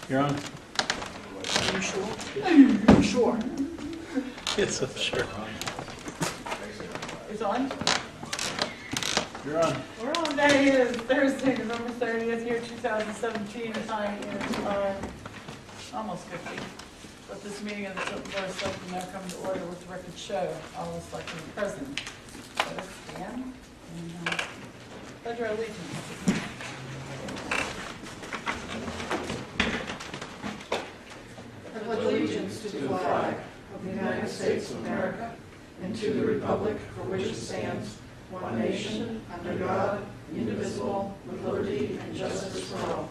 You're on. Are you sure? Are you sure? Yes, I'm sure. It's on? You're on. We're on. Day is Thursday, November 30th, year 2017. Time is almost 50. But this meeting of the Tilton Board of Selectmen now come to order with the record show. All the selectmen present. Let us stand and pledge our allegiance. I pledge allegiance to the flag of the United States of America and to the republic for which it stands, one nation, under God, indivisible, with liberty and justice for all.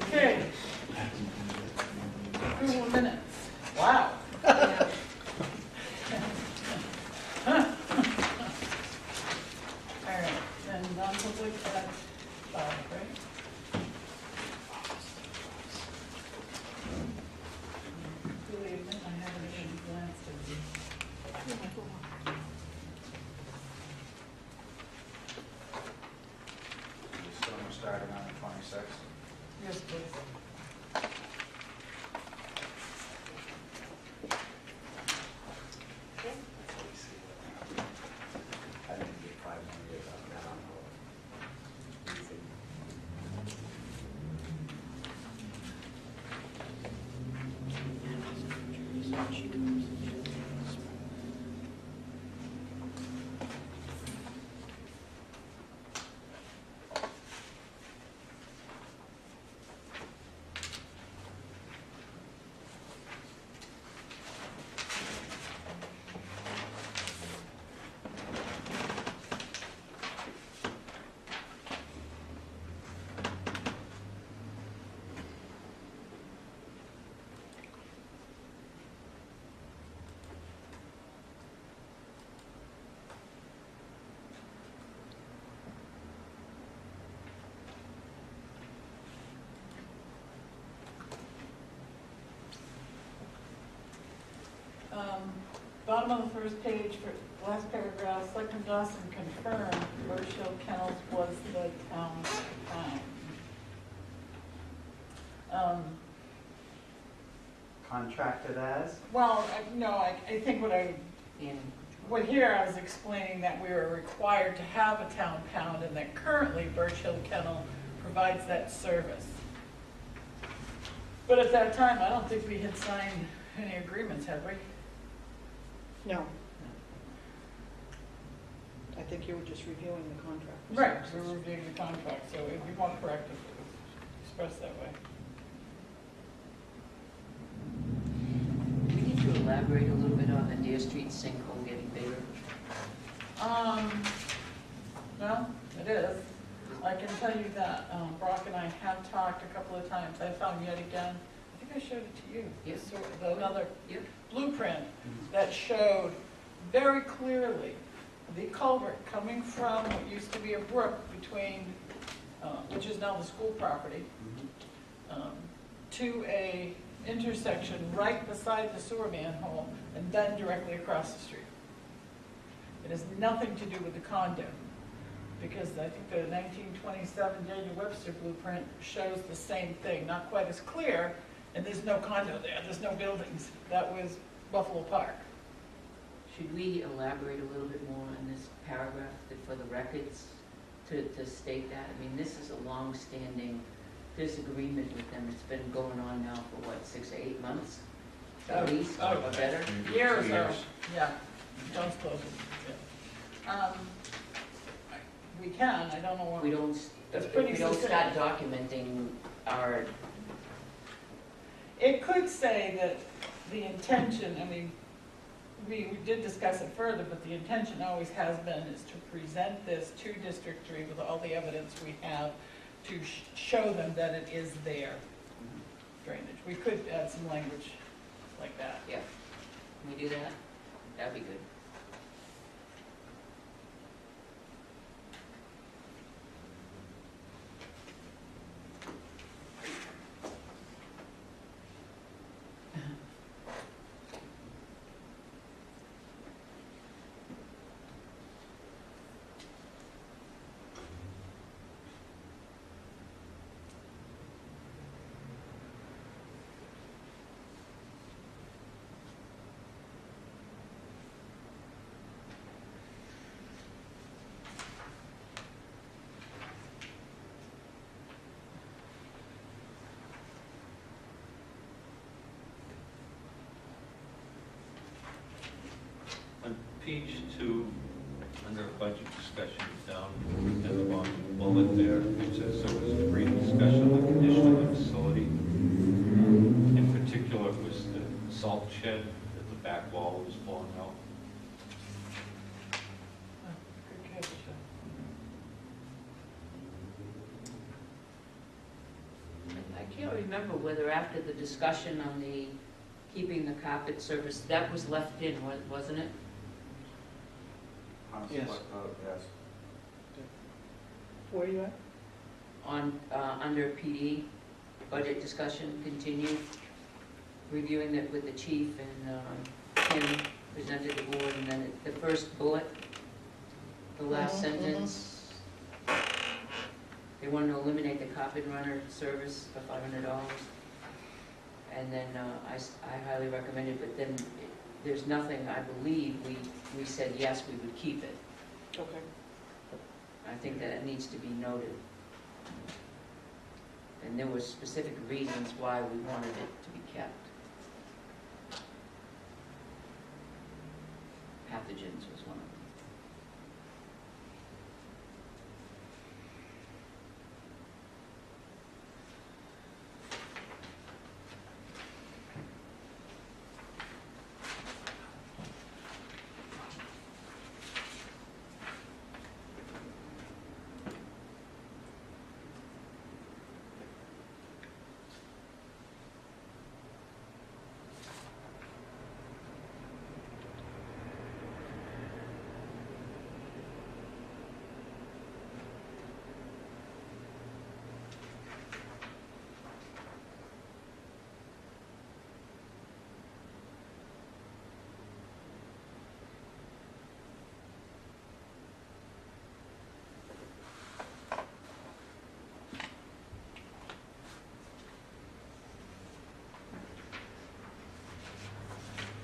Okay. Approval of minutes. Wow. All right, then non-public at 5, right? Believe me, I haven't even glanced at these. So we're starting on the 26th. Yes, please. I didn't get 5 more years out of that on Bottom of the first page, for last paragraph, Selectman Dawson confirmed Birch Hill Kennels was the town's town. contracted as? Well, I think what here I was explaining that we were required to have a town pound and that currently Birch Hill Kennel provides that service. But at that time, I don't think we had signed any agreements, had we? No. I think you were just reviewing the contract. Right, we were reviewing the contract, so it'd be more correct if it was expressed that way. Do we need to elaborate a little bit on the Deer Street sinkhole getting bigger? Well, it is. I can tell you that Brock and I have talked a couple of times. I found yet again, I think I showed it to you. Yes. Another Yep. blueprint that showed very clearly the culvert coming from what used to be a brook between, which is now the school property, to a intersection right beside the sewer manhole and then directly across the street. It has nothing to do with the condo, because I think the 1927 Daniel Webster blueprint shows the same thing, not quite as clear, and there's no condo there, there's no buildings. That was Buffalo Park. Should we elaborate a little bit more on this paragraph for the records to state that? I mean, this is a long-standing disagreement with them. It's been going on now for what, 6 to 8 months? At least, or better? Years 2 or, years. yeah, John's closing. Yeah. We can, I don't know what. We don't, It's if pretty we don't specific. start documenting our, It could say that the intention, I mean, we did discuss it further, but the intention always has been is to present this to District 3 with all the evidence we have to show them that it is there, drainage. We could add some language like that. yeah. Can we do that? That'd be good. page 2, under budget discussion, down at the bottom bullet there, it says there was a brief discussion of the condition of the facility. In particular, it was the salt shed that the back wall was blowing out. Oh, good catch, Joe. I can't remember whether after the discussion on the keeping the carpet surface, that was left in, wasn't it? Yes. Yes. Where are you at? On, under PD, budget discussion continued, reviewing it with the chief, and Kim presented the board, and then the first bullet, the last Mhm, sentence, they wanted to eliminate the carpet runner service for $500. And then I highly recommend it, but then there's nothing, I believe, we said yes, we would keep it. Okay. I think that it needs to be noted. And there were specific reasons why we wanted it to be kept. Pathogens was one of them.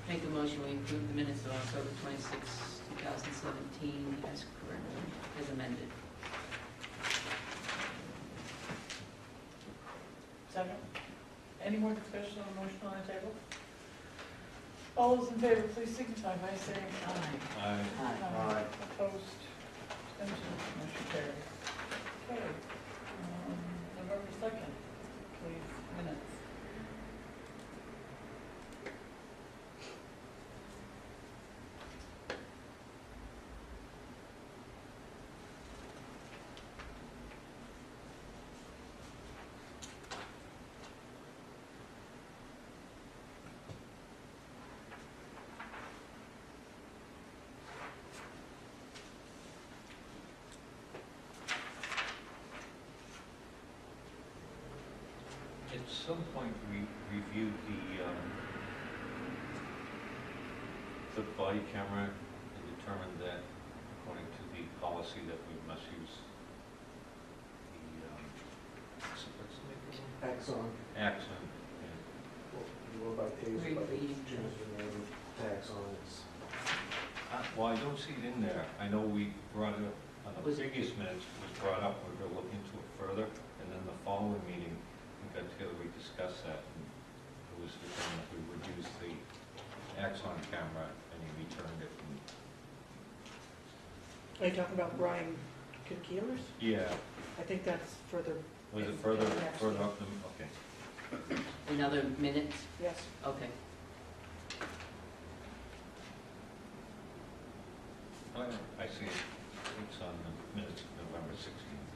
Make a motion, we approve the minutes of October 26, 2017 as currently, as amended. Second. Any more discussion on the motion on the table? All those in favor, please signify by saying aye. I Aye. Opposed, abstentions, motion carries. Okay, November 2nd, please, minutes. At some point, we reviewed the body camera and determined that, according to the policy, that we must use the, what's the name of it? Axon. Axon. You go by taser, but Repeating. change the name, Axon, it's. Well, I don't see it in there. I know we brought it up on the Was it- previous minutes, it was brought up, we were going to look into it further, and then the following meeting, we got together, we discussed that, and it was determined that we would use the Axon camera, and he returned it. And Are you talking about Brian Kinkeelers? yeah, I think that's further, was it further Next, further yeah. up than, okay. Another minutes? yes. Okay. Oh, yeah, I see it. It's on the minutes of November 16th.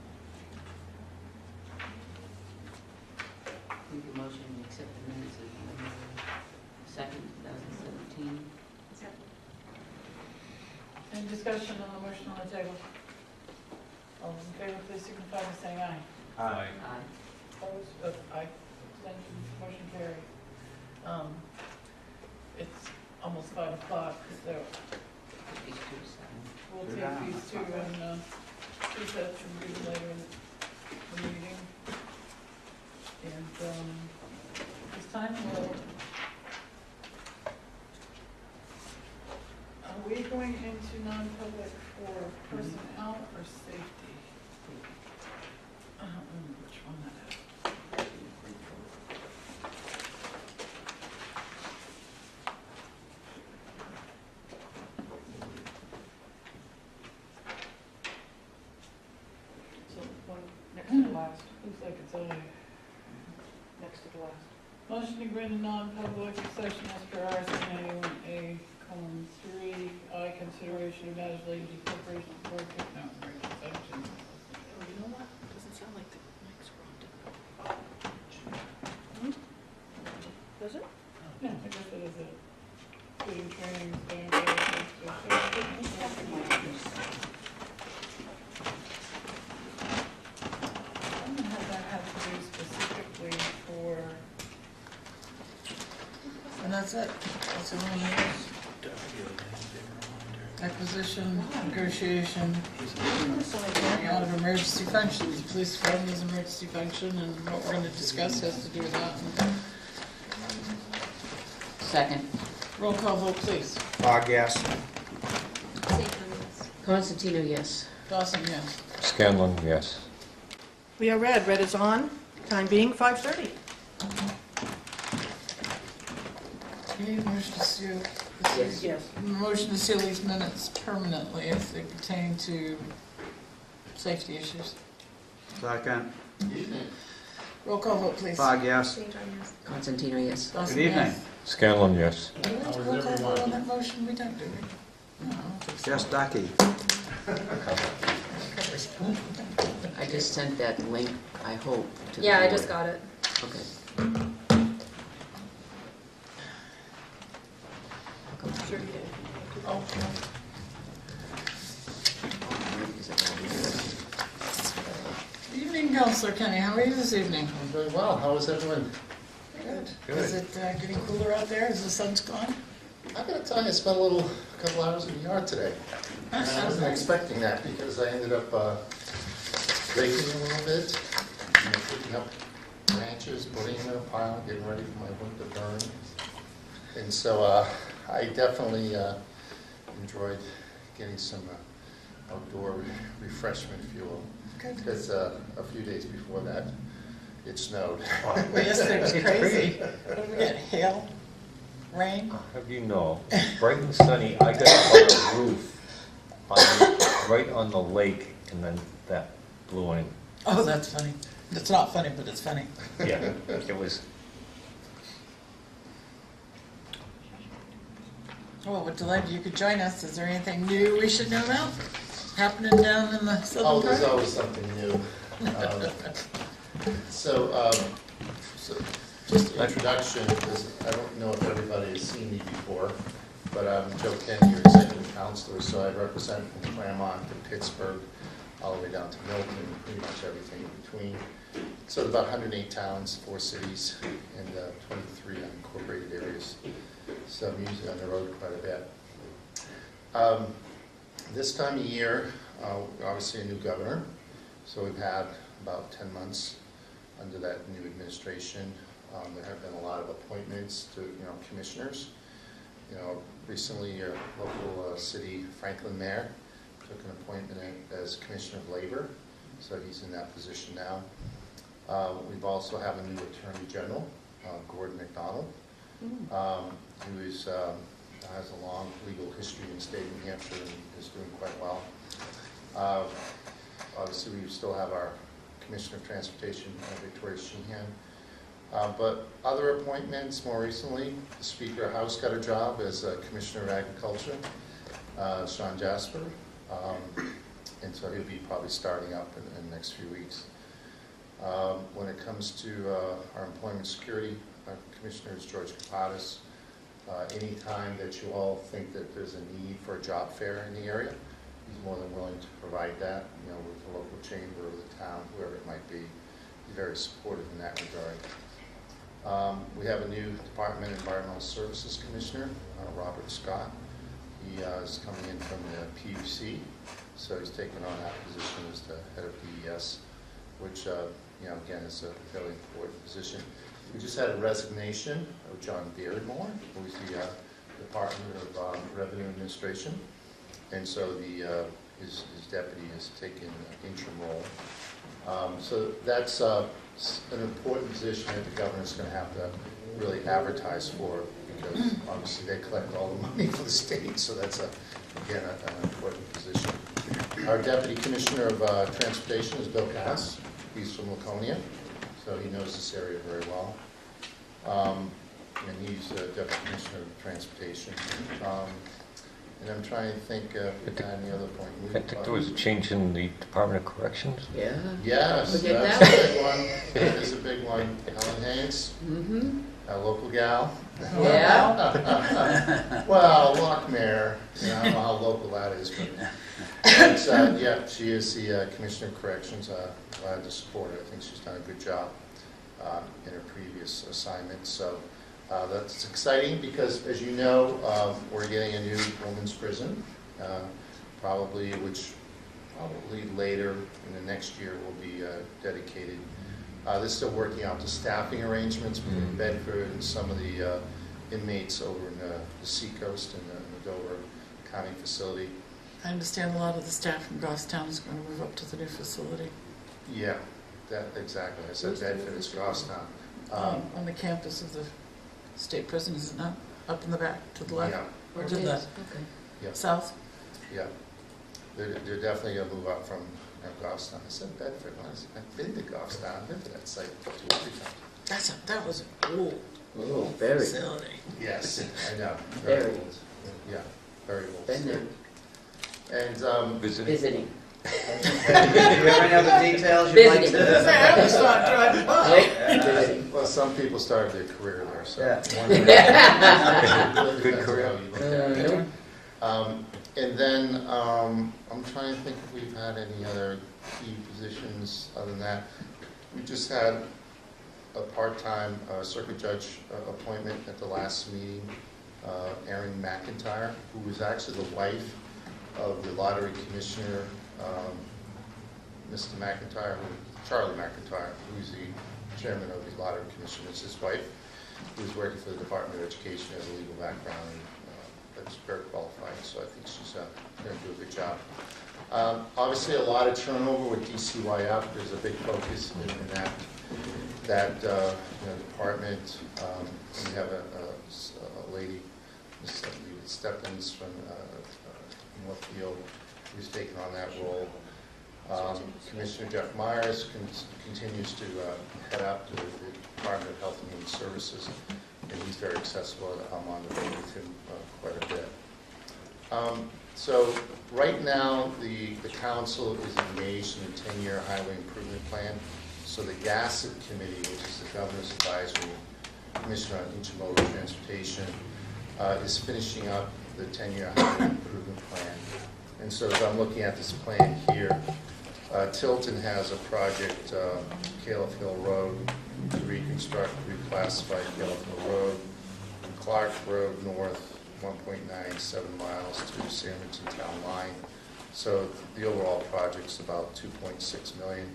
Make a motion, we accept the minutes of November 2nd, 2017. Any discussion on the motion on the table? All those in favor, please signify by saying aye. Aye. Aye. Opposed, aye, abstentions, motion carried. It's almost 5 o'clock, so These two, seven. we'll They're take down. these two and two sets and read them later in the meeting. And this time we'll, are we going into non-public for personnel or safety? I don't remember which one that is. Looks like it's only. Next to the last. Motion to grant a non-public session as per RSA 91A:3, consideration of matters relating to corporation board, no, right, section. Oh, you know what? Doesn't sound like the mic's wrong. Does it? Yeah, I guess that is it. Including training, I'm gonna have that have to be specifically for. And that's it. That's the one here. Acquisition, negotiation, carrying out of emergency functions. The police department is emergency function, and what we're gonna discuss has to do with that. Second. Roll call vote, please. Yes. Constantino, yes. Dawson, yes. Scanlon, yes. We are red. Red is on. Time being 5:30. Okay, motion to seal. Yes. Motion to seal these minutes permanently if they pertain to safety issues. Second. Roll call vote, please. Yes. Constantino, yes. Dawson, Good evening. yes. Scanlon, yes. Do we have to roll call vote on that motion? We don't, do we? No. Yes, Ducky. I just sent that link, I hope, to the Yeah, I board. just got it. Okay. Sure you did. Oh, evening, Councillor Kenny. How are you this evening? I'm doing well. How is everyone? Good. Good. Is it getting cooler out there? Is the sun's gone? I'm going to tell you, I spent a couple hours in the yard today. And I wasn't expecting that because I ended up raking a little bit, picking up branches, putting them in a pile, getting ready for my winter burn. And so I definitely enjoyed getting some outdoor refreshment fuel. Good. Because a few days before that, it snowed. Well, yesterday was crazy. What did we get? Hail? Rain? How do you know? Bright and sunny, I got on a roof, right on the lake, and then that blew in. Oh, that's funny. It's not funny, but it's funny. Yeah, it was, Well, we're delighted you could join us. Is there anything new we should know about happening down in the Oh, southern there's part? always something new. So just an introduction, because I don't know if everybody has seen me before, but I'm Joe Kenny, your executive counselor, so I represent from Claremont to Pittsburgh, all the way down to Milton, pretty much everything in between. So about 108 towns, 4 cities, and 23 unincorporated areas. So I'm usually on the road quite a bit. This time of year, obviously a new governor, so we've had about 10 months under that new administration. There have been a lot of appointments to, commissioners. Recently your local city Franklin mayor took an appointment as Commissioner of Labor, so he's in that position now. We've also have a new Attorney General, Gordon McDonald, who is, has a long legal history in the state of New Hampshire and is doing quite well. Obviously, we still have our Commissioner of Transportation, Victoria Sheehan. But other appointments, more recently, the Speaker of House got a job as Commissioner of Agriculture, Sean Jasper, and so he'll be probably starting up in the next few weeks. When it comes to our employment security, our Commissioner is George Kapadas. Anytime that you all think that there's a need for a job fair in the area, he's more than willing to provide that, with the local chamber or the town, whoever it might be. He's very supportive in that regard. We have a new Department of Environmental Services Commissioner, Robert Scott. He is coming in from the PUC, so he's taken on that position as the head of DES, which, again, is a fairly important position. We just had a resignation of John Beardmore, who is the Department of Revenue Administration, and so his deputy has taken an interim role. So that's an important position that the governor's going to have to really advertise for, because obviously they collect all the money for the state, so that's, again, an important position. Our Deputy Commissioner of Transportation is Bill Cass. He's from Laconia, so he knows this area very well. And he's Deputy Commissioner of Transportation. And I'm trying to think if we've got any other point. I think there was a change in the Department of Corrections. Yeah. Yes, Look at that's that a big one. That is a big one. Helen Haynes, Mm-hmm. a local gal. Yeah. Well, Lockmare, I don't know how local that is, but yeah, she is the Commissioner of Corrections. Glad to support her. I think she's done a good job in her previous assignment. So that's exciting because, as you know, we're getting a new women's prison, probably later in the next year will be dedicated. They're still working out the staffing arrangements between Bedford and some of the inmates over in the seacoast and the Dover County facility. I understand a lot of the staff from Goffstown is going to move up to the new facility Yeah, that exactly. I said Bedford is Goffstown. on the campus of the state prison, is it not? Up in the back, to the left, Yeah, or to the Okay. yeah, south? yeah. They're definitely going to move up from Goffstown. I said Bedford. I've been to Goffstown. I've been to that site 2 or 3 times. That was a old Oh, very. facility. Yes, I know. Very. old. Yeah, very old. Been there. And Visiting. Visiting. Do you have any other details you'd like Visiting. to? I just thought driving by. Visiting. well, some people started their career there, so. Yeah. One Good career. Nope. And then I'm trying to think if we've had any other key positions other than that. We just had a part-time circuit judge appointment at the last meeting, Erin McIntyre, who was actually the wife of the lottery commissioner, Mr. McIntyre, Charlie McIntyre, who's the chairman of the lottery commission. It's his wife, who's working for the Department of Education, has a legal background, and that's very qualified, so I think she's going to do a good job. Obviously, a lot of turnover with DCYF. There's a big focus in that department. We have a lady, Ms. Stephens from Northfield, who's taken on that role. Commissioner Jeff Myers continues to head up to the Department of Health and Human Services, and he's very accessible. I'm on the road with him quite a bit. So right now, the council is engaged in a 10-year highway improvement plan. So the GASSET committee, which is the Governor's Advisory Commission on Intermodal Transportation, is finishing up the 10-year highway improvement plan. And so as I'm looking at this plan here, Tilton has a project, Califf Hill Road, to reconstruct, reclassify Califf Hill Road, Clark Road North, 1.97 miles to Sandwich Town Line. So the overall project's about $2.6 million.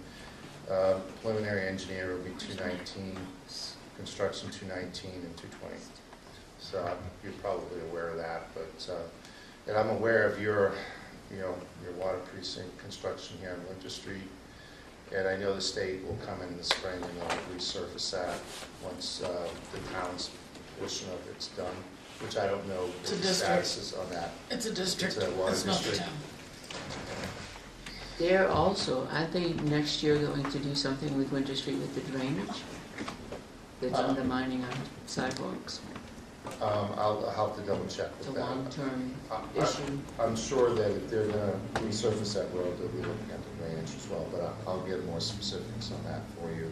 Preliminary engineer will be 219, construction 219 and 220. So you're probably aware of that, but and I'm aware of your water precinct construction here on Winter Street, and I know the state will come in the spring and they'll resurface that once the town's portion of it's done, which I don't know what the status is on that. It's a district, It's a water it's not the district. town. They're also, aren't they next year going to do something with Winter Street with the drainage? That's undermining our sidewalks. I'll have to double check It's with a that. long-term issue. I'm sure that if they're going to resurface that road, they'll be looking at the drainage as well, but I'll get more specifics on that for you.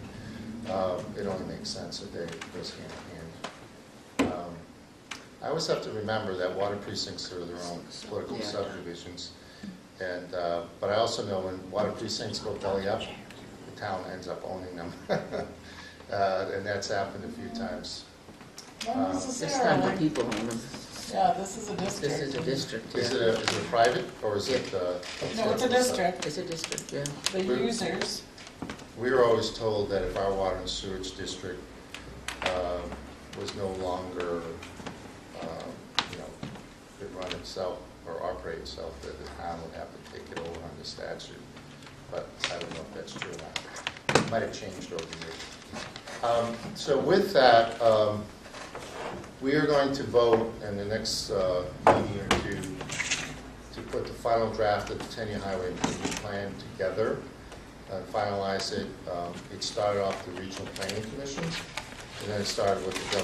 It only makes sense that they goes hand in hand. I always have to remember that water precincts are their own political Yeah. subdivisions, and but I also know when water precincts go belly up, the town ends up owning them, and that's happened a few times. Not This time the necessarily. people own them. Yeah, this is a district. This is a district, Is yeah. it private, or is it? No, it's a district. It's a district, yeah. The users, We were always told that if our water and sewage district was no longer, could run itself or operate itself, that the town would have to take it over under statute. But I don't know if that's true or not. It might have changed over the years. So with that, we are going to vote in the next meeting or two to put the final draft of the 10-year highway improvement plan together. and finalize it. It started off the regional planning commissions, and then it started with the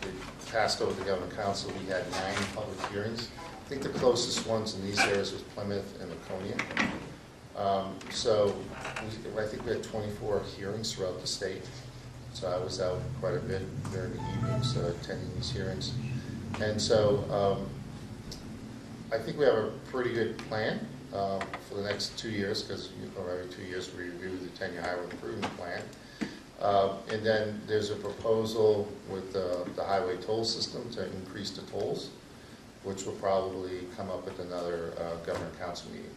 it passed over the governing council. We had 9 public hearings. I think the closest ones in these areas was Plymouth and Laconia. I think we had 24 hearings throughout the state. So I was out quite a bit during the evenings attending these hearings. And so I think we have a pretty good plan for the next 2 years, because every 2 years we review the 10-year highway improvement plan. And then there's a proposal with the highway toll system to increase the tolls, which will probably come up at another governing council meeting.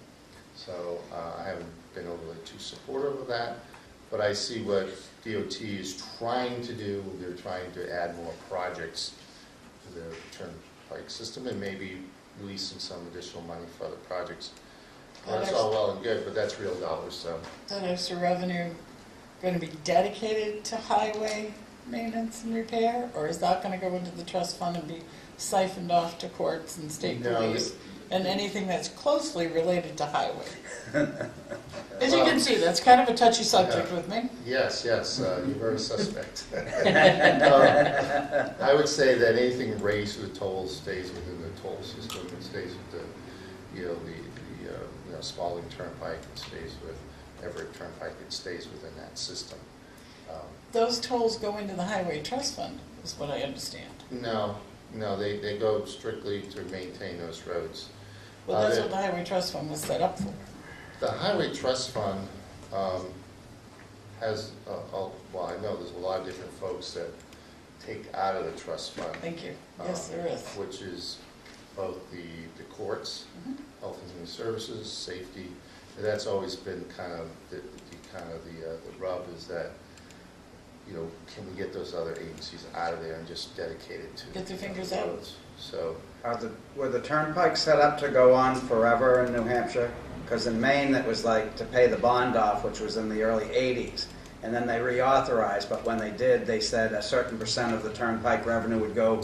So I haven't been overly too supportive of that, but I see what DOT is trying to do. They're trying to add more projects to the turnpike system and maybe releasing some additional money for other projects. That's all well and good, but that's real dollars, so. That extra revenue going to be dedicated to highway maintenance and repair, or is that going to go into the trust fund and be siphoned off to courts and state police and anything that's closely related to highway? As you can see, that's kind of a touchy subject with me. Yes, you're very suspect. I would say that anything raised with the tolls stays within the toll system. It stays with the Spalding Turnpike. It stays with Everett Turnpike. It stays within that system. Those tolls go into the highway trust fund, is what I understand. No, they go strictly to maintain those roads. Well, that's what the highway trust fund was set up for. The highway trust fund has, I know there's a lot of different folks that take out of the trust fund. Thank you. Yes, there is. Which is both the courts, health and human services, safety. And that's always been kind of the rub, is that, can we get those other agencies out of there and just dedicate it to get their fingers out. So were the turnpikes set up to go on forever in New Hampshire? Because in Maine, that was like to pay the bond off, which was in the early 80s. And then they reauthorized, but when they did, they said a certain % of the turnpike revenue would go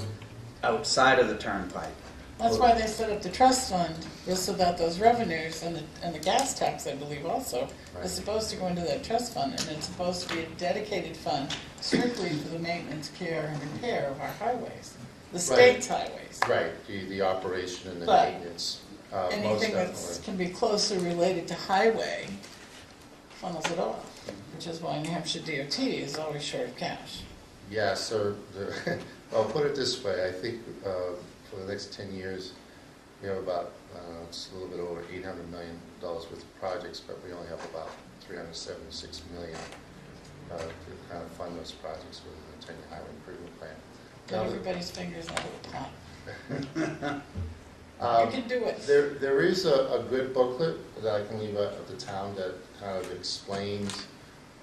outside of the turnpike. That's why they set up the trust fund, was so that those revenues and the gas tax, I believe also, is supposed to go into that trust fund, and it's supposed to be a dedicated fund strictly for the maintenance, care, and repair of our highways, the state's highways. Right, the operation and the But maintenance. anything that can be closely related to highway funnels it off, which is why New Hampshire DOT is always short of cash. Yeah, so I'll put it this way. I think for the next 10 years, we have about, it's a little bit over $800 million worth of projects, but we only have about $376 million to kind of fund those projects within the 10-year highway improvement plan. Get everybody's fingers out of the pot. You can do it. There is a good booklet that I can leave at the town that kind of explains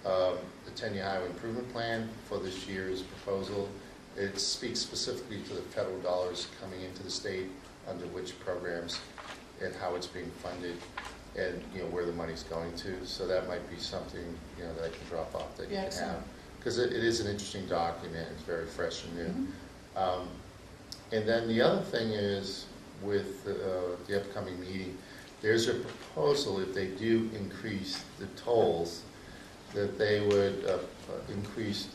the 10-year highway improvement plan for this year's proposal. It speaks specifically to the federal dollars coming into the state, under which programs, and how it's being funded, and where the money's going to. So that might be something that I can drop off that you can have, because it is an interesting document. It's very fresh and new. And then the other thing is, with the upcoming meeting, there's a proposal, if they do increase the tolls, that they would increase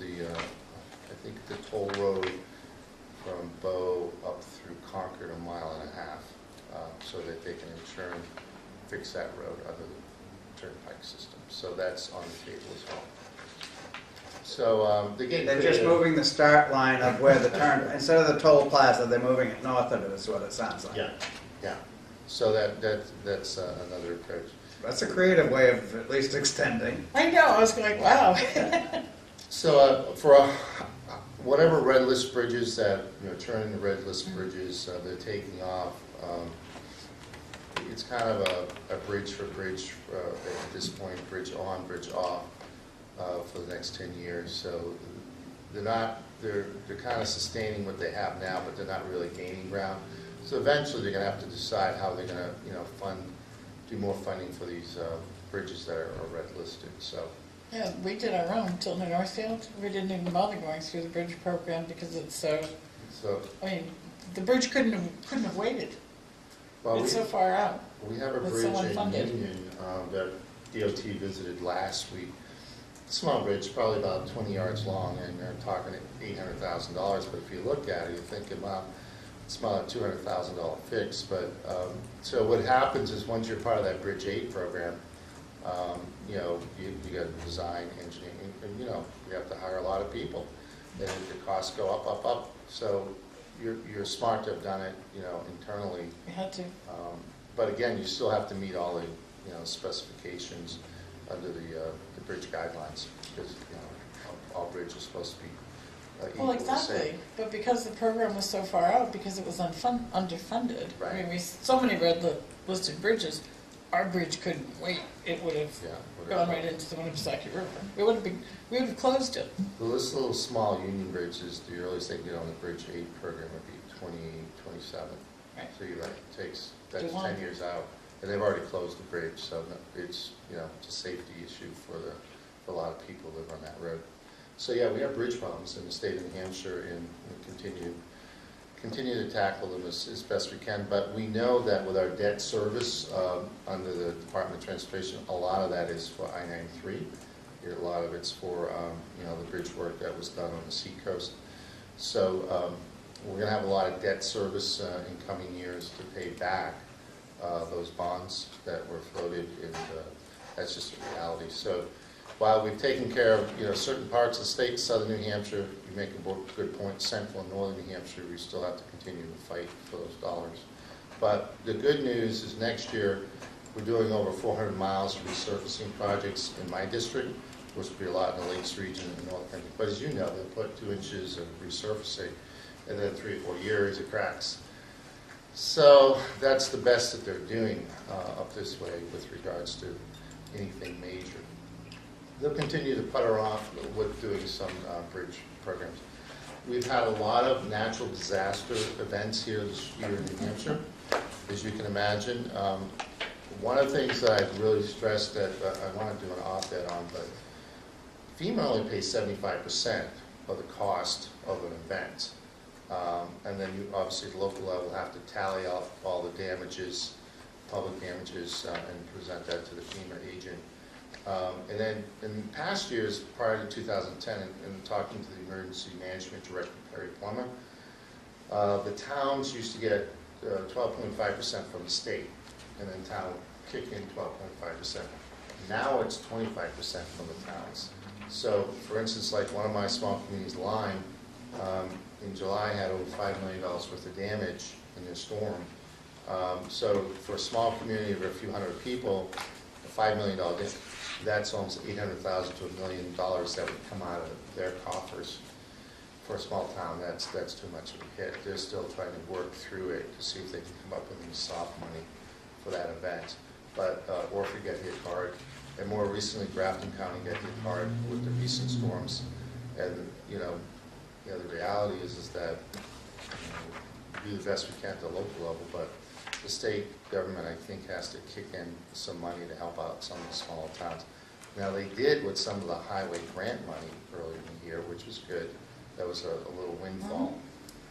I think the toll road from Bow up through Concord 1.5 miles, so that they can in turn fix that road under the turnpike system. So that's on the table as well. So they're just moving the start line of where the turn, instead of the toll plaza, they're moving it north of it, is what it sounds like. Yeah. So that's another approach. That's a creative way of at least extending. I know, I was going, wow. So for whatever red list bridges that, turn into red list bridges, they're taking off. It's kind of a bridge for bridge at this point, bridge on, bridge off, for the next 10 years. So they're kind of sustaining what they have now, but they're not really gaining ground. So eventually they're going to have to decide how they're going to, do more funding for these bridges that are red listed. So. Yeah, we did our own, Tilton and Northfield. We didn't even bother going through the bridge program because it's so, I mean, the bridge couldn't have waited. It's so far out. We have a It's bridge so in unfunded. Union that DOT visited last week. Small bridge, probably about 20 yards long, and they're talking at $800,000. But if you look at it, you think about it's about a $200,000 fix. But so what happens is once you're part of that Bridge 8 program, you know, you got design, engineering, and you know, you have to hire a lot of people, and the costs go up, up, up. So you're smart to have done it, you know, internally. We had to. But again, you still have to meet all the, you know, specifications under the bridge guidelines, because, you know, all bridges are supposed to be equal Well, to exactly, same. but because the program was so far out, because it was underfunded, I Right. mean, so many read the listed bridges, our bridge couldn't wait, it would have Yeah, gone whatever. right into the Winnipesaukee River. We would have closed it. Well, this little small Union Bridge is the earliest they can get on the Bridge 8 program would be 2027. Right. So you like, that's Do one. 10 years out. And they've already closed the bridge, so it's, you know, it's a safety issue for a lot of people who live on that road. So yeah, we have bridge problems in the state of New Hampshire, and we continue to tackle them as best we can. But we know that with our debt service under the Department of Transportation, a lot of that is for I-93. A lot of it's for you know, the bridge work that was done on the seacoast. So we're going to have a lot of debt service in coming years to pay back those bonds that were floated, and that's just a reality. So while we've taken care of, you know, certain parts of the state, southern New Hampshire, you make a good point, central and northern New Hampshire, we still have to continue to fight for those dollars. But the good news is next year we're doing over 400 miles of resurfacing projects in my district, which will be a lot in the Lakes region and North Country. But as you know, they'll put 2 inches of resurfacing, and then 3 or 4 years it cracks. So that's the best that they're doing up this way with regards to anything major. They'll continue to putter off with doing some bridge programs. We've had a lot of natural disaster events here this year in New Hampshire, as you can imagine. One of the things that I've really stressed that I want to do an op-ed on, but FEMA only pays 75% of the cost of an event. And then you, obviously, at the local level, have to tally out all the damages, public damages, and present that to the FEMA agent. And then in past years, prior to 2010, and talking to the Emergency Management Director, Perry Plummer, the towns used to get 12.5% from the state, and then town would kick in 12.5%. Now it's 25% from the towns. So, for instance, like one of my small communities, Lyme, in July had over $5 million worth of damage in this storm. So for a small community of a few hundred people, a $5 million damage, that's almost $800,000 to $1 million that would come out of their coffers. For a small town, that's too much of a hit. They're still trying to work through it to see if they can come up with any soft money for that event. But Orford got hit hard, and more recently, Grafton County got hit hard with the recent storms. And you know, the reality is that we do the best we can at the local level, but the state government, I think, has to kick in some money to help out some of the smaller towns. Now, they did with some of the highway grant money earlier in the year, which was good. That was a little windfall.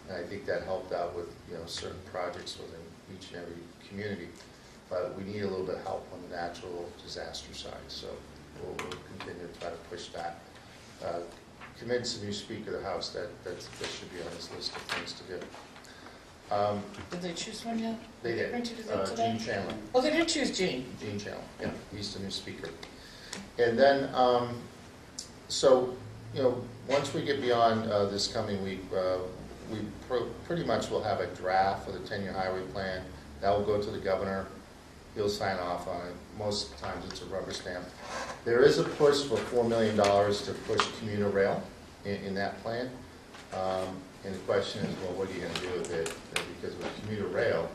And I think that helped out with, you know, certain projects within each and every community. But we need a little bit of help on the natural disaster side, so we'll continue to try to push that. Convince the new Speaker of the House that should be on his list of things to do. Did they choose one yet? They did. Going to do that today? Gene Chandler. Oh, they did choose Gene. Gene Chandler, yeah, he's the new Speaker. And then, so, you know, once we get beyond this coming week, we pretty much will have a draft for the 10-year highway plan. That will go to the governor. He'll sign off on it. Most times it's a rubber stamp. There is a push for $4 million to push commuter rail in that plan. And the question is, well, what are you going to do with it? Because with commuter rail,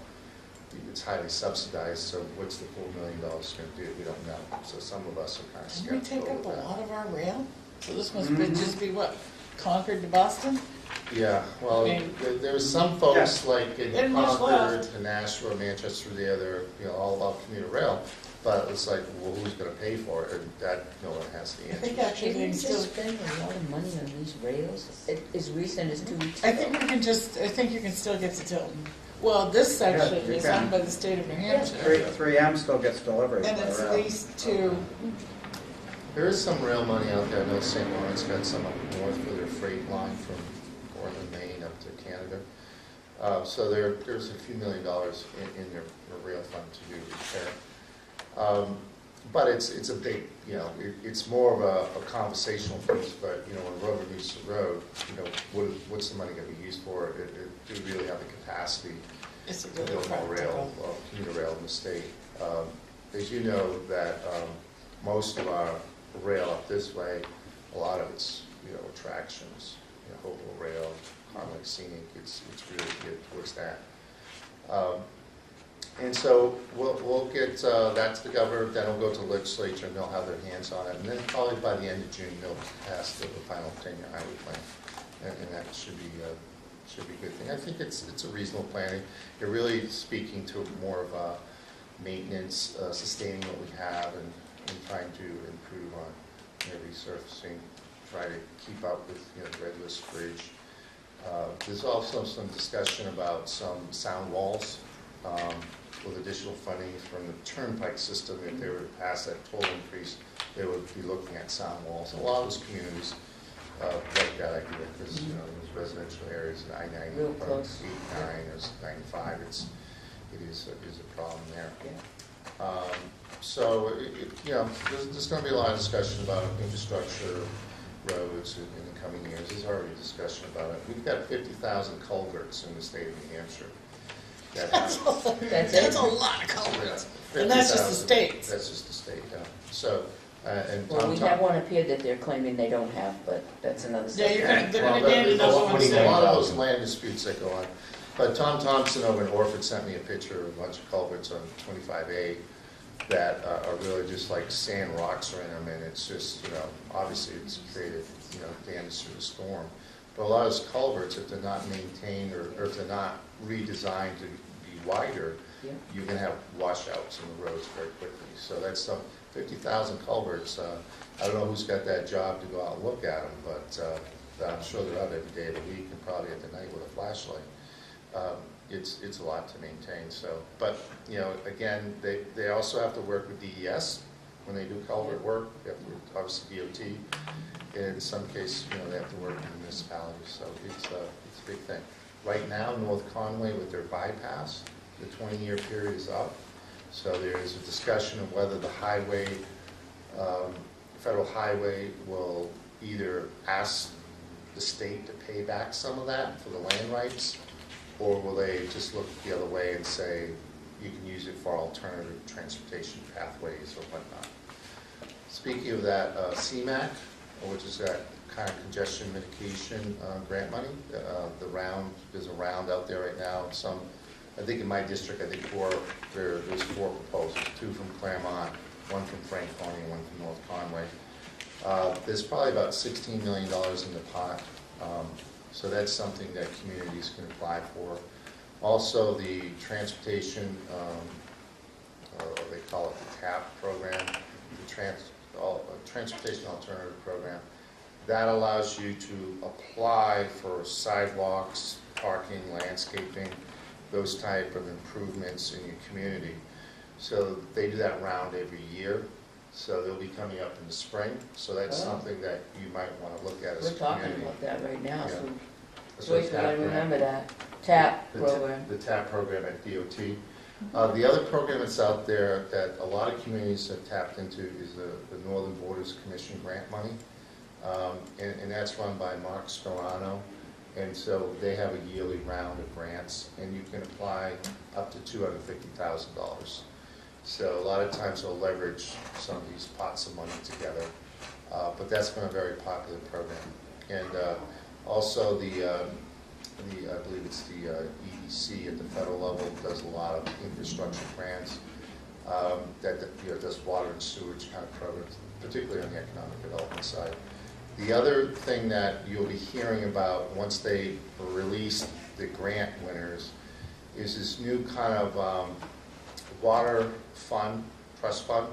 it's highly subsidized, so what's the $4 million going to do? We don't know. So some of us are kind of Didn't we skeptical take up of a that. lot of our rail? So this must be just be what, Concord to Boston? Yeah, well, I mean, there was some folks like Isn't in much Concord, left. to Nashua, Manchester, the other, you know, all about commuter rail. But it's like, well, who's going to pay for it? And that, no one has the I answer. think actually Didn't they we can just still, spend a lot of money on these rails as recent as 2 weeks ago? I think you can still get to Tilton. Well, this section you is can. owned by the state of New Hampshire, 3M still gets deliveries and by it's rail. leased to, There is some rail money out there. I know St. Lawrence got some up north for their freight line from northern Maine up to Canada. So there's a few $1 million in their rail fund to do repair. But it's a big, it's more of a conversational piece, but, when rubber meets the road, what's the money going to be used for? Do we really have the capacity it's a to really build more rail, practical. commuter rail in the state? As you know, that most of our rail up this way, a lot of it's, attractions, Hopewell Rail, Conway Scenic, it's really geared towards that. And so we'll get that to the governor, then it'll go to the legislature, and they'll have their hands on it. And then probably by the end of June, they'll pass the final 10-year highway plan. And that should be a good thing. I think it's a reasonable planning. You're really speaking to more of a maintenance, sustaining what we have, and trying to improve on resurfacing, try to keep up with the Red List Bridge. There's also some discussion about some sound walls with additional funding from the turnpike system. If they were to pass that toll increase, they would be looking at sound walls. And a lot of those communities like that idea because those residential areas, I-90, Real close. 89 or 95, it is a problem there. Yeah. So, there's going to be a lot of discussion about infrastructure, roads in the coming years. There's already discussion about it. We've got 50,000 culverts in the state of New Hampshire. That's That's a lot of culverts. And that's just the states. That's just the state, yeah. So, and Well, we Tom, have one up here that they're claiming they don't have, but that's another Yeah, you're subject. gonna, they're gonna gain there's another one a soon. lot of those land disputes that go on. But Tom Thompson over in Orford sent me a picture of a bunch of culverts on 25A that are really just like sand rocks are in them, and it's just, obviously it's created, damage through the storm. But a lot of those culverts, if they're not maintained or if they're not redesigned to be wider, Yeah. you're gonna have washouts in the roads very quickly. So that's 50,000 culverts. I don't know who's got that job to go out and look at them, but I'm sure they're out every day of the week and probably at the night with a flashlight. It's a lot to maintain. So, but again, they also have to work with DES when they do culvert work. They have to work, obviously DOT. And in some cases, they have to work with municipalities. So it's a big thing. Right now, North Conway with their bypass, the 20-year period is up. So there's a discussion of whether the highway, federal highway, will either ask the state to pay back some of that for the land rights, or will they just look the other way and say, you can use it for alternative transportation pathways or whatnot. Speaking of that, CMAQ, which is that kind of congestion mitigation grant money, there's a round out there right now. I think in my district, there's 4 proposals, 2 from Claremont, 1 from Franconia, and 1 from North Conway. There's probably about $16 million in the pot. So that's something that communities can apply for. Also, the transportation, they call it the TAP program, the Transportation Alternative Program. That allows you to apply for sidewalks, parking, landscaping, those type of improvements in your community. So they do that round every year. So they'll be coming up in the spring. So that's something that you might want to look at as a We're talking community. about that right now, Yeah. so That's Joyce, what we gotta TAP grant. remember that. TAP The program. The TAP program at DOT. The other program that's out there that a lot of communities have tapped into is the Northern Borders Commission grant money. And that's run by Mark Scarano. And so they have a yearly round of grants, and you can apply up to $250,000. So a lot of times they'll leverage some of these pots of money together. But that's been a very popular program. And also I believe it's the EDC at the federal level does a lot of infrastructure grants that does water and sewage kind of programs, particularly on the economic development side. The other thing that you'll be hearing about once they release the grant winners is this new kind of water fund, trust fund,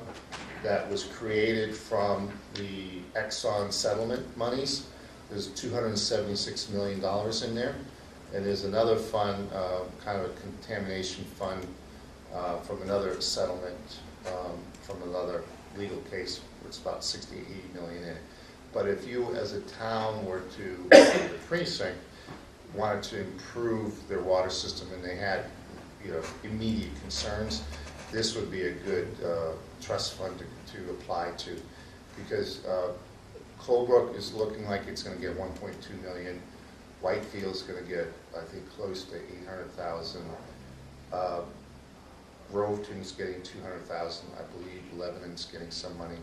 that was created from the Exxon settlement monies. There's $276 million in there. And there's another fund, kind of a contamination fund from another settlement, from another legal case, it's about 60, 80 million in it. But if you, as a town, were to, the precinct, wanted to improve their water system and they had, immediate concerns, this would be a good trust fund to apply to, because Colebrook is looking like it's going to get 1.2 million. Whitefield's going to get, I think, close to 800,000. Groveton's getting 200,000, I believe. Lebanon's getting some money,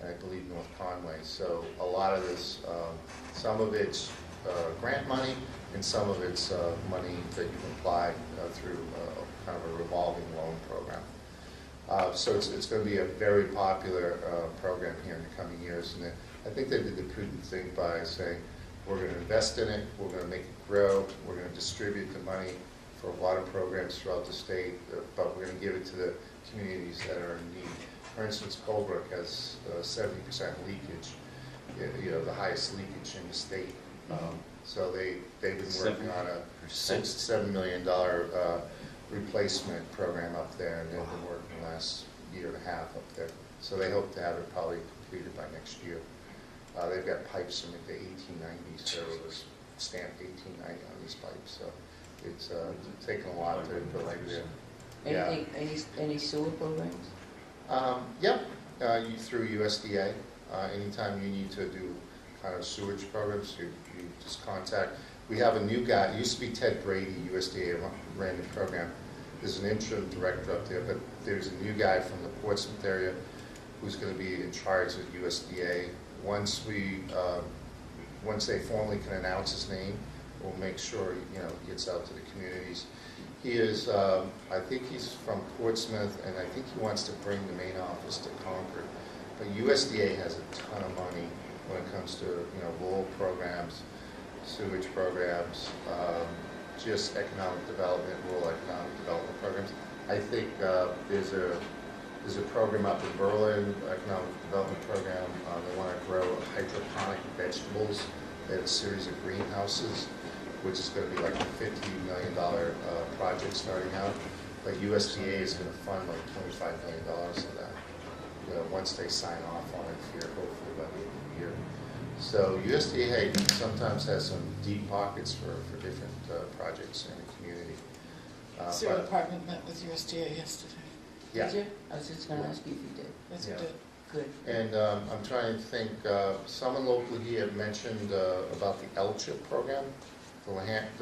and I believe North Conway. So a lot of this, some of it's grant money, and some of it's money that you can apply through kind of a revolving loan program. So it's going to be a very popular program here in the coming years, and I think they did the prudent thing by saying, we're going to invest in it, we're going to make it grow, we're going to distribute the money for water programs throughout the state, but we're going to give it to the communities that are in need. For instance, Colebrook has 70% leakage, the highest leakage in the state. So they've been working on a $7 million replacement program up there, and they've been working the last year and a half up there. So they hope to have it probably completed by next year. They've got pipes from the 1890s, so it was stamped 1890 on these pipes. So it's taken a while to put like there. Any sewer programs? Yep, through USDA. Anytime you need to do kind of sewage programs, you just contact. We have a new guy, it used to be Ted Brady, USDA ran the program. There's an interim director up there, but there's a new guy from the Portsmouth area who's going to be in charge of USDA. Once they formally can announce his name, we'll make sure he gets out to the communities. He is, I think he's from Portsmouth, and I think he wants to bring the main office to Concord. But USDA has a ton of money when it comes to rural programs, sewage programs, just economic development, rural economic development programs. I think there's a program up in Berlin, economic development program. They want to grow hydroponic vegetables. They have a series of greenhouses, which is going to be like a $50 million project starting out. But USDA is going to fund like $25 million of that. Once they sign off on it here, hopefully by the end of the year. So USDA sometimes has some deep pockets for different projects in the community. Sewer department met with USDA yesterday. Yeah. Did you? I was just going to ask you if you did. Yes, Yeah. we did. Good. And I'm trying to think, someone locally here had mentioned about the LCHIP program, the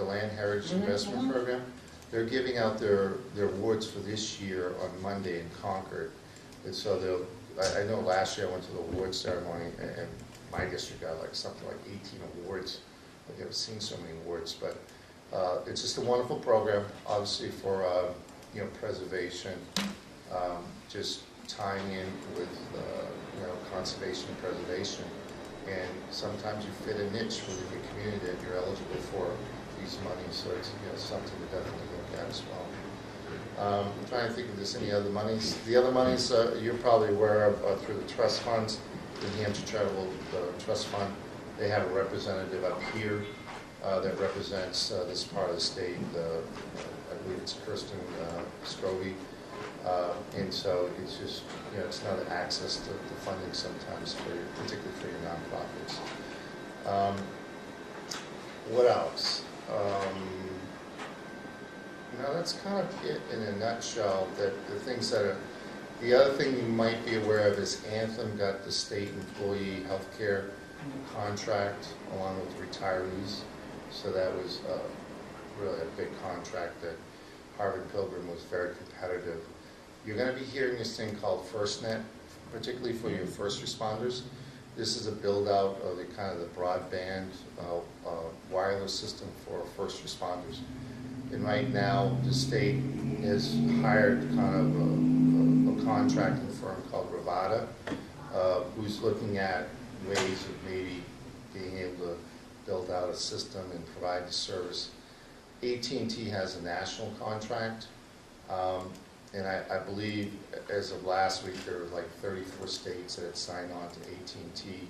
Land Heritage Investment Program. They're giving out their awards for this year on Monday in Concord. And so I know last year I went to the award ceremony, and my district got like something like 18 awards. I've never seen so many awards, but it's just a wonderful program, obviously for preservation, just tying in with conservation and preservation. And sometimes you fit a niche within your community that you're eligible for these monies, so it's something to definitely look at as well. I'm trying to think if there's any other monies. The other monies you're probably aware of through the trust funds, the New Hampshire Charitable Trust Fund. They have a representative up here that represents this part of the state. I believe it's Kirsten Scovey. And so it's just, it's not access to funding sometimes, particularly for your nonprofits. What else? That's kind of it in a nutshell. That the things that are, the other thing you might be aware of is Anthem got the state employee health care contract along with retirees. So that was really a big contract that Harvard Pilgrim was very competitive. You're going to be hearing this thing called FirstNet, particularly for your first responders. This is a build out of the kind of the broadband wireless system for first responders. And right now, the state has hired kind of a contracting firm called Rivada, who's looking at ways of maybe being able to build out a system and provide the service. AT&T has a national contract, and I believe as of last week there were like 34 states that had signed on to AT&T.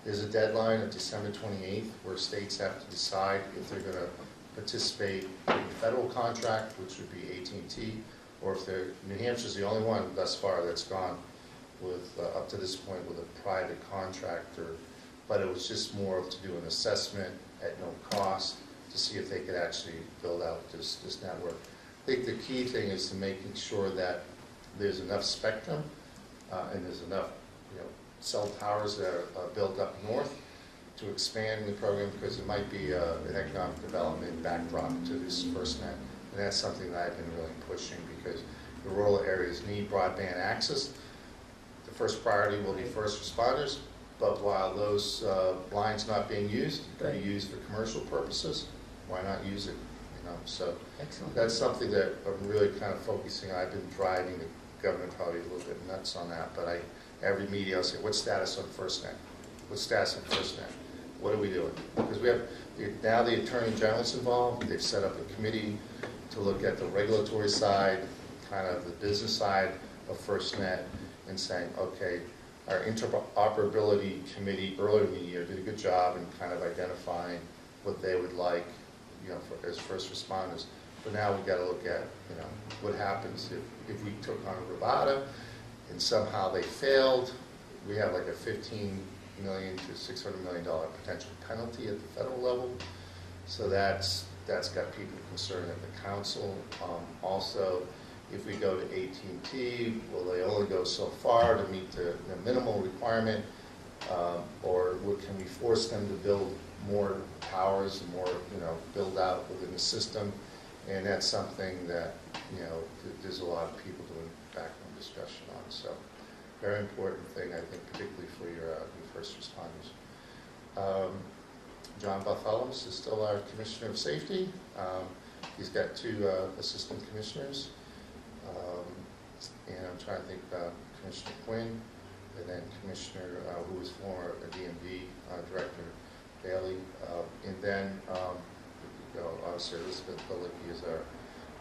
There's a deadline of December 28th where states have to decide if they're going to participate in the federal contract, which would be AT&T, or if they're, New Hampshire's the only one thus far that's gone with, up to this point, with a private contractor, but it was just more to do an assessment at no cost to see if they could actually build out this network. I think the key thing is to making sure that there's enough spectrum and there's enough, cell towers that are built up north to expand the program, because it might be an economic development backdrop to this FirstNet. And that's something that I've been really pushing, because the rural areas need broadband access. The first priority will be first responders, but while those lines not being used, can be used for commercial purposes, why not use it? So Excellent. that's something that I'm really kind of focusing on. I've been driving the government probably a little bit nuts on that, but every meeting I'll say, what's status on FirstNet? What's status on FirstNet? What are we doing? Because we have, now the Attorney General's involved. They've set up a committee to look at the regulatory side, kind of the business side of FirstNet, and saying, okay, our interoperability committee earlier in the year did a good job in kind of identifying what they would like, as first responders. But now we've got to look at, what happens if we took on Rivada and somehow they failed. We have like a $15 million to $600 million potential penalty at the federal level. So that's got people concerned at the council. Also, if we go to AT&T, will they only go so far to meet the minimal requirement, or can we force them to build more towers and more, build out within the system? And that's something that, there's a lot of people doing background discussion on. So, very important thing, I think, particularly for your first responders. John Barthelus is still our Commissioner of Safety. He's got 2 assistant commissioners. And I'm trying to think about Commissioner Quinn, and then Commissioner, who was former DMV Director, Bailey. And then, obviously, Elizabeth Bilicki is our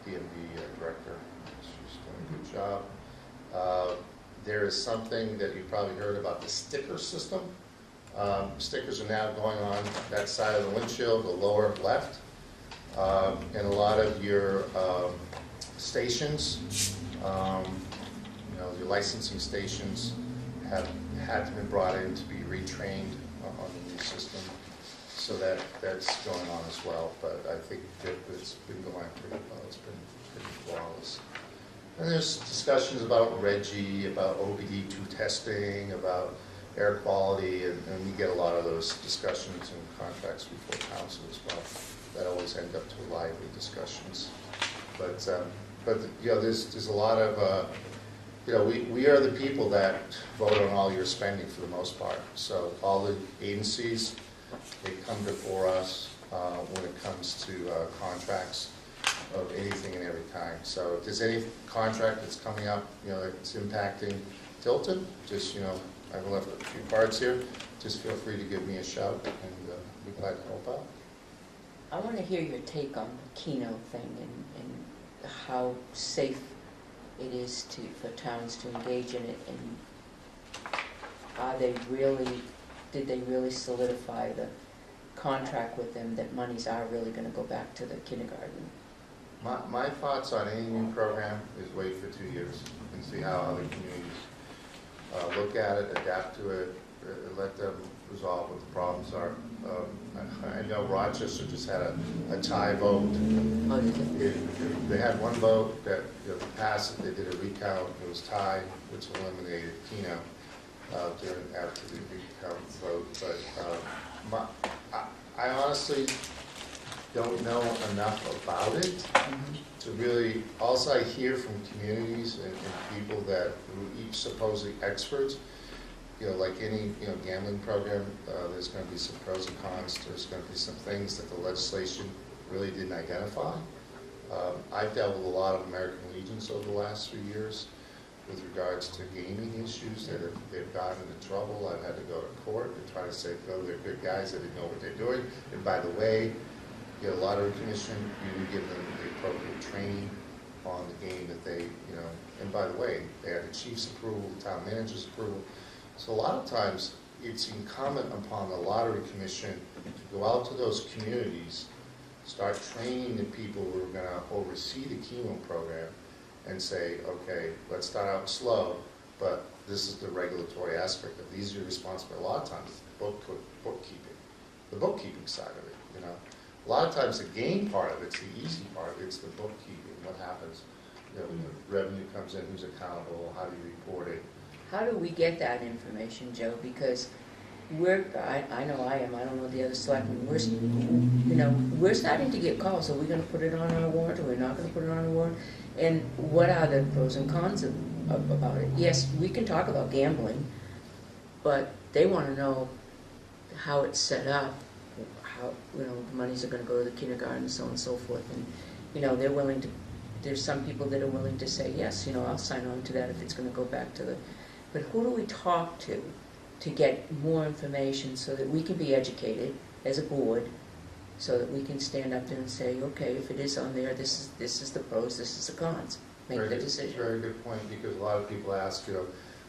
DMV Director. She's doing a good job. There is something that you probably heard about, the sticker system. Stickers are now going on that side of the windshield, the lower left. And a lot of your stations, your licensing stations have had to be brought in to be retrained on the new system. So that's going on as well. But I think that it's been going pretty well. It's been pretty flawless. And there's discussions about RGGI, about OBD2 testing, about air quality, and we get a lot of those discussions and contracts before council as well. That always end up to lively discussions. But there's a lot of, we are the people that vote on all your spending for the most part. So all the agencies, they come before us when it comes to contracts of anything and every kind. So if there's any contract that's coming up, that's impacting Tilton, just, I've left a few cards here. Just feel free to give me a shout, and be glad to help out. I want to hear your take on the Keno thing and how safe it is for towns to engage in it, and did they really solidify the contract with them that monies are really going to go back to the kindergarten? My thoughts on any new program is wait for 2 years and see how other communities look at it, adapt to it, let them resolve what the problems are. I know Rochester just had a tie vote. Oh, did they? They had one vote that passed. They did a recount. It was tied, which eliminated Keno after the recount vote. But I honestly don't know enough about it to really. Also, I hear from communities and people that were each supposedly experts. Like any gambling program, there's going to be some pros and cons. There's going to be some things that the legislation really didn't identify. I've dealt with a lot of American Legions over the last 3 years with regards to gaming issues that they've gotten into trouble. I've had to go to court and try to say, no, they're good guys, they didn't know what they're doing. And by the way, a lottery commission, you give them the appropriate training on the game that they, and by the way, they had the chief's approval, the town manager's approval. So a lot of times, it's incumbent upon the lottery commission to go out to those communities, start training the people who are gonna oversee the Keno program and say, okay, let's start out slow, but this is the regulatory aspect of these are responsible. A lot of times it's bookkeeping, the bookkeeping side of it, you know. A lot of times the game part of it's the easy part, it's the bookkeeping, what happens, you know, when the revenue comes in, who's accountable, how do you report it? How do we get that information, Joe? Because I know I am, I don't know the other selectmen, we're starting to get calls, are we gonna put it on our warrant, or we're not gonna put it on our warrant? And what are the pros and cons about it? Yes, we can talk about gambling, but they wanna know how it's set up, how, the monies are gonna go to the kindergarten, so on and so forth, and, they're willing to, there's some people that are willing to say, yes, I'll sign on to that if it's gonna go back to the, but who do we talk to get more information so that we can be educated as a board, so that we can stand up there and say, okay, if it is on there, this is the pros, this is the cons. Make the decision. Very good point, because a lot of people ask,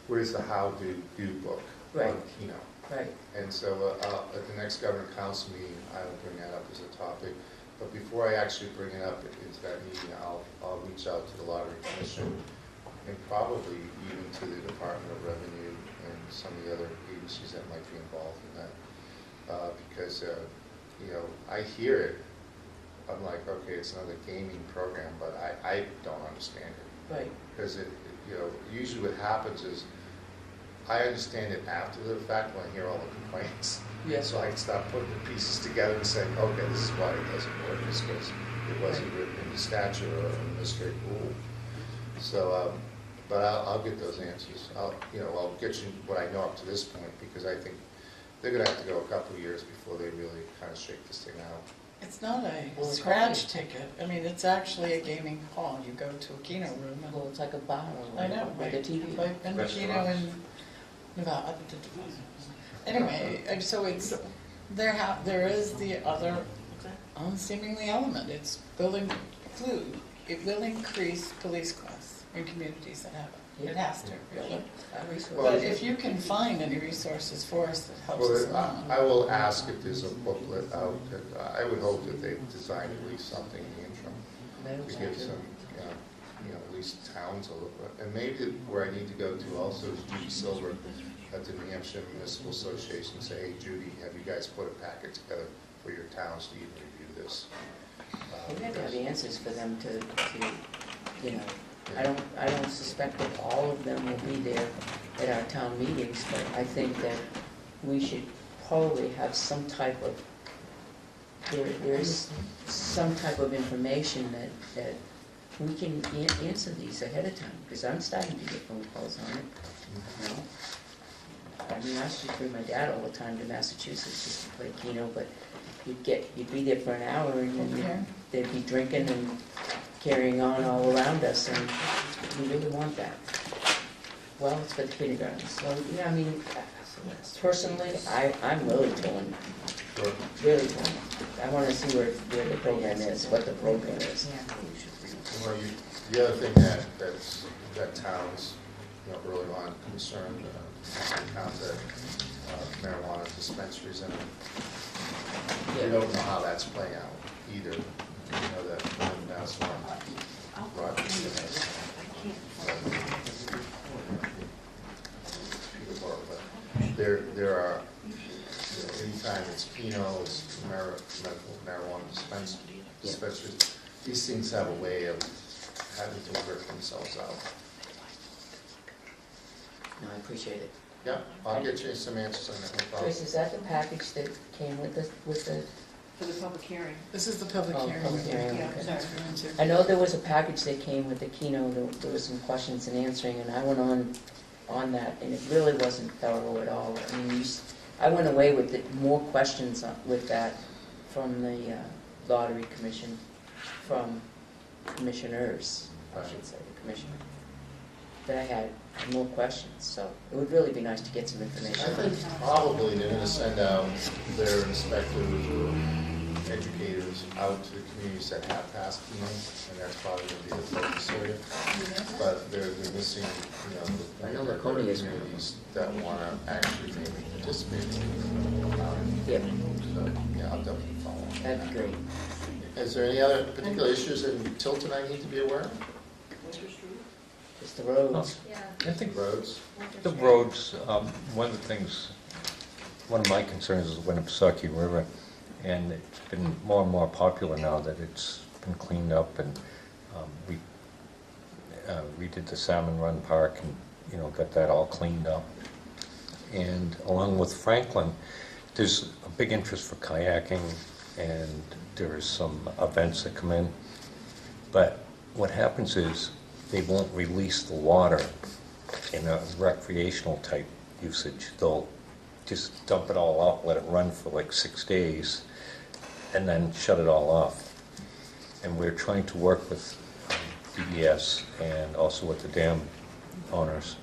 where's the how-do book Right. on Keno? Right. And so at the next Governor Council meeting, I will bring that up as a topic. But before I actually bring it up into that meeting, I'll reach out to the Lottery Commission and probably even to the Department of Revenue and some of the other agencies that might be involved in that. Because, I hear it. I'm like, okay, it's another gaming program, but I don't understand it. Right. Because usually what happens is I understand it after the fact when I hear all the complaints. Yes. So I can start putting the pieces together and saying, okay, this is why it doesn't work. It's because it wasn't written in the statute or in the straight rule. So, but I'll get those answers. I'll get you what I know up to this point, because I think they're going to have to go a couple of years before they really kind of shake this thing out. It's not a Well, it's scratch probably- ticket. I mean, it's actually a gaming hall. You go to a Keno room and, Well, it's like a bar I know, with right? a TV. I've been to Keno in Nevada. Anyway, so it's, there is the other seemingly element. It's it will increase police costs in communities that have it. It has to, really. But if you can find any resources for us that helps us Well, along. I will ask if there's a booklet out. I would hope that they've designed at least something in the interim to give some, at least towns a little bit. And maybe where I need to go to also is Judy Silver at the New Hampshire Municipal Association and say, hey, Judy, have you guys put a packet together for your towns to even review this? We have to have answers for them to I don't suspect that all of them will be there at our town meetings, but I think that we should probably have some type of, there's some type of information that we can answer these ahead of time, because I'm starting to get phone calls on it, I mean, I used to bring my dad all the time to Massachusetts just to play Keno, but you'd be there for an hour and then they'd be drinking and carrying on all around us, and we really want that. Well, it's for the kindergarten, so, I mean, personally, I'm really torn, really torn. I want to see where the program is, what the program is. Well, the other thing that towns, early on concerned, towns that marijuana dispensaries in, we don't know how that's playing out either. That's one. There are, anytime it's Keno, it's medical marijuana dispensaries, these things have a way of having to work themselves out. No, I appreciate it. Yeah, I'll get you some answers on that, no problem. Chris, is that the package that came with the? For the public hearing. This is the public Oh, hearing. public hearing, Yeah, okay. sorry. I know there was a package that came with the Keno, there was some questions and answering, and I went on that, and it really wasn't thorough at all. I mean, I went away with more questions with that from the Lottery Commission, from commissioners, I should say, the commissioner, that I had more questions, so it would really be nice to get some I information. think probably they're gonna send out their inspectors or educators out to the communities that have passed Keno, and that's probably gonna be the focus area. But they're missing, I know Laconia is one. communities that wanna actually maybe participate. Yeah, So, yeah, I'll definitely follow up on that'd be that. great. Is there any other particular issues in Tilton I need to be aware of? Winter Street? Just the roads. I think Roads? the roads, one of the things, one of my concerns is the Winnipesaukee River, and it's been more and more popular now that it's been cleaned up, and we redid the Salmon Run Park and, got that all cleaned up. And along with Franklin, there's a big interest for kayaking, and there's some events that come in. But what happens is they won't release the water in a recreational type usage. They'll just dump it all out, let it run for like 6 days, and then shut it all off. And we're trying to work with DES and also with the dam owners,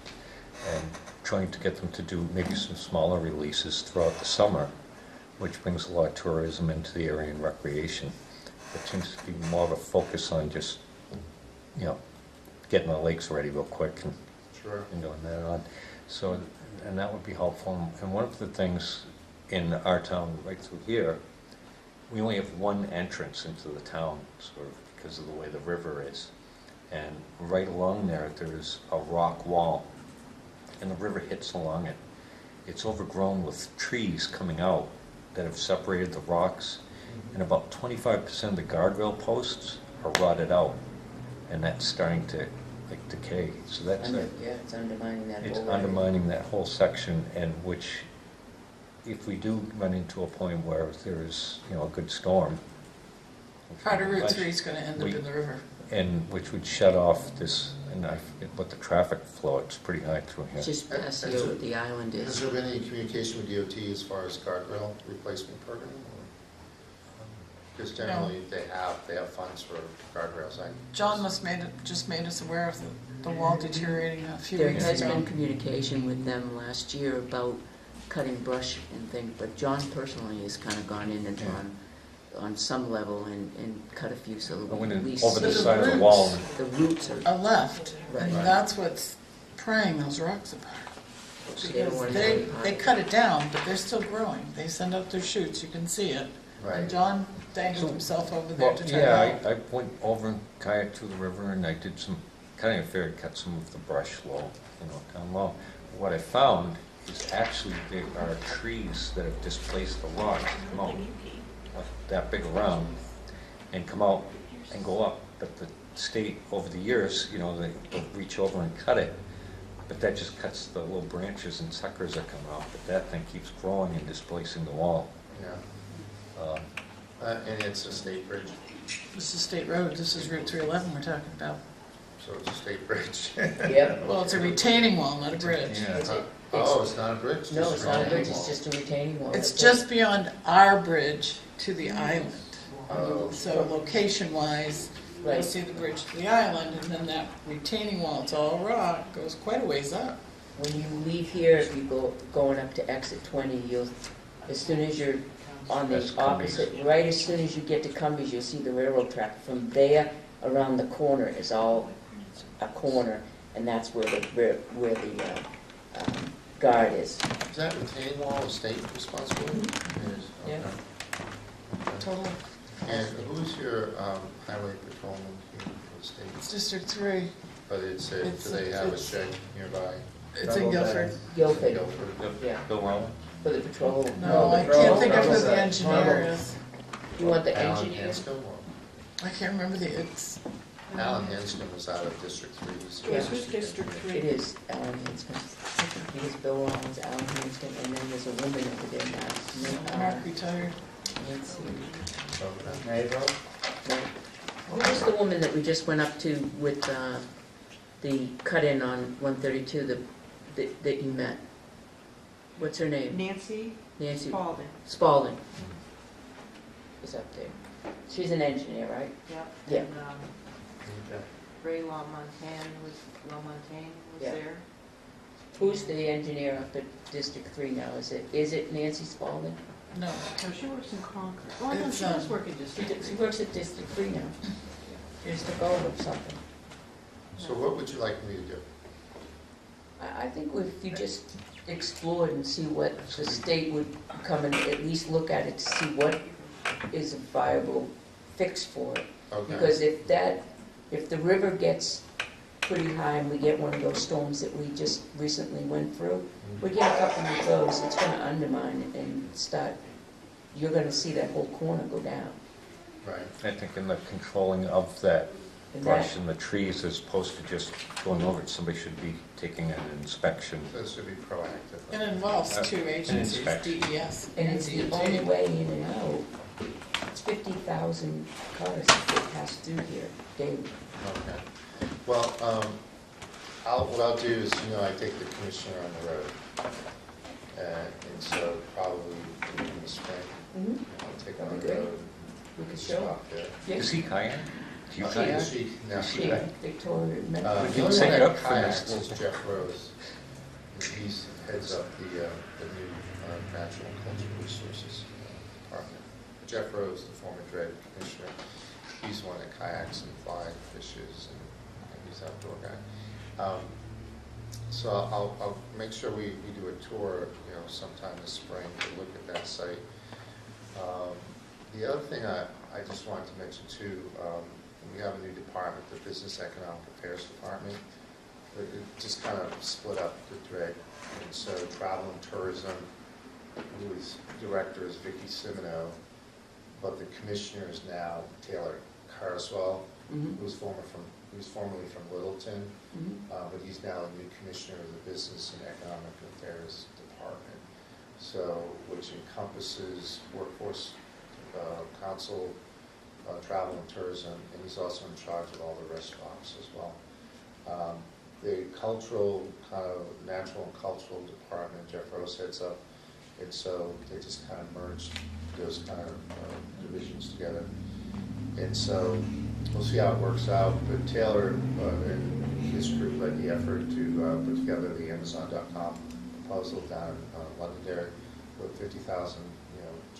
and trying to get them to do maybe some smaller releases throughout the summer, which brings a lot of tourism into the area and recreation. It seems to be more of a focus on just, getting the lakes ready real quick and Sure. and doing that on. So, and that would be helpful. And one of the things in our town right through here, we only have one entrance into the town, sort of because of the way the river is. And right along there, there's a rock wall, and the river hits along it. It's overgrown with trees coming out that have separated the rocks, and about 25% of the guardrail posts are rotted out, and that's starting to decay. So that's It's undermining that whole it's area. undermining that whole section, and which, if we do run into a point where there's, a good storm. Part of Route which- 3 is gonna end up in the river. And which would shut off this, and I forget what the traffic flow, it's pretty high through here. It's just past here what the island Has is. there been any communication with DOT as far as guardrail replacement program? Because generally they have funds for guardrails. John just made us aware of the wall deteriorating a few There weeks has ago. been communication with them last year about cutting brush and things, but John personally has kind of gone in and on some level and cut a few so that I went at in least over the So the side of the roots- wall, the roots are, Left, Right. and that's what's praying those rocks apart. so they don't want to They cut it down, but they're still growing. They send out their shoots, you can see it. And Right. John dangled himself over there well, to try to help. I went over and kayaked to the river, and I did some, kind of figured cut some of the brush low, down low. What I found is actually there are trees that have displaced the rock, come out like that big around, and come out and go up. But the state, over the years, they'll reach over and cut it, but that just cuts the little branches and suckers that come out. But that thing keeps growing and displacing the wall. Yeah, Um, and it's a state bridge, This is State Road, this is Route 311 we're talking about. so it's a state bridge. Yep. Well, it's a retaining wall, not a bridge. Yeah. Oh, it's not a bridge? No, just it's not a retaining bridge, it's wall. just a retaining wall. It's just beyond our bridge to the island. Oh, So location-wise, you'll Right. see the bridge to the island, and then that retaining wall, it's all rock, goes quite a ways up. When you leave here, if you going up to exit 20, as soon as you're on That's the opposite, right as soon as you get to Cumbies, you'll see the railroad track. From there, around the corner is all a corner, and that's where the guard is. Is that retaining wall a state responsibility? It is, Yeah. okay. Totally. And who's your highway patrolman here for the state? It's District 3. But do It's- they have a it's- shed nearby? It's in Guilford. Guilford, Guilford? yeah, Bill Rowland? for the patrol. No, I Patrol, can't think of who Patrol's the that- engineer is. You want the Alan engineer? Hanscom? I can't remember it's, Alan Hanscom was out of District 3. Yeah. Who's District 3? It is Alan Hanscom. Because Bill Rollins, Alan Hanscom, and then there's a woman over there now. Mark retired. Nancy. Mayville? Who was the woman that we just went up to with the cut-in on 132 that you met? What's her name? Nancy Nancy Spalding. Spalding. Is up there. She's an engineer, right? Yep. Yeah. And Ray LaMontagne was Yeah. there. Who's the engineer up at District 3 now? Is it Nancy Spalding? No. No, she works in Concord. Oh, no, It's, she does work in District She 3. works at District 3 now. She took over something. So what would you like me to do? I think if you just explored and see what the state would come and at least look at it to see what is a viable fix for it. Okay. Because if the river gets pretty high and we get one of those storms that we just recently went through, we get a couple of those, it's gonna undermine it and start, you're gonna see that whole corner go down. Right. I think in the controlling of that And brush that, and the trees, as opposed to just going over it, somebody should be taking an inspection. This should be proactive. It involves Uh, two agencies, inspection. DES and and it's the only DOT. way in and out. It's 50,000 cars that pass through here daily. Okay. Well, what I'll do is, I take the commissioner on the road. And so probably in the spring, I'll take her on That'd the be great. road. We could and show. stop there. Is he kayak? Do you Oh, kayak? yeah. No. Is he Yeah, kayak? Victoria, The Medical. We only can one set it that up for kayaks this. is Jeff Rose. And he heads up the new Natural and Cultural Resources Department. Jeff Rose, the former DRED commissioner, he's the one that kayaks and fly fishes, and he's an outdoor guy. So I'll make sure we do a tour, sometime this spring to look at that site. The other thing I just wanted to mention too, we have a new department, the Business Economic Affairs Department. It just kind of split up the DRED, and so travel and tourism, whose director is Vicky Simino, but the commissioner is now Taylor Carswell, who's formerly from Littleton, but he's now the new commissioner of the Business and Economic Affairs Department. So, which encompasses workforce, council, travel and tourism, and he's also in charge of all the restaurants as well. The cultural, kind of natural and cultural department, Jeff Rose heads up, and so they just kind of merged those kind of divisions together. And so we'll see how it works out, but Taylor and his group led the effort to put together the Amazon.com proposal down in Londonderry with 50,000,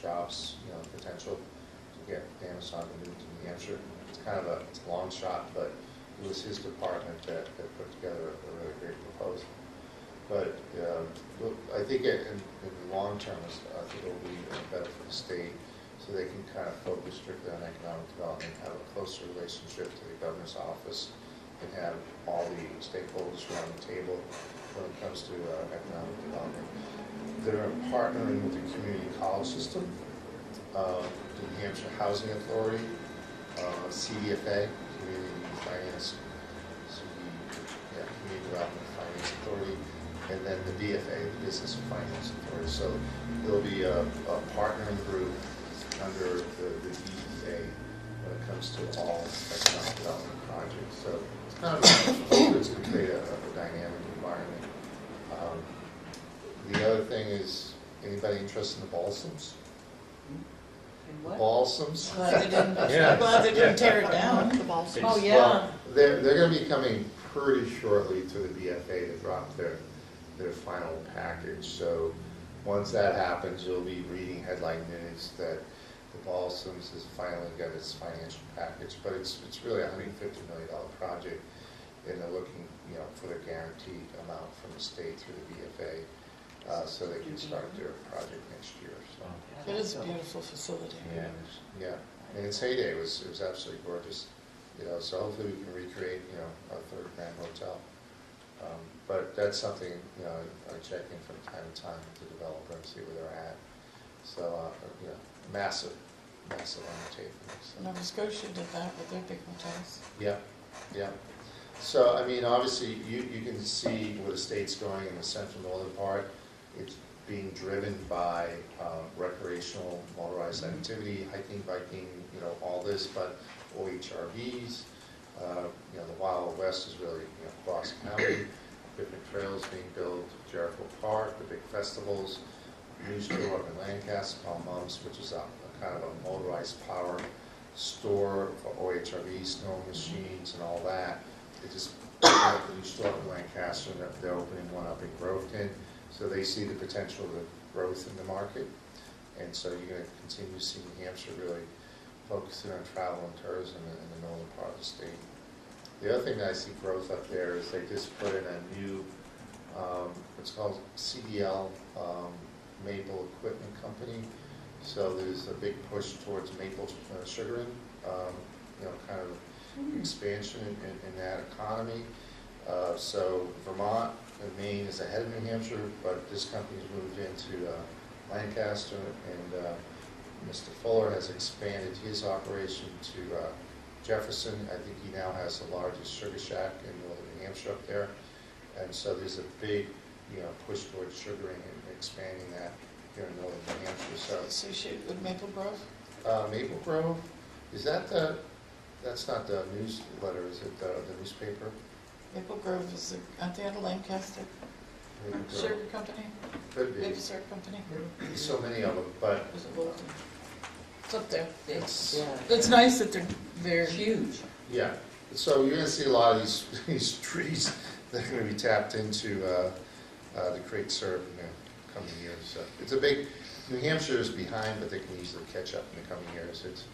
jobs, potential to get Amazon to move to New Hampshire. It's kind of a long shot, but it was his department that put together a really great proposal. But look, I think in the long term, I think it will be better for the state, so they can kind of focus strictly on economic development, have a closer relationship to the governor's office, and have all the stakeholders around the table when it comes to economic development. They're partnering with the community college system, the New Hampshire Housing Authority, CDFA, Community Finance, Community Development Finance Authority, and then the BFA, the Business and Finance Authority. So there'll be a partnering group under the DEA when it comes to all economic development projects. So it's kind of it's going to create a dynamic environment. The other thing is, anybody interested in the balsams? And what? Balsams? Glad they didn't, Yeah. glad they didn't tear it down. The balls. Oh, yeah. Well, they're going to be coming pretty shortly to the BFA to drop their final package. So once that happens, you'll be reading headline minutes that the Balsams has finally got its financial package. But it's really a $150 million project, and they're looking, for the guaranteed amount from the state through the BFA, so they can start their project next year. So It is a beautiful facility. Yeah. yeah, in its heyday, it was absolutely gorgeous. So hopefully we can recreate, a third Grand Hotel. But that's something, I check in from time to time with the developer and see where they're at. So, massive undertaking. So. Nova Scotia did that with their big hotels. Yeah, yeah. So, obviously, you can see where the state's going in the central northern part. It's being driven by recreational motorized activity, hiking, biking, all this, but OHRVs. The Wild West is really, cross county, different trails being built, Jericho Park, the big festivals, new store up in Lancaster, Palm Mums, which is a kind of a motorized power store for OHRVs, snow machines and all that. They just opened up a new store up in Lancaster, and they're opening one up in Groveton, so they see the potential of the growth in the market. And so you're going to continue to see New Hampshire really focusing on travel and tourism in the northern part of the state. The other thing that I see growth up there is they just put in a new, what's called CDL Maple Equipment Company. So there's a big push towards maple sugaring, kind of expansion in that economy. So Vermont and Maine is ahead of New Hampshire, but this company's moved into Lancaster, and Mr. Fuller has expanded his operation to Jefferson. I think he now has the largest sugar shack in northern New Hampshire up there. And so there's a big, push towards sugaring and expanding that here in northern New Hampshire. Associated with Maple Grove? Maple Grove, that's not the newsletter, is it the newspaper? Maple Grove is, aren't they out of Lancaster? Maple Grove. Sugar company? Could be. Maple syrup company? There's so many of them, but Is it local? It's up there. it's, It's nice that they're Huge. yeah. So you're gonna see a lot of these trees that are gonna be tapped into to create syrup in the coming years. So it's a big, New Hampshire is behind, but they can easily catch up in the coming years. It's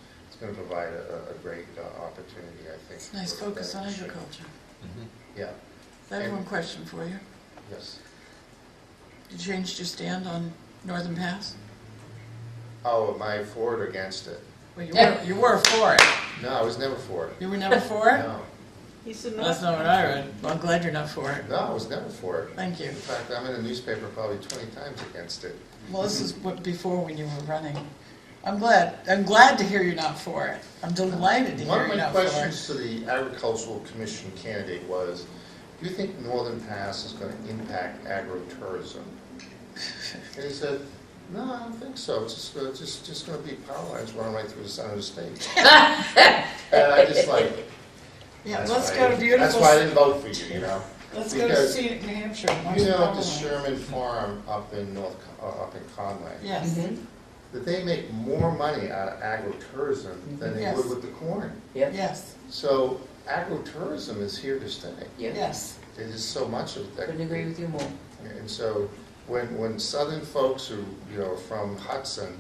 gonna provide a great opportunity, I think. It's a nice for focus on industry. agriculture. Yeah, I have And- one question for you. yes. You changed your stand on Northern Pass? Oh, am I for it or against it? Well, you were for it. No, I was never for it. You were never for it? No, He said That's not what I read. Well, I'm glad you're not for it. no, I was never for it. Thank you. In fact, I'm in a newspaper probably 20 times against it. Well, this is what before when you were running. I'm glad to hear you're not for it. I'm delighted to One hear of you're my not for it. questions to the Agricultural Commission candidate was, do you think Northern Pass is going to impact agritourism? And he said, no, I don't think so. It's just going to be power lines running right through the center of the state. And I just like, Yeah, that's let's why go to That's beautiful, why I didn't vote for you, let's go to because- scenic New Hampshire. and watch You the know, power the lines. Sherman Farm up in Conway, Yes. that they make more money out of agritourism than they Yes. would with the corn. Yep. Yes, So agritourism is here to stay. Yep. yes. There's just so much of it. that Couldn't agree with you more. And so when southern folks who, are from Hudson,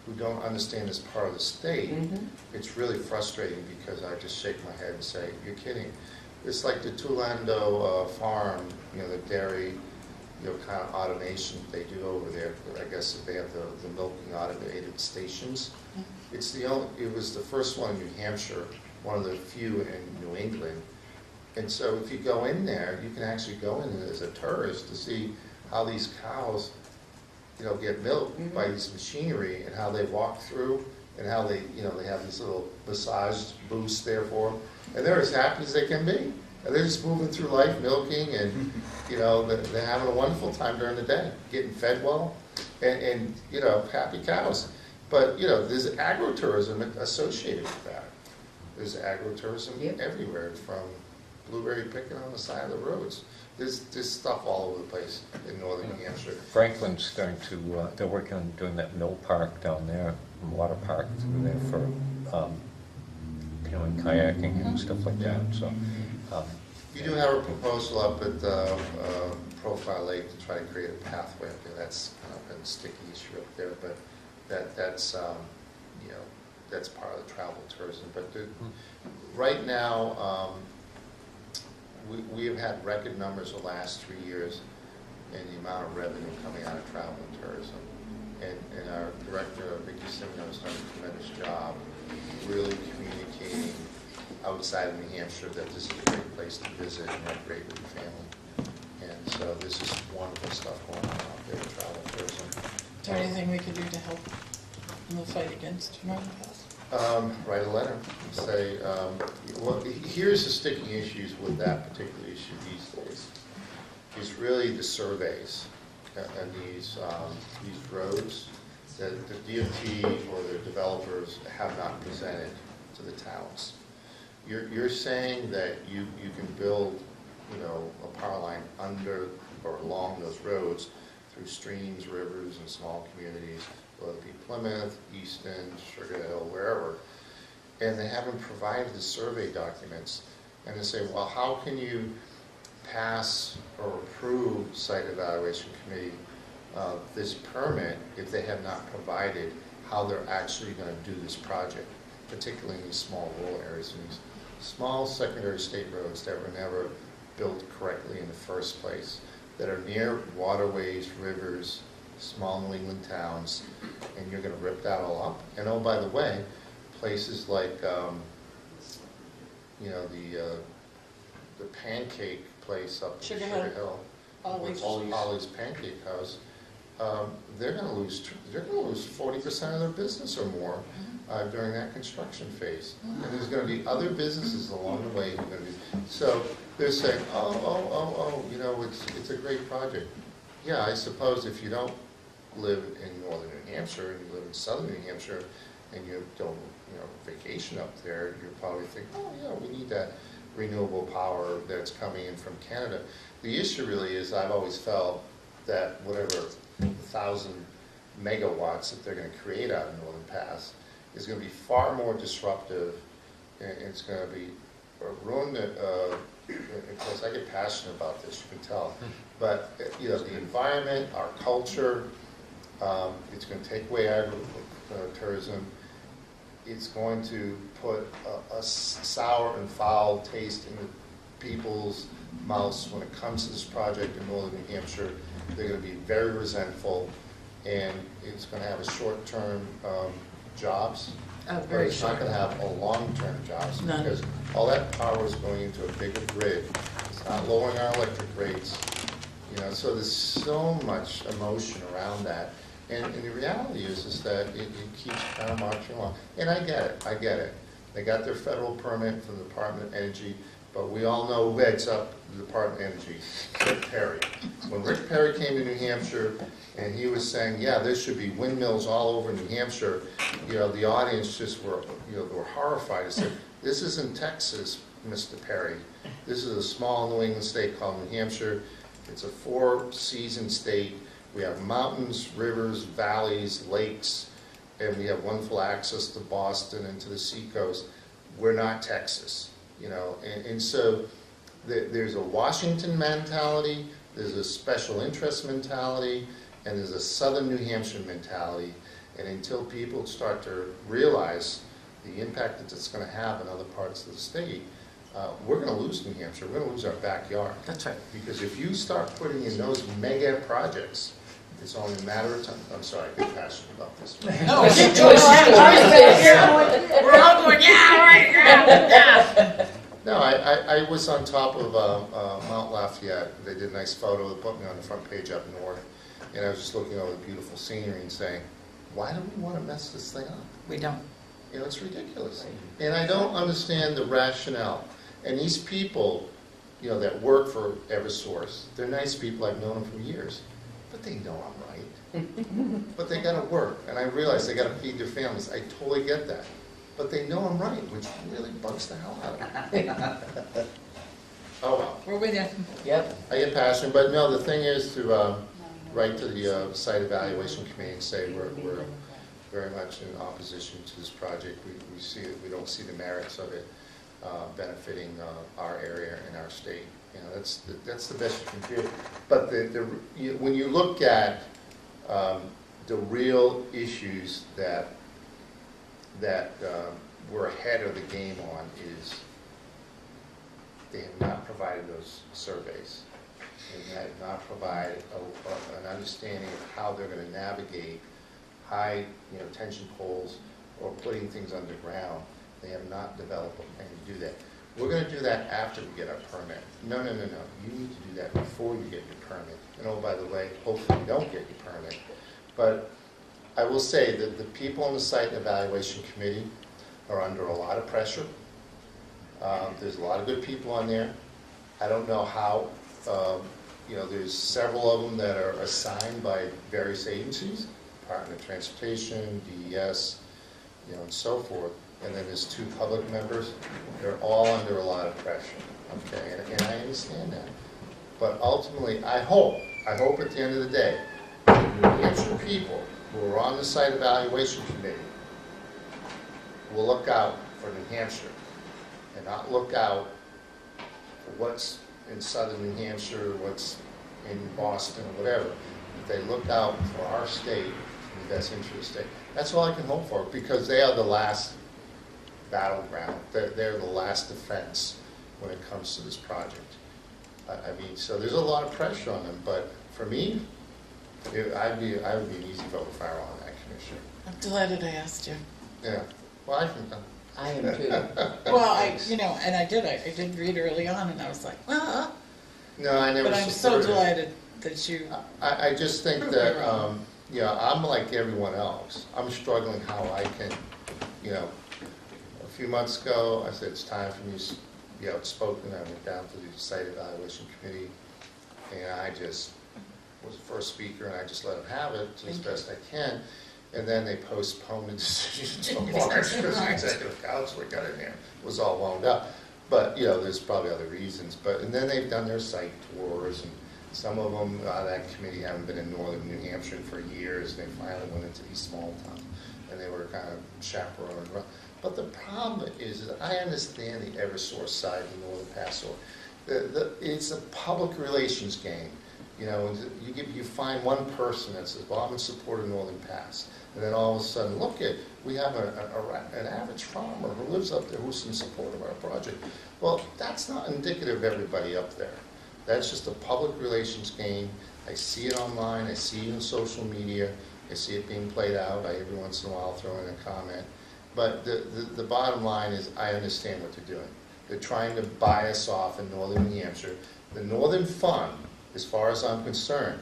who don't understand this part of the state, it's really frustrating because I just shake my head and say, you're kidding. It's like the Tulando Farm, the dairy, kind of automation they do over there. I guess if they have the milking automated stations. It was the first one in New Hampshire, one of the few in New England. And so if you go in there, you can actually go in as a tourist to see how these cows, get milked by this machinery and how they walk through and how they have this little massage booth there for them. And they're as happy as they can be. And they're just moving through life, milking, and, they're having a wonderful time during the day, getting fed well, and happy cows. But, there's agritourism associated with that. There's agritourism everywhere, from blueberry picking on the side of the roads. There's stuff all over the place in northern New Hampshire. Franklin's starting to, they're working on doing that mill park down there, water park through there for canoeing, kayaking and stuff like that, so. You do have a proposal up at Profile Lake to try to create a pathway up there. That's kind of a sticky issue up there, but that's part of the travel tourism. But right now, we have had record numbers the last 3 years in the amount of revenue coming out of travel and tourism. And our director, Vicki Simino, has done a tremendous job really communicating outside of New Hampshire that this is a great place to visit and recreate with your family. And so this is wonderful stuff going on out there with travel and tourism. Is there anything we could do to help in the fight against Northern Pass? Write a letter and say, here's the sticking issues with that particular issue these days, is really the surveys and these roads that the DOT or the developers have not presented to the towns. You're saying that you can build, a power line under or along those roads through streams, rivers, and small communities, whether it be Plymouth, Easton, Sugar Hill, wherever, and they haven't provided the survey documents. And they say, well, how can you pass or approve site evaluation committee this permit if they have not provided how they're actually going to do this project, particularly in these small rural areas and these small secondary state roads that were never built correctly in the first place, that are near waterways, rivers, small New England towns, and you're gonna rip that all up. And oh, by the way, places like, you know, the pancake place up in Sugar Sugar Hill. Hill. Always. Ollie's Pancake House, they're gonna lose 40% of their business or more during that construction phase. And there's gonna be other businesses along the way who are gonna be, so they're saying, oh, you know, it's a great project. Yeah, I suppose if you don't live in northern New Hampshire and you live in southern New Hampshire and you don't, you know, vacation up there, you probably think, oh yeah, we need that renewable power that's coming in from Canada. The issue really is, I've always felt that whatever 1,000 megawatts that they're going to create out of Northern Pass is going to be far more disruptive, and it's going to be ruin the, of course I get passionate about this, you can tell, but you know, the environment, our culture, it's going to take away agritourism. It's going to put a sour and foul taste in the people's mouths when it comes to this project in northern New Hampshire. They're going to be very resentful, and it's going to have a short-term jobs, but Very it's not short. going to have a long-term jobs, None. because all that power is going into a bigger grid. It's not lowering our electric rates, you know. So there's so much emotion around that. And the reality is that it keeps kind of marching along. And I get it. They got their federal permit from the Department of Energy, but we all know who heads up the Department of Energy, Rick Perry. When Rick Perry came to New Hampshire and he was saying, yeah, there should be windmills all over New Hampshire, you know, the audience just were, you know, they were horrified. They said, this isn't Texas, Mr. Perry. This is a small New England state called New Hampshire. It's a 4-season state. We have mountains, rivers, valleys, lakes, and we have wonderful access to Boston and to the seacoast. We're not Texas, you know. And so there's a Washington mentality, there's a special interest mentality, and there's a southern New Hampshire mentality. And until people start to realize the impact that it's going to have in other parts of the state, we're going to lose New Hampshire. We're going to lose our backyard. That's right. Because if you start putting in those mega projects, it's only a matter of time. I'm sorry, I get passionate about this. No, keep going. We're all going, yeah, right, yeah. No, I was on top of Mount Lafayette. They did a nice photo. They put me on the front page up north. And I was just looking over the beautiful scenery and saying, why do we want to mess this thing up? We don't. You know, it's ridiculous. And I don't understand the rationale. And these people, you know, that work for Eversource, they're nice people. I've known them for years. But they know I'm right. But they got to work. And I realize they got to feed their families. I totally get that. But they know I'm right, which really bugs the hell out of me. Oh, well. We're with you. Yep. I get passionate. But no, the thing is to write to the site evaluation committee and say we're very much in opposition to this project. We see it, we don't see the merits of it benefiting our area and our state. You know, that's the best you can do. But when you look at the real issues that we're ahead of the game on is they have not provided those surveys. They have not provided an understanding of how they're going to navigate high, you know, tension poles or putting things underground. They have not developed and do that. We're going to do that after we get our permit. No. You need to do that before you get your permit. And oh, by the way, hopefully you don't get your permit. But I will say that the people on the site evaluation committee are under a lot of pressure. There's a lot of good people on there. I don't know how, you know, there's several of them that are assigned by various agencies, Department of Transportation, DES, you know, and so forth. And then there's 2 public members. They're all under a lot of pressure, okay, and I understand that. But ultimately, I hope at the end of the day, the New Hampshire people who are on the site evaluation committee will look out for New Hampshire and not look out for what's in southern New Hampshire, what's in Boston, or whatever. If they look out for our state in the best interest of the state. That's all I can hope for, because they are the last battleground. They're the last defense when it comes to this project. I mean, so there's a lot of pressure on them, but for me, I would be an easy vote if I were on that, Commissioner. I'm delighted I asked you. Yeah, well, I think, I am too. Well, and I did read early on, and I was like, well, no, I never but I'm so supported it. delighted that you, I just think Prove me that, wrong. I'm like everyone else. I'm struggling how I can, a few months ago, I said, it's time for me to be outspoken. I went down to the site evaluation committee, and I just was the first speaker, and I just let them have it as best I can. And then they postponed the decision until March, because the executive council got in there, was all wound up. But, there's probably other reasons. And then they've done their site tours, and some of them, that committee haven't been in northern New Hampshire for years, and they finally went into these small towns, and they were kind of chaperoned. But the problem is that I understand the Eversource side in Northern Paso. It's a public relations game. You find one person that says, well, I'm in support of Northern Pass. And then all of a sudden, we have an average farmer who lives up there who's in support of our project. Well, that's not indicative of everybody up there. That's just a public relations game. I see it online, I see it on social media, I see it being played out. I every once in a while throw in a comment. But the bottom line is I understand what they're doing. They're trying to buy us off in northern New Hampshire. The Northern Fund, as far as I'm concerned,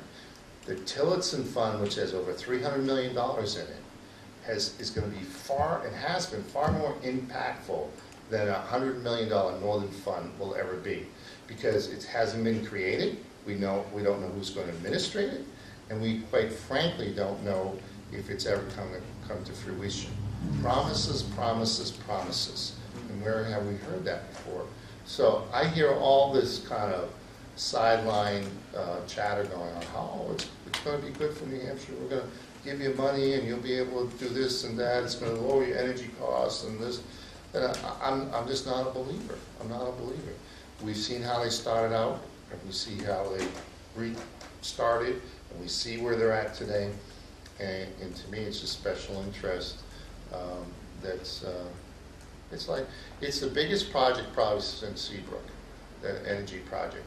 the Tilton Fund, which has over $300 million in it, is going to be has been far more impactful than a $100 million Northern Fund will ever be, because it hasn't been created. We don't know who's going to administrate it, and we quite frankly don't know if it's ever come to fruition. Promises, promises, promises. And where have we heard that before? So I hear all this kind of sideline chatter going on. Oh, it's going to be good for New Hampshire. We're going to give you money and you'll be able to do this and that. It's going to lower your energy costs and this. And I'm just not a believer. I'm not a believer. We've seen how they started out, and we see how they restarted, and we see where they're at today. And to me, it's a special interest. It's the biggest project probably since Seabrook, the energy project.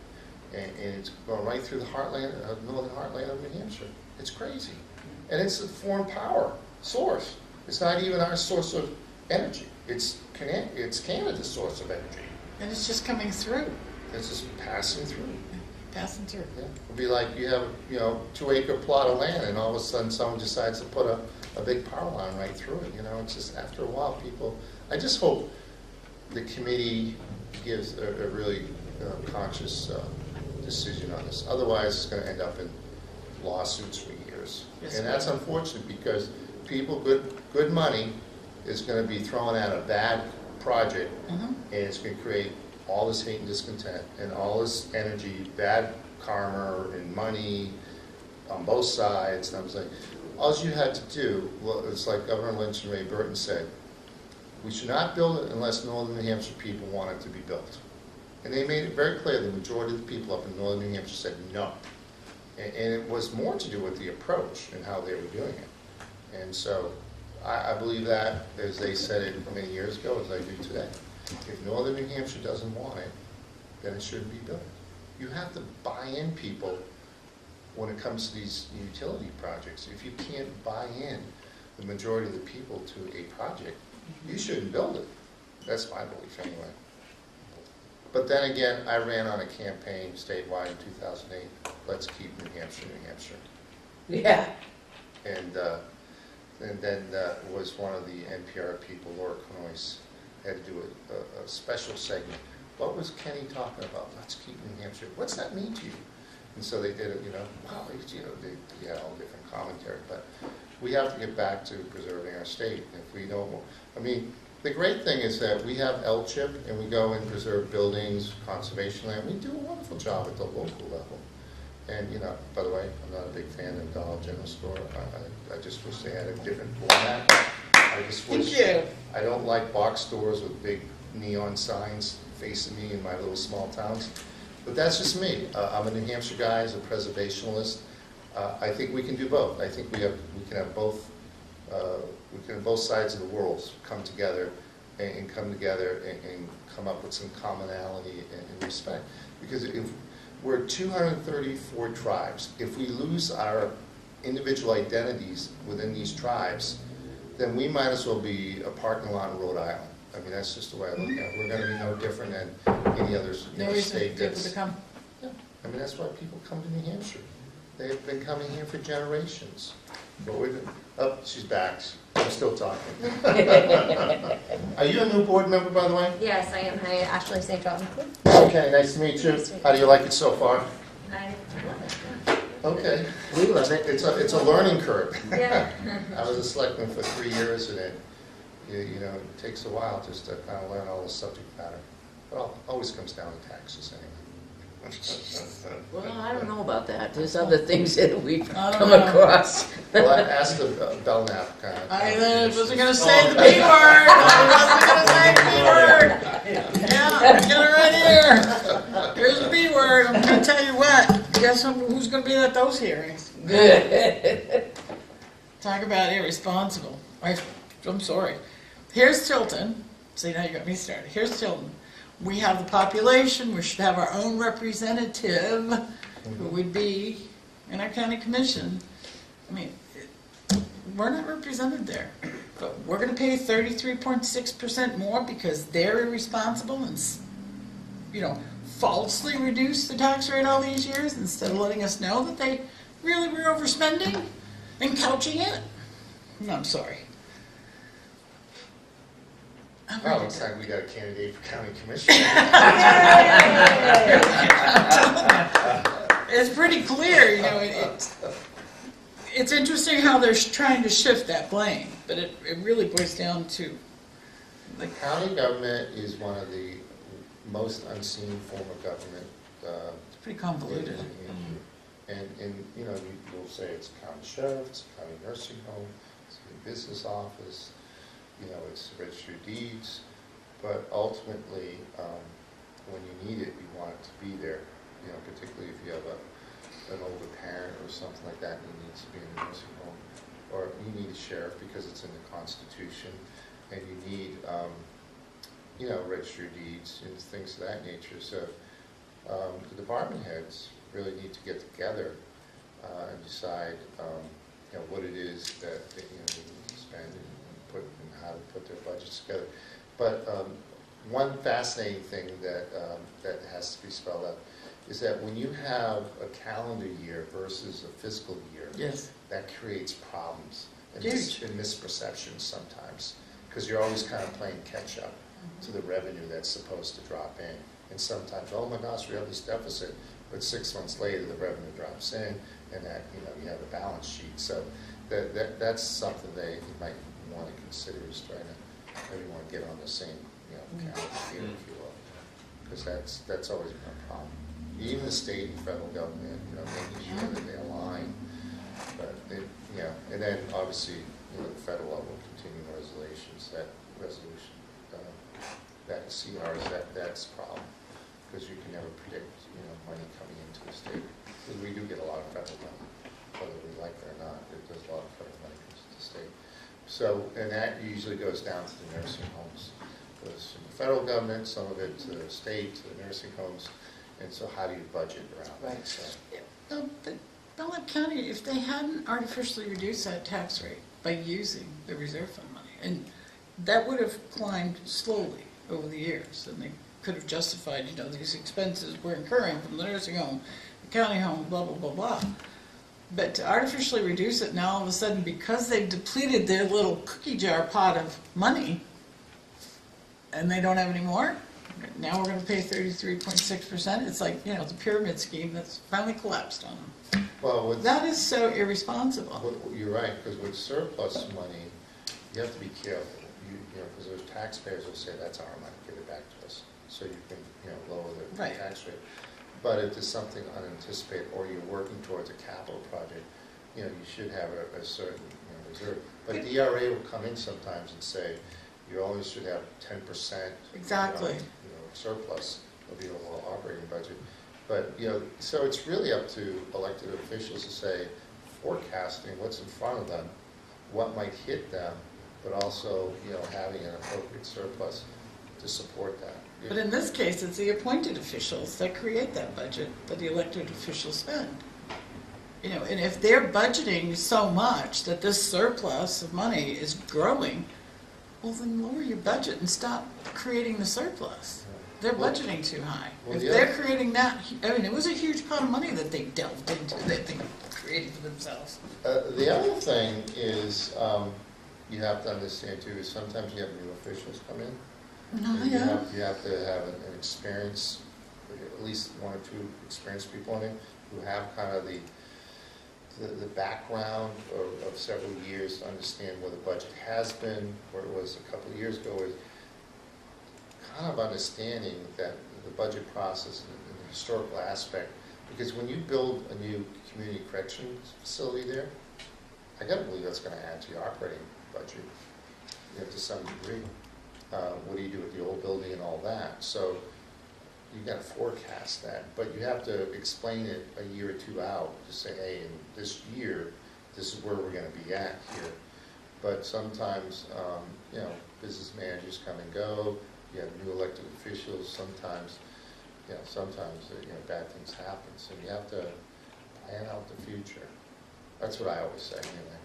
And it's going right through the northern heartland of New Hampshire. It's crazy. And it's a foreign power source. It's not even our source of energy. It's Canada's source of energy. and it's just coming through, It's just passing through. passing through. Yeah. It'd be like you have, 2-acre plot of land, and all of a sudden someone decides to put a big power line right through it. It's just after a while, I just hope the committee gives a really conscious decision on this. Otherwise, it's going to end up in lawsuits for years. Yes, And that's unfortunate, because good money is going to be thrown at a bad project, Mhm. and it's going to create all this hate and discontent and all this energy, bad karma and money on both sides. And I was like, all you had to do, it's like Governor Lynch and Ray Burton said, we should not build it unless northern New Hampshire people want it to be built. And they made it very clear, the majority of the people up in northern New Hampshire said no. And it was more to do with the approach and how they were doing it. And so I believe that, as they said it many years ago, as I do today. If northern New Hampshire doesn't want it, then it shouldn't be built. You have to buy in people when it comes to these utility projects. If you can't buy in the majority of the people to a project, you shouldn't build it. That's my belief anyway. But then again, I ran on a campaign statewide in 2008, let's keep New Hampshire, New Hampshire. Yeah. And then was one of the NPR people, Laura Canois, had to do a special segment. What was Kenny talking about? Let's keep New Hampshire. What's that mean to you? And so they did it, they had all different commentary. But we have to get back to preserving our state. If we don't, the great thing is that we have LCHIP, and we go and preserve buildings, conservation land. We do a wonderful job at the local level. And, by the way, I'm not a big fan of Dollar General Store. I just wish they had a different format. I just wish. Thank you. I don't like box stores with big neon signs facing me in my little small towns. But that's just me. I'm a New Hampshire guy, as a preservationalist. I think we can do both. I think we can have both. We can have both sides of the world come together and come together and come up with some commonality and respect. Because if we're 234 tribes, if we lose our individual identities within these tribes, then we might as well be a parking lot in Rhode Island. I mean, that's just the way I look at it. We're gonna be no different than any other No reason for state people that's. to come. Yeah, I mean, that's why people come to New Hampshire. They've been coming here for generations. But oh, she's back. I'm still talking. Are you a new board member, by the way? Yes, I am. Hi, Ashley St. John. Okay, nice to meet you. Nice to meet How do you like it so far? I love it. Okay. We love it. It's a learning curve. Yeah. I was a selectman for 3 years, and you know, it takes a while just to kind of learn all the subject matter. But it always comes down to taxes anyway. Well, I don't know about that. There's other things that we've I don't come know. across. Well, I asked the Belknap kind of. I wasn't gonna say the B word. I wasn't gonna say the B word. Yeah, I got it right here. Here's the B word. I'm gonna tell you what. Guess who's gonna be at those hearings? Talk about irresponsible. I'm sorry. Here's Tilton. See, now you got me started. Here's Tilton. We have the population. We should have our own representative who would be in our county commission. I mean, we're not represented there. But we're going to pay 33.6% more because they're irresponsible and, you know, falsely reduced the tax rate all these years instead of letting us know that they really were overspending and couching it. No, I'm sorry. Oh, looks like we got a candidate for county commissioner. It's pretty clear, you know, it's interesting how they're trying to shift that blame, but it really boils down to, like, County government is one of the most unseen form of government. it's pretty convoluted. And you know, you'll say it's county sheriff, it's county nursing home, it's a business office, you know, it's registry of deeds, but ultimately, when you need it, you want it to be there, you know, particularly if you have an older parent or something like that who needs to be in the nursing home, or you need a sheriff because it's in the Constitution, and you need, you know, registry of deeds and things of that nature. So the department heads really need to get together and decide, you know, what it is that they, you know, they need to spend and how to put their budgets together. But one fascinating thing that that has to be spelled out is that when you have a calendar year versus a fiscal year, Yes. that creates problems and, Huge. and misperceptions sometimes, because you're always kind of playing catch up to the revenue that's supposed to drop in. And sometimes, oh my gosh, we have this deficit, but 6 months later the revenue drops in, and that, you know, you have a balance sheet. So that's something you might want to consider, is trying to maybe want to get on the same, you know, calendar year, if you will, because that's always been a problem. Even the state and federal government, you know, making sure that they align. But they, you know, and then obviously, you know, the federal level continuing resolutions, that CRs, that's a problem, because you can never predict, you know, money coming into the state. Because we do get a lot of federal money, whether we like it or not. There's a lot of federal money comes to the state. So, and that usually goes down to the nursing homes. It goes from the federal government, some of it to the state, to the nursing homes. And so how do you budget around that? Right. So, No, but Belknap County, if they hadn't artificially reduced that tax rate by using the reserve fund money, and that would have climbed slowly over the years, and they could have justified, you know, these expenses we're incurring from the nursing home, the county home, blah, blah, blah, blah. But to artificially reduce it now all of a sudden, because they've depleted their little cookie jar pot of money, and they don't have any more, now we're going to pay 33.6%. It's like, you know, the pyramid scheme that's finally collapsed on them. well, That is so irresponsible. you're right, because with surplus money, you have to be careful. You know, because those taxpayers will say, that's our money, give it back to us. So you can, you know, lower the Right. tax rate. But if there's something unanticipated, or you're working towards a capital project, you know, you should have a certain, you know, reserve. But DRA will come in sometimes and say, you always should have 10%. Exactly. You know, surplus of your overall operating budget. But, you know, so it's really up to elected officials to say, forecasting what's in front of them, what might hit them, but also, you know, having an appropriate surplus to support that. But in this case, it's the appointed officials that create that budget that the elected officials spend. You know, and if they're budgeting so much that this surplus of money is growing, well, then lower your budget and stop creating the surplus. They're Well- budgeting too high. well, If the they're other- creating that, I mean, it was a huge pot of money that they delved into, that they created for themselves. The other thing is, you have to understand too, is sometimes you have new officials come in. Oh, And yeah. you have to have an experience, at least one or two experienced people in it, who have kind of the background of several years to understand where the budget has been, where it was a couple of years ago, is kind of understanding that the budget process and the historical aspect, because when you build a new community corrections facility there, I gotta believe that's gonna add to your operating budget, you know, to some degree. What do you do with the old building and all that? So you gotta forecast that, but you have to explain it a year or two out to say, hey, in this year, this is where we're gonna be at here. But sometimes, you know, business managers come and go, you have new elected officials, sometimes, you know, bad things happen. So you have to plan out the future. That's what I always say, anyway.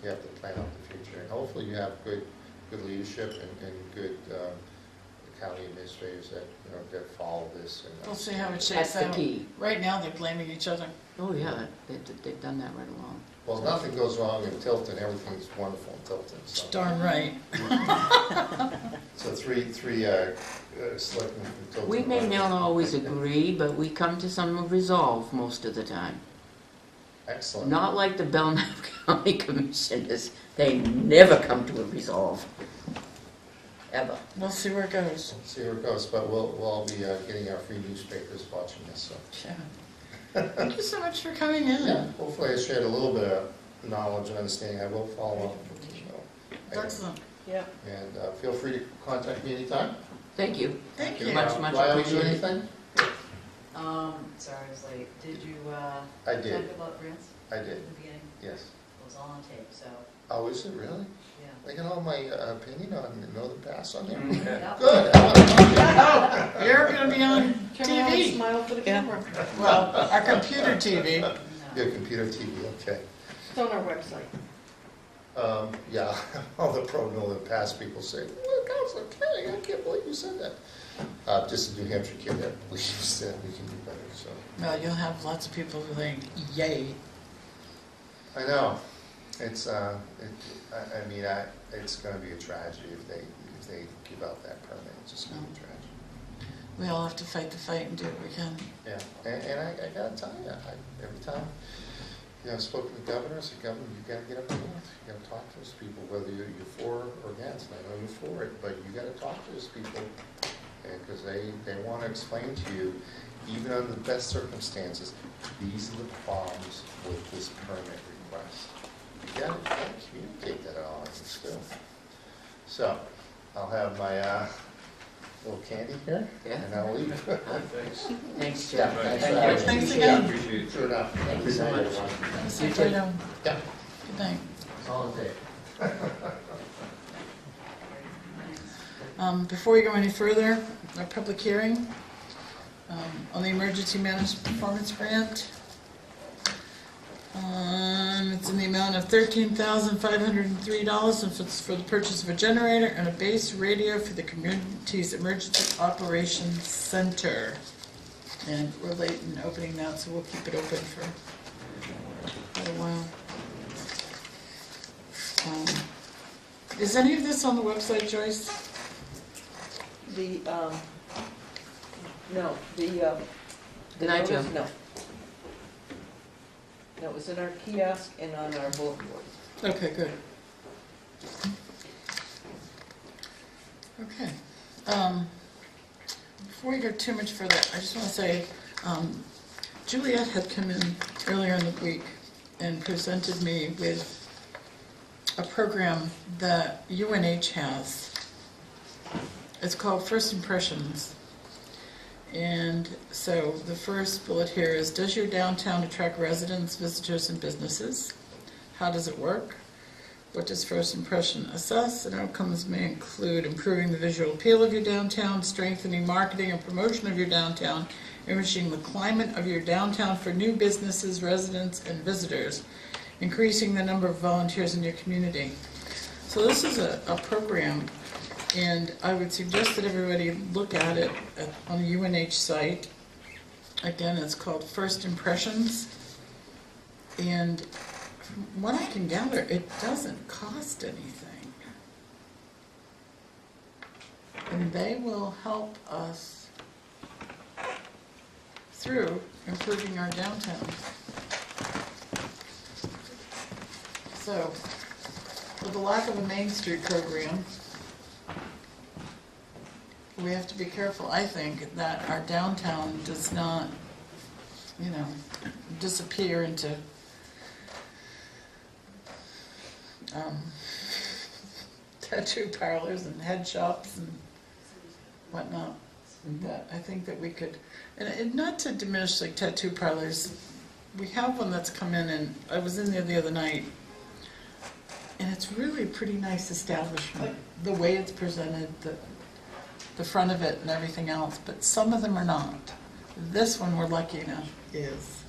You have to plan out the future, and hopefully you have good leadership and good county administrators that, you know, that follow this. And We'll see how it That's shakes the out. key. Right now, they're blaming each other. Oh, yeah, they've done that right along. Well, nothing goes wrong in Tilton, everything's wonderful in Tilton, so. Darn right. So three selectmen from Tilton. We may not always agree, but we come to some resolve most of the time. Excellent. Not like the Belknap County Commissioners, they never come to a resolve, ever. We'll see where it goes. We'll see where it goes, but we'll all be getting our free newspapers watching this, so. Yeah. Thank you so much for coming in. Yeah, hopefully I shared a little bit of knowledge and understanding. I will follow up with you. Excellent. Yeah. And feel free to contact me anytime. Thank you. Thank Okay, you. Much, much do I owe you appreciated. anything? Sorry I was late. Did you, I talk did, about grants I at did, the beginning? yes. It was all on tape, so, Oh, is it really? yeah. They got all my opinion on Northern Pass on there? Yeah. Good. I wanna talk to you. Oh, you're going to be on Turn around and TV. smile for the Yeah. camera. Well, our computer TV. No. Your computer TV, okay. It's on our website. Yeah, all the pro Northern Pass people say, well, Councilor Kenny, I can't believe you said that. Just a New Hampshire kid that believes that we can do better, so. Well, you'll have lots of people who think, yay. I know, it's, it's gonna be a tragedy if they give out that permit, it's just gonna be a tragedy. We all have to fight the fight and do what we can. Yeah, and I gotta tell you, every time, you know, I've spoken to the governor, I said, Governor, you gotta get up there, you gotta talk to those people, whether you're for or against, and I know you're for it, but you gotta talk to those people, and, cause they wanna explain to you, even under the best circumstances, these are the problems with this permit request. You gotta communicate that all in school. So, I'll have my, little candy here, Yeah. and I'll leave. Thanks. Thanks, Joe. Yeah, thanks. Thanks Appreciate again. it. Appreciate it. Sure enough. Thank you so much. See you later. Yeah. Good night. All in favor? Before we go any further, our public hearing on the Emergency Management Performance Grant. It's in the amount of $13,503, and it's for the purchase of a generator and a base radio for the community's emergency operations center. And we're late in opening that, so we'll keep it open for quite a while. Is any of this on the website, Joyce? The, no, the, Good night, Joe. notice, no. No, it was in our kiosk and on our bulletin board. Okay, good. Okay. Before we go too much further, I just want to say, Juliet had come in earlier in the week and presented me with a program that UNH has. It's called First Impressions. And so the first bullet here is, does your downtown attract residents, visitors, and businesses? How does it work? what does first impression assess? And outcomes may include improving the visual appeal of your downtown, strengthening marketing and promotion of your downtown, enriching the climate of your downtown for new businesses, residents, and visitors, increasing the number of volunteers in your community. So this is a program, and I would suggest that everybody look at it on the UNH site. Again, it's called First Impressions, and from what I can gather, it doesn't cost anything. And they will help us through improving our downtown. So, with the lack of a Main Street program, we have to be careful, I think, that our downtown does not, disappear into tattoo parlors and head shops and whatnot. That I think that we could, and not to diminish like tattoo parlors, we have one that's come in, and I was in there the other night, and it's really a pretty nice establishment, the way it's presented, the front of it and everything else, but some of them are not. This one, we're lucky enough, is.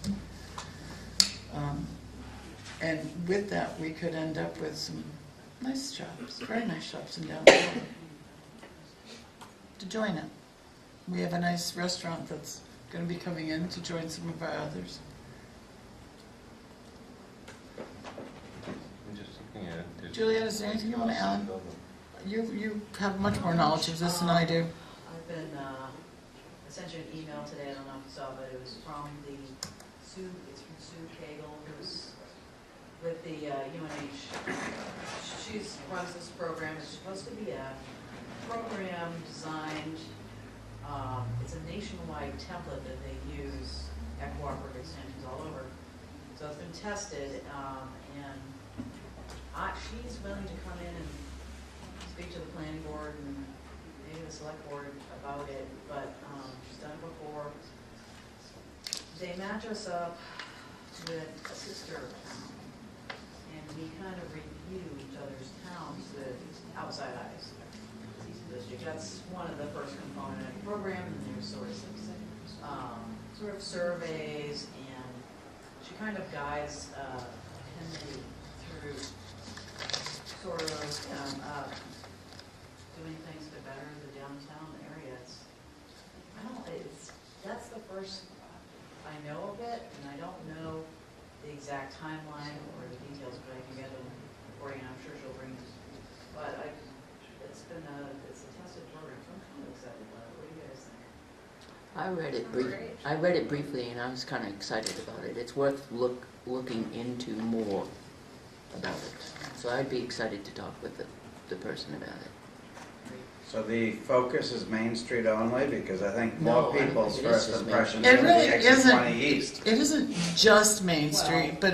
And with that, we could end up with some nice shops, very nice shops in downtown to join it. We have a nice restaurant that's going to be coming in to join some of our others. I'm just looking at it. Juliet, is there anything you want to add? You have much more knowledge of this than I do. I've been, I sent you an email today, I don't know if you saw, but it was from it's from Sue Cagle, who's with the UNH. She runs this program. It's supposed to be a program designed, it's a nationwide template that they use at cooperative extensions all over. So it's been tested, and she's willing to come in and speak to the planning board and maybe the select board about it, but she's done it before. They match us up with a sister town, and we kind of review each other's towns with outside eyes. That's one of the first component of the program, and there's sort of surveys, and she kind of guides Henry through sort of doing things to better the downtown area. That's the first I know of it, and I don't know the exact timeline or the details, but I can get them for you, and I'm sure she'll bring it. But it's a tested program, so I'm kind of excited about it. What do you guys think? I read it briefly, and I was kind of excited about it. It's worth looking into more about it. So I'd be excited to talk with the person about it. So the focus is Main Street only, because I think No, more I don't people's think it is first just Main impression Street. is It going to really be exit isn't. 20 East. It isn't just Main Street, but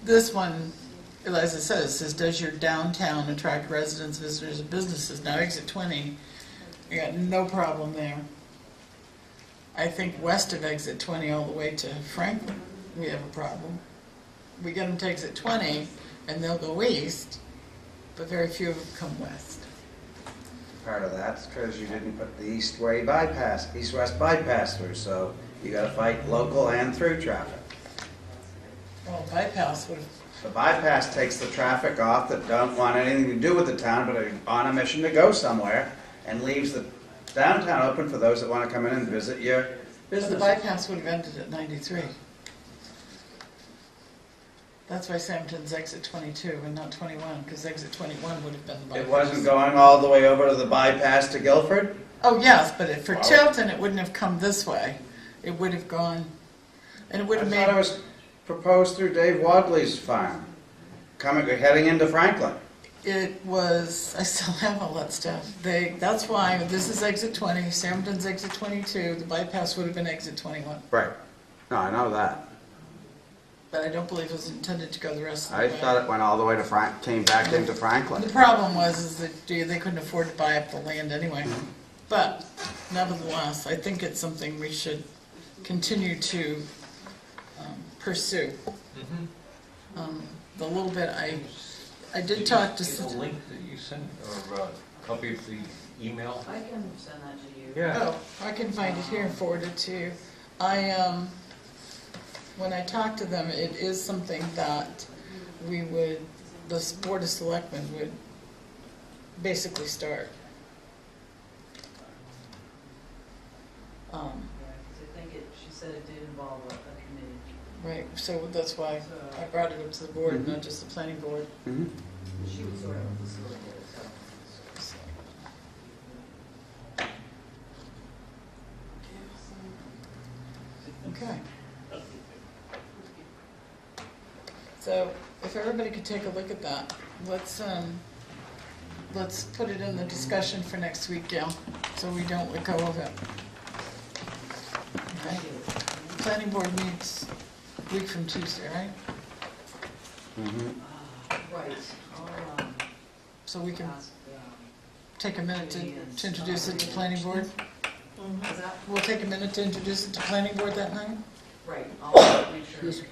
this one, as it says, does your downtown attract residents, visitors, and businesses? Now, exit 20, you got no problem there. I think west of exit 20 all the way to Franklin, we have a problem. We get them to exit 20, and they'll go east, but very few of them come west. Part of that's because you didn't put the east-west bypass through, so you got to fight local and through traffic. Well, bypass would have. The bypass takes the traffic off that don't want anything to do with the town, but are on a mission to go somewhere, and leaves the downtown open for those that want to come in and visit your But business. the bypass would have ended at 93. That's why Sampton's exit 22 and not 21, because exit 21 would have been the bypass. It wasn't going all the way over to the bypass to Guilford? Oh, yes, but for Wow. Tilton, it wouldn't have come this way. It would have gone, and it would have I thought it made, was proposed through Dave Wadley's farm, heading into Franklin. it was, I still have all that stuff. That's why, this is exit 20, Sampton's exit 22, the bypass would have been exit 21. Right. No, I know that. But I don't believe it was intended to go the rest of the I way. thought it went all the way to came back into Franklin. The problem is that they couldn't afford to buy up the land anyway. But nevertheless, I think it's something we should continue to pursue. The little bit I did talk to, Give a link that you sent, or a copy of the email? I can send that to you. Yeah. oh, I can find it here and forward it to you. When I talked to them, it is something that we would, the Board of Selectmen would basically start. Yeah, 'cause I think she said it did involve a committee. Right, so that's why I brought it up to the board, not just the planning board. Mhm. She was sort of a facilitator, so. Okay. So if everybody could take a look at that, let's put it in the discussion for next week, Gail, so we don't let go of it. Okay? Planning board meets a week from Tuesday, right? Mhm. Right, I'll, So we can ask, take a minute to introduce it to planning board. is that, We'll take a minute to introduce it to planning board that night. right, I'll make sure those two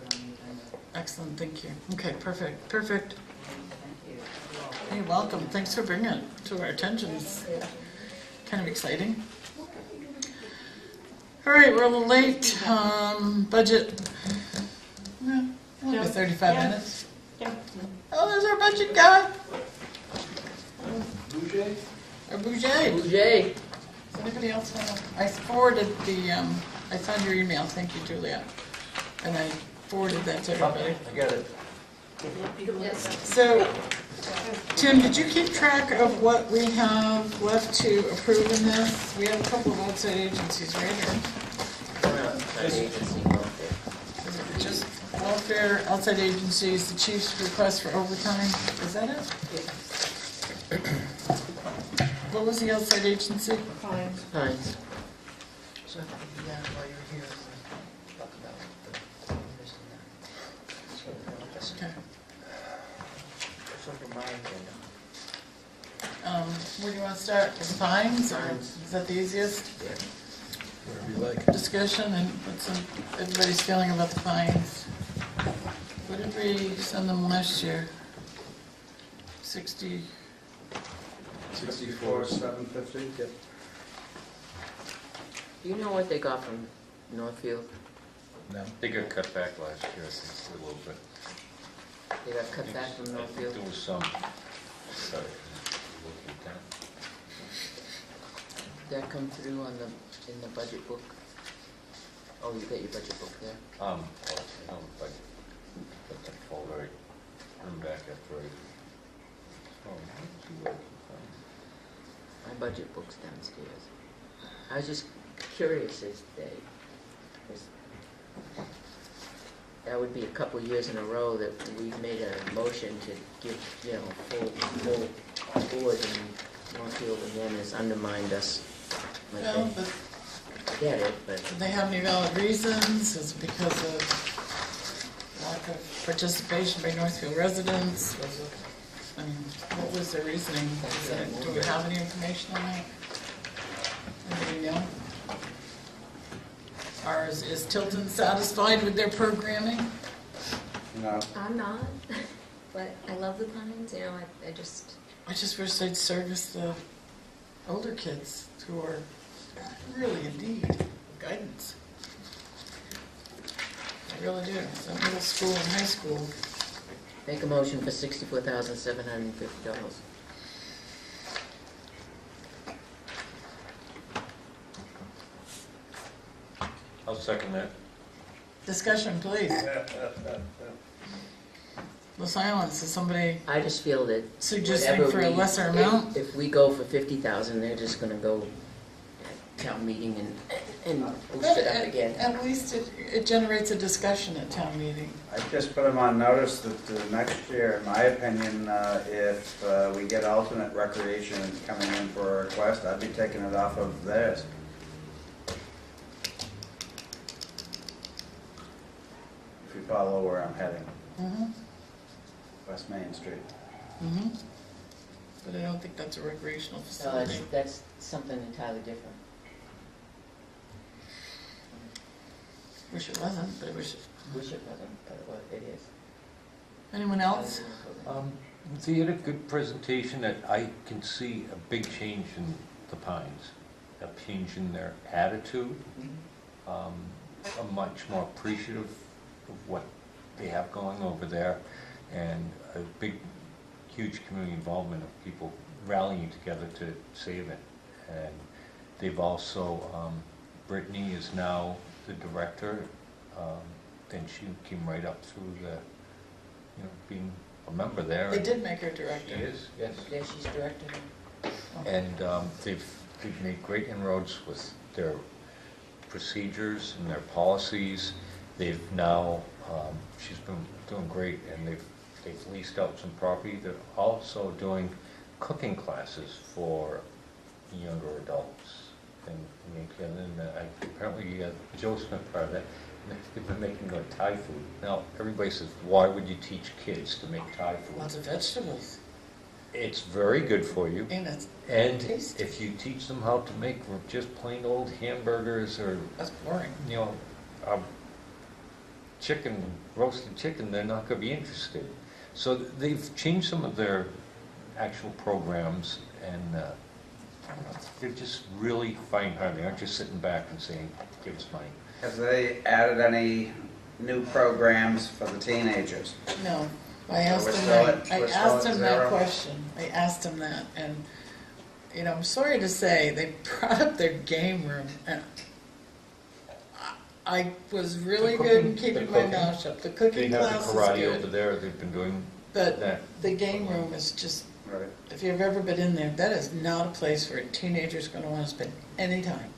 put it on the agenda. Excellent, thank you. Okay, perfect, perfect. Thank you. You're welcome. You're welcome. Thanks for bringing it to our attention. It's kind of exciting. All right, we're a little late. Budget. Yeah, only 35 minutes. Oh, there's our budget guy. Bouger? Or Bouger. Bouger. Does anybody else have? I forwarded the, I found your email. Thank you, Julia. And I forwarded that to everybody. I got it. So, Tim, did you keep track of what we have left to approve in this? We have a couple of outside agencies right here. Agency welfare. Is it just welfare, outside agencies, the chief's request for overtime? Is that it? What was the outside agency? Fines. Hines. So, yeah, while you're here, talk about this and that. Okay. So for my agenda. Where do you want to start? With fines? Or Fines. is that the easiest? Whatever you like. Discussion and what's everybody's feeling about the fines? What did we send them last year? 60. 64,750. Yep. Do you know what they got from Northfield? No. They got cut back last year, I think, a little bit. They got cut back from I think Northfield? there was some. Sorry, looking at that. That come through on in the budget book? Oh, you got your budget book there? Well, but that's a folder, I'm back after I. Oh, let's see where I can My budget book's downstairs. I was just curious as they, that would be a couple years in a row that we've made a motion to give, full board and Northfield again has undermined us. Like Well, they- but I get it, but did they have any valid reasons? Is it because of lack of participation by Northfield residents? Was it, I mean, what was their reasoning? Do we have any information on that? Anybody know? Or is Tilton satisfied with their programming? No. I'm not, but I love the Pines, I just, I just wish they'd service the older kids who are really in need of guidance. I really do. So middle school and high school. make a motion for $64,750. I'll second that. Discussion, please. The silence. Is somebody I just feel that suggesting whatever for a we- lesser amount? If we go for 50,000, they're just gonna go at town meeting and boost it up again. At least it generates a discussion at town meeting. I just put them on notice that next year, in my opinion, if we get alternate recreation coming in for a request, I'd be taking it off of theirs. If you follow where I'm heading, Mm-hmm. West Main Street. Mm-hmm. But I don't think that's a recreational No, facility. that's something entirely different. Wish it wasn't, but I wish it. Wish it wasn't, but it is. Anyone else? They had a good presentation that I can see a big change in the Pines, a change in their attitude, a much more appreciative of what they have going over there, and a big, huge community involvement of people rallying together to save it. And they've also, Brittany is now the director, and she came right up through the, being a member there. They did make her director. She is, yes. Yeah, she's directing. And they've made great inroads with their procedures and their policies. They've now, she's been doing great, and they've leased out some property. They're also doing cooking classes for younger adults. And apparently Joe's been part of that. They've been making like Thai food. Now, everybody says, why would you teach kids to make Thai food? Lots of vegetables. It's very good for you. And it's And tasty. if you teach them how to make just plain old hamburgers or, That's boring. roasted chicken, they're not going to be interested. So they've changed some of their actual programs, and they're just really fighting hard. They aren't just sitting back and saying, give us money. Have they added any new programs for the teenagers? No, I asked we're him still that, at- I we're still asked at him that zero? question. I asked him that, and, I'm sorry to say, they brought up their game room, and I was really The good in cooking- keeping the my cooking. mouth shut. The They cooking have class the karate is over good, there. They've been doing but that. the game room is just, Right. if you've ever been in there, that is not a place where a teenager's gonna wanna spend any time.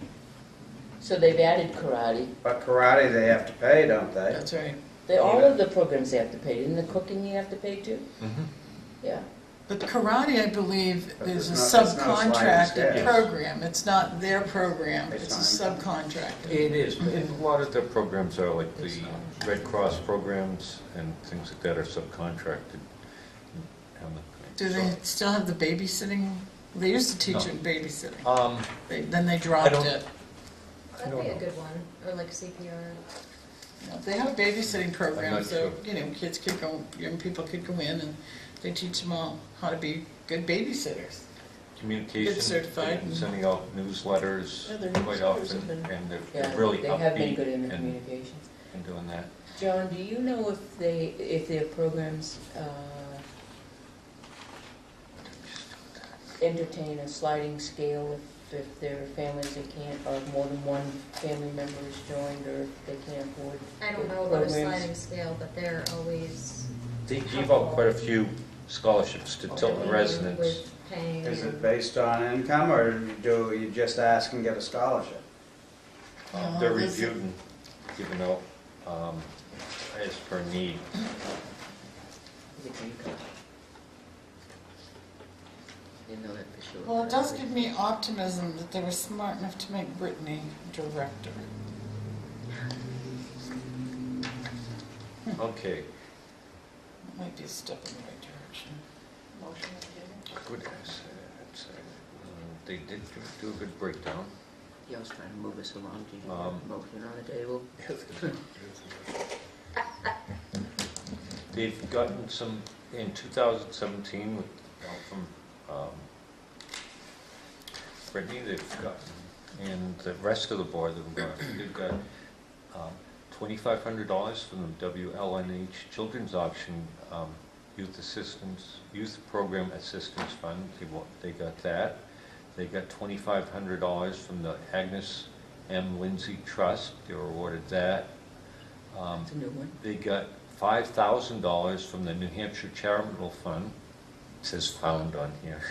So they've added karate. But karate, they have to pay, don't they? That's right. All of the programs they have to pay. Isn't the cooking you have to pay too? Mhm. Yeah. But karate, I believe, But is a it's not sliding subcontracted scale. program. It's not their program, It's it's a subcontractor. It is, and a lot of their programs are like the Red Cross programs and things like that are subcontracted. Do they still have the babysitting? They used to teach No. in babysitting. Then they I dropped don't- it. I That'd don't be a know. good one, or like CPR. They have a babysitting program, not so, sure. kids could go, young people could go in and they teach them all how to be good babysitters. Communication, Get certified and and- sending out newsletters Yeah, their quite newsletters often, have been- and they're Yeah, really they have been upbeat good in the and communication. doing that. John, do you know if their programs entertain a sliding scale if there are families that can't, or more than one family member is joined, or if they can't afford I don't the know about a programs? sliding scale, but they're always They gave out quite a few scholarships to Tilton helping residents. with paying. Is it and- based on income, or do you just ask and get a scholarship? They're this- reviewed and given out as per need. The green card. Didn't know that for sure. Well, it does give me optimism that they were smart enough to make Brittany director. Okay, It might be a step in the right direction. Motion to table? good. They did do a good breakdown. Yeah, I was trying to move us along. Did you Um, have a motion on the table? They've gotten some, in 2017, with help from Brittany, they've gotten, and the rest of the board, they've got $2,500 from the WLNH Children's Auction Youth Program Assistance Fund. They got that. They got $2,500 from the Agnes M. Lindsay Trust. They were awarded that. It's a new one. They got $5,000 from the New Hampshire Charitable Fund. It says found on here.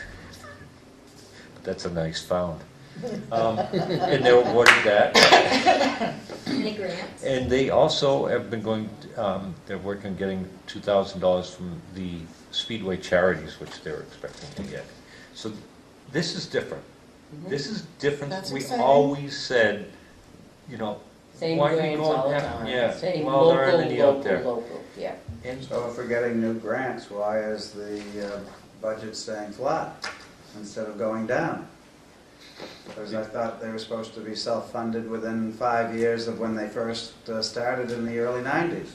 But that's a nice found. And they were awarded that. Any grants? And they also have been going, they're working on getting $2,000 from the Speedway charities, which they're expecting to get. So this is different. This is different. That's We exciting. always said, Same why are you grants going all the after- time. yeah, Same well, there aren't local, any out there. local, yeah. and So if we're getting new grants, why is the budget staying flat instead of going down? Because I thought they were supposed to be self-funded within 5 years of when they first started in the early 90s.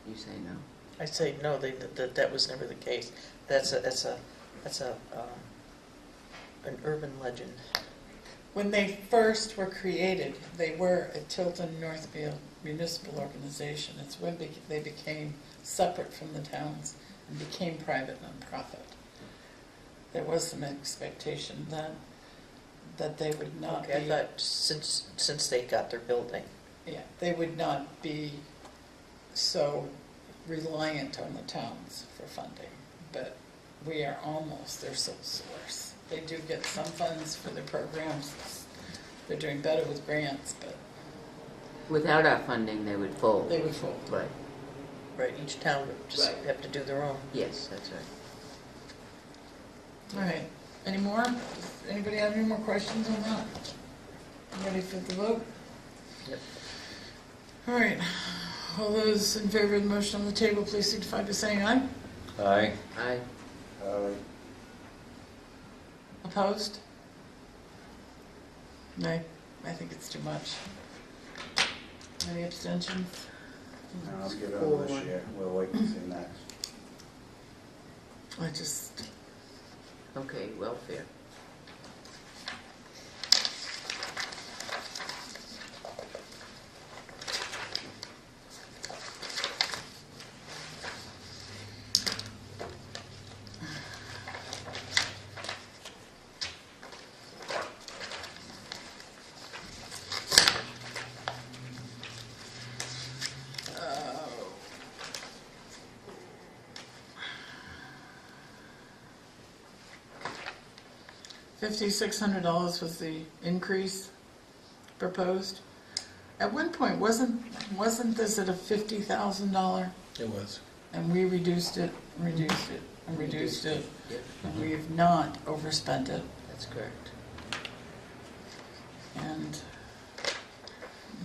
You say no. I say no, that was never the case. That's an urban legend. When they first were created, they were a Tilton Northfield municipal organization. It's when they became separate from the towns and became private nonprofit. There was some expectation that they would not Okay, I be, thought since they got their building. yeah, they would not be so reliant on the towns for funding. But we are almost their sole source. They do get some funds for their programs. They're doing better with grants, but Without our funding, they would fold. they would fold. Right, Right, each town would just Right. have to do their own. yes, that's right. All right, any more? Does anybody have any more questions on that? Ready for the vote? Yep. All right, all those in favor of the motion on the table, please signify by saying aye. Aye. I, Opposed? Nay, I think it's too much. Any abstentions? No, let's give it over this year. We'll wait and see next. I just, okay, welfare. $5,600 was the increase proposed. At one point, wasn't this at a $50,000? It was. And we reduced it, and reduced it, Yep, and we have not overspent it. that's correct. And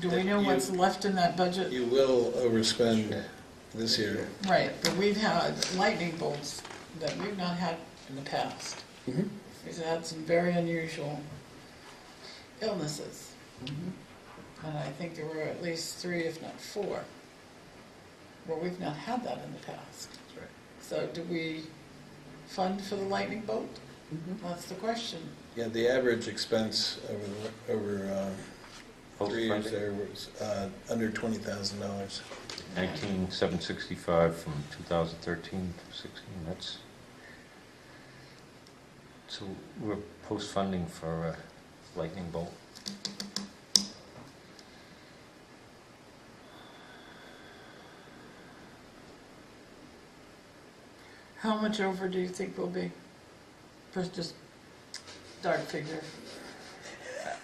do we know what's left in that budget? You will overspend this year. Right, but we've had lightning bolts that we've not had in the past. Mhm. We've had some very unusual illnesses, Mm-hmm. and I think there were at least 3, if not 4. Well, we've not had that in the past. That's right. So do we fund for the lightning bolt? Mm-hmm. That's the question. Yeah, the average expense over 3 years Post-funding. there was under $20,000. 19,765 from 2013 to 16, that's, so we're post-funding for lightning bolt. How much over do you think we'll be? First, just dark figure.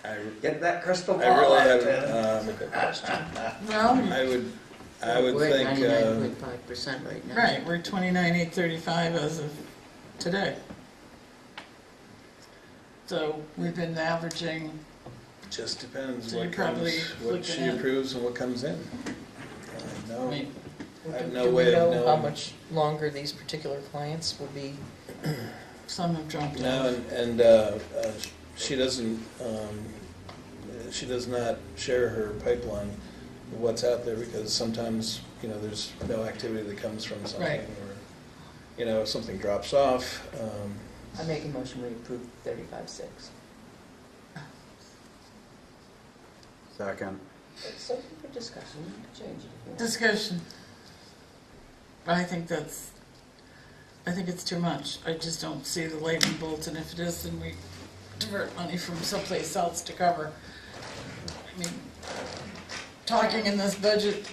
I Get that crystal ball. really out, haven't, Tim. Well, I would We're think, at 99.5% right now. right, we're 29,835 as of today. So we've been averaging, just depends So what you're probably comes, what looking she at- approves and what comes in. I No, mean, I have Do no we way of know how knowing. much longer these particular clients will be? some have dropped No, off. and she doesn't, she does not share her pipeline, of what's out there, because sometimes, there's no activity that comes from something, Right. or, something drops off. I make a motion, we approve 35.6. Second. It's open for discussion, you can change it if you want. Discussion. I think it's too much. I just don't see the lightning bolt, and if it is, then we divert money from someplace else to cover. I mean, talking in this budget,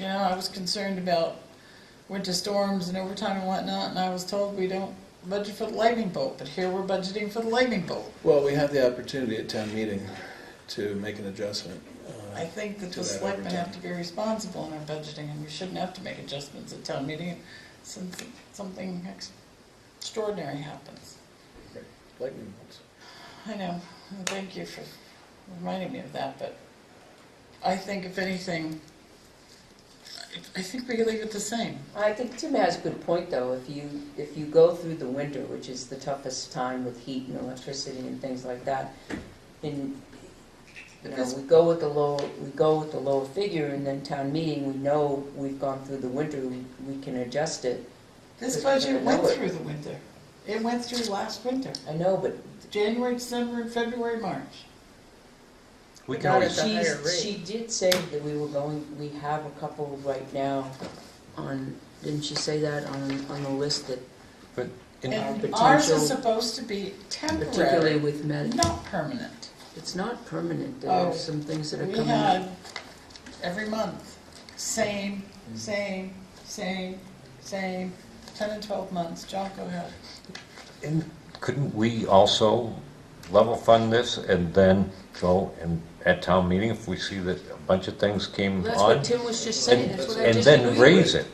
I was concerned about winter storms and overtime and whatnot, and I was told we don't budget for the lightning bolt, but here we're budgeting for the lightning bolt. Well, we have the opportunity at town meeting to make an adjustment. I think that To the that selectmen overtime. have to be responsible in our budgeting, and we shouldn't have to make adjustments at town meeting since something extraordinary happens. Lightning bolts. I know, and thank you for reminding me of that, but I think if anything, I think we leave it the same. I think Tim has a good point, though. If you go through the winter, which is the toughest time with heat and electricity and things like that, and You know, we go with the lower figure, and then town meeting, we know we've gone through the winter, we can adjust it. This Because we're budget gonna went know it. through the winter. It went through last winter, I know, but January, December, and February, March. We But can not always, at the higher rate. she did say that we have a couple right now on, didn't she say that on the list that, but in, And ours is potential- supposed to be particularly temporary, with med, not permanent. it's not permanent, there Oh, are some things that are We coming had up. every month, same, 10 and 12 months. John, go ahead. and couldn't we also level fund this and then go and at town meeting, if we see that a bunch of things came That's what on, Tim was just saying, and that's what I and just then agreed raise with. it?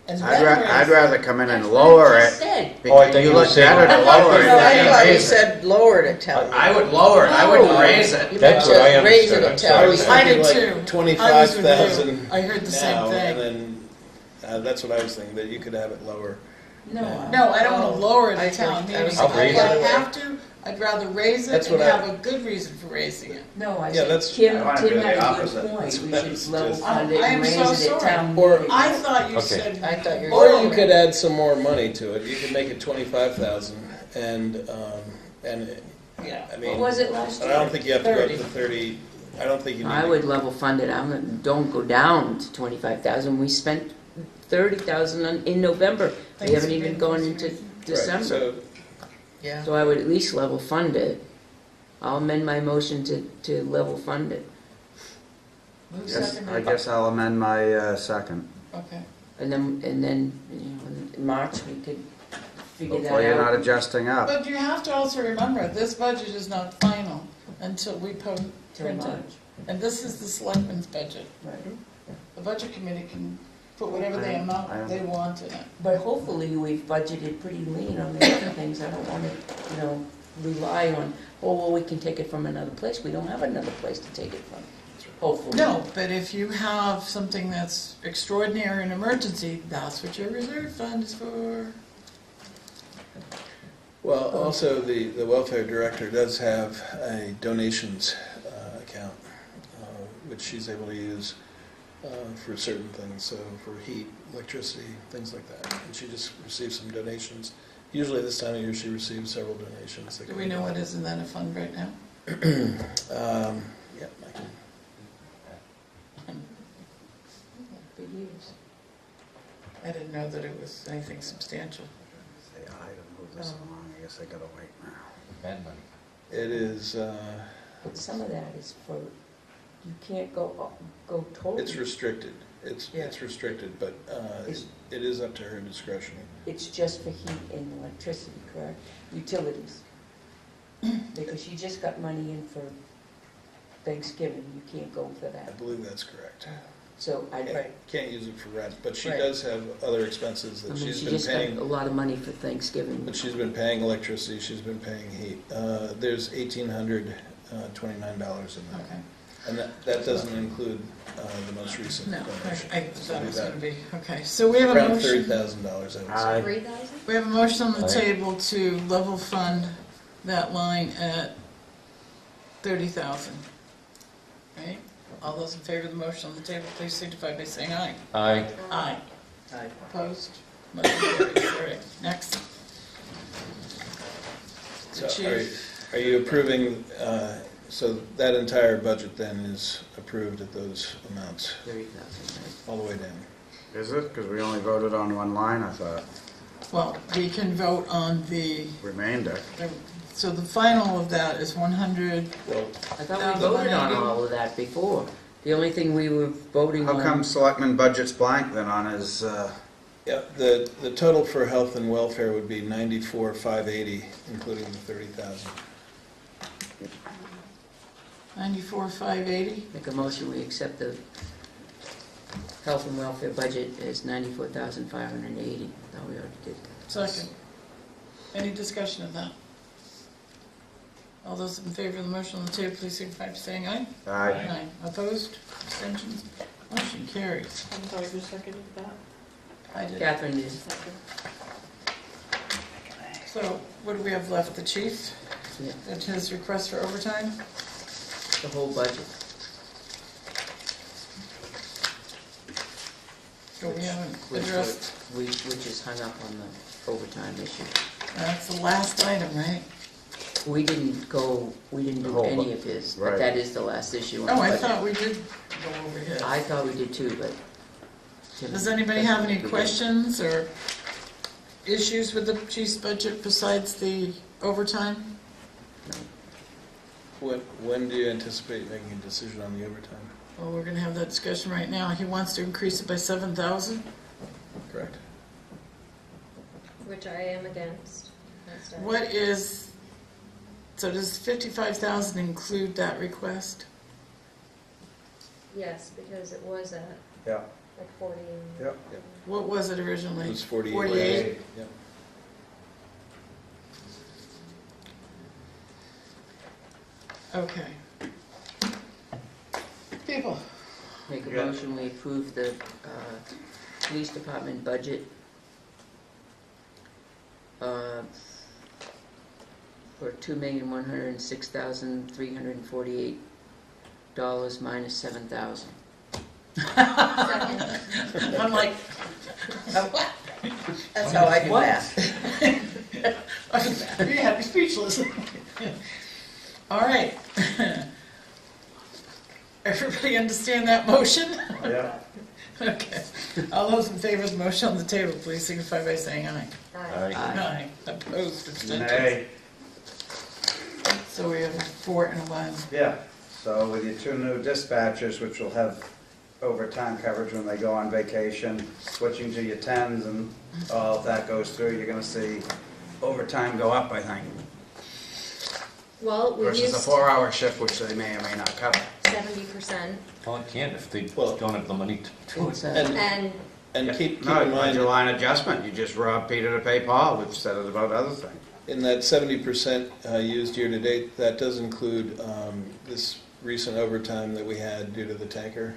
And I'd then I'd raise- rather come in and That's what I lower just it. said. Oh, I thought Because you you were look saying- better to lower it No, I than thought you raise it. said lower it at town meeting. I would lower it, I wouldn't No. raise it. You That's meant what I to raise it understood, at I'm town sorry. I was meeting. I did thinking too. like I 25,000 I heard the same now, thing. and then, that's what I was thinking, that you could have it lower. No, No, I don't want to lower it I at town agree. I meeting. was I'll raise If I it. have to, I'd rather raise it That's and what I- have a good reason for raising it. no, I Yeah, said, that's- Tim I wanna do had the a good opposite. point, we That's should level just- fund it I and am raise so it at sorry. town Or- meeting. I thought you Okay. said. I thought you were- Or you could add some more money to it, you could make it 25,000, and, Yeah. I mean. What was it last I year? don't think you have to go up 30. to 30, I don't think you need I to. would level fund it, don't go down to 25,000, we spent 30,000 in November, we haven't even gone into Right, December. so, Yeah. So I would at least level fund it. I'll amend my motion to level fund it. Who Yes, seconded I it? guess I'll amend my second. Okay. And then, you know, in March, we could figure that Hopefully you're not out. adjusting up. But you have to also remember, this budget is not final until we print Till it. March. And this is the selectmen's budget. Right. The budget committee can put whatever they I amount they want in it. But hopefully, we've budgeted pretty lean on the other things. I don't want to, you know, rely on, oh, well, we can take it from another place. We don't have another place to take it from, hopefully. No, but if you have something that's extraordinary and emergency, that's what your reserve fund is for. well, also, the welfare director does have a donations account, which she's able to use for certain things, so for heat, electricity, things like that. And she just received some donations. Usually this time of year, she receives several donations. that Do go we know along. what is in that fund right now? Yeah, I can. Big years. I didn't know that it was anything substantial. Say I to move this along, I guess I gotta wait now. bad money. It is, But some of that is for, you can't go totally. it's restricted. It's restricted, but It's- it is up to her discretion. It's just for heat and electricity, correct? Utilities. Because you just got money in for Thanksgiving, you can't go for I that. believe that's correct. So I, Can't use it for rent, but she Right. does have other expenses I that mean, she's she been just got paying. a lot of money for Thanksgiving. But she's been paying electricity, she's been paying heat. There's $1,829 in there. Okay. And that doesn't include the most recent No, donation. I thought it was gonna be, okay, so we have a Around motion. $30,000, I would say. Aye. 3,000? We have a motion on the Aye. table to level fund that line at 30,000. Right? All those in favor of the motion on the table, please signify by saying aye. Aye. Aye. Aye. Opposed? Motion carries. All right, next. So Chief. are you approving, so that entire budget then is approved at those amounts, 30,000, all the way down? Is it? Because we only voted on one line, I thought. Well, we can vote on Remainder. so the final of that is 100, Well, I thought we voted on all of that before. The only thing we were voting on. How come selectman budget's blank then on his, yeah, the total for health and welfare would be 94,580, including the 30,000. 94,580? Make a motion, we accept the health and welfare budget as 94,580. Thought we already did that. Second. Any discussion of that? All those in favor of the motion on the table, please signify by saying aye. aye. Opposed? Abstentions? Motion carries. I'm sorry, who seconded that? I did. Catherine did. So what do we have left? The chief? Yeah. And his request for overtime? The whole budget. So we haven't Which addressed, we just hung up on the overtime issue. that's the last item, right? We didn't do Oh, any of his, but right. that is the last issue on the Oh, I budget. thought we did go over his. I thought we did too, but. Tim- Does anybody have any we did. questions or issues with the chief's budget besides the overtime? When do you anticipate making a decision on the overtime? Well, we're gonna have that discussion right now. He wants to increase it by 7,000. Correct. Which I am against. That's right. What is, so does 55,000 include that request? Yes, because it was at Yeah. like 40. Yep. What was it originally? It was 48. 48? Yep. Okay. People, Make a Yeah. motion, we approve the police department budget for $2,106,348 minus 7,000. Second. I'm like, That's how I do that. you had me speechless. All right. Everybody understand that motion? Yeah. Okay. All those in favor of the motion on the table, please signify by saying aye. Aye. Aye. Opposed, abstentions. Nay. So we have a 4 and a 1. Yeah, so with your 2 new dispatchers, which will have overtime coverage when they go on vacation, switching to your 10s and all of that goes through, you're gonna see overtime go up, I think. Well, we Versus a used 4-hour shift, which they may or may not cover. 70%, Well, it can't if they Well- don't have the money to do it. It's, And and keep No, in mind, July adjustment, you just rob Peter to pay Paul, we've said it about other things. in that 70% used year-to-date, that does include this recent overtime that we had due to the tanker,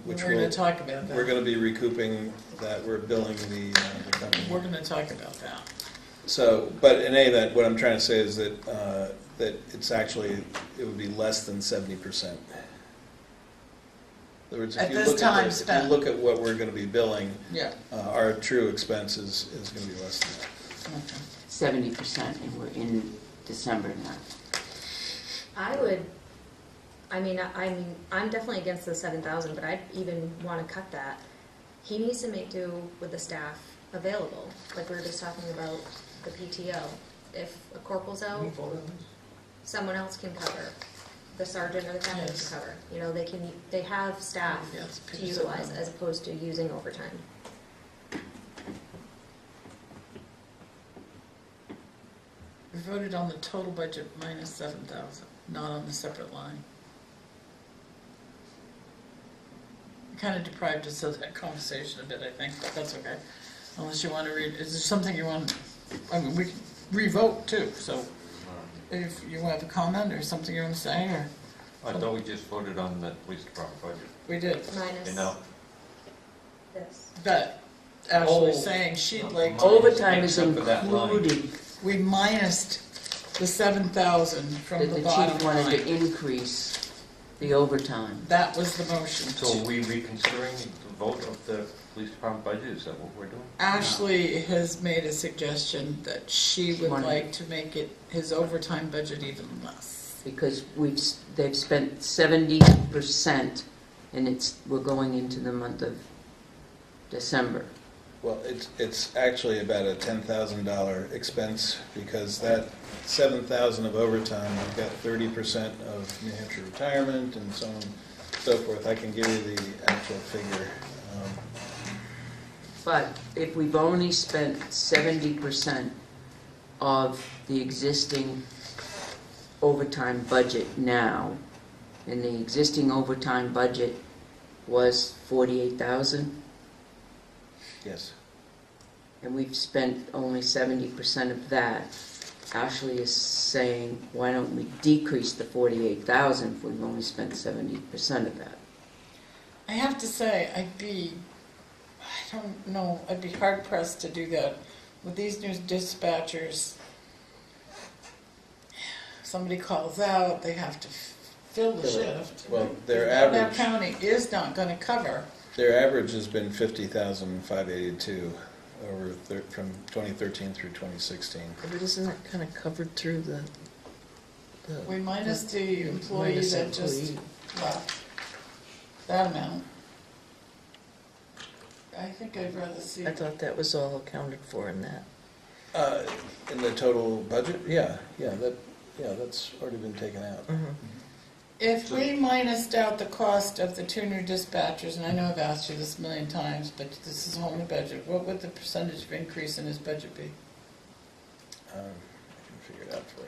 which We're going will, to talk about we're that. going to be recouping that, we're billing the company. We're going to talk about that. So, but in any event, what I'm trying to say is that, that it's actually, it would be less than 70%. In other words, At this time if spent. you look at what we're going to be billing, Yeah. our true expense is going to be less than that. Okay. 70%, and we're in December now. I'm definitely against the 7,000, but I'd even want to cut that. He needs to make do with the staff available, like we were just talking about the PTO. If a corporal's out, someone else can cover. The sergeant or the captain Yes. can cover. You know, they have staff Yes, to Peter said utilize that. as opposed to using overtime. We voted on the total budget minus 7,000, not on the separate line. It kind of deprived us of that conversation a bit, I think, but that's okay. Unless you want to read, is there something you want, I mean, we can re-vote too, so if you have a comment or something you want to say, or, I thought we just voted on the police department budget. we did. Minus You know, this. But Ashley's Oh. saying she'd like to, Overtime is Except for that line. included, we minused the 7,000 from that the the bottom chief wanted to line. increase the overtime. That was the motion. so are we reconsidering the vote of the police department budget? Is that what we're doing? Ashley has made a suggestion that she would Money. like to make it, his overtime budget even less. Because they've spent 70%, and we're going into the month of December. Well, it's actually about a $10,000 expense, because that 7,000 of overtime, we've got 30% of New Hampshire retirement and so on and so forth. I can give you the actual figure. But if we've only spent 70% of the existing overtime budget now, and the existing overtime budget was 48,000, Yes. and we've spent only 70% of that, Ashley is saying, why don't we decrease the 48,000 if we've only spent 70% of that? I have to say, I don't know, I'd be hard pressed to do that. With these new dispatchers, somebody calls out, they have to fill the shift. Well, their That average, county is not gonna cover. their average has been 50,582 from 2013 through 2016. But isn't that kind of covered through the? We minus the employee minus that just employee. left. That amount. I think I'd rather see. I thought that was all accounted for in that. In the total budget, that's already been taken out. If we minused out the cost of the 2 new dispatchers, and I know I've asked you this a million times, but this is a whole new budget, what would the percentage of increase in his budget be? I can figure it out for you.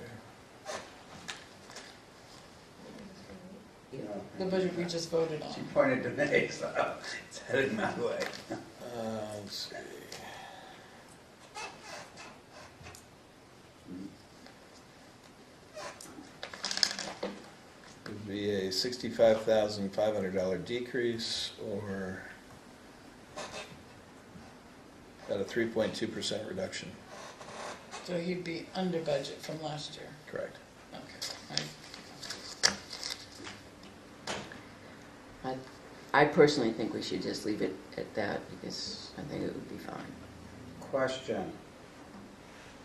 The budget we just voted on. She pointed to me, so it's headed my way. Let's see. It would be a $65,500 decrease, or about a 3.2% reduction. So he'd be under budget from last year. Correct. Okay. I personally think we should just leave it at that, because I think it would be fine. Question.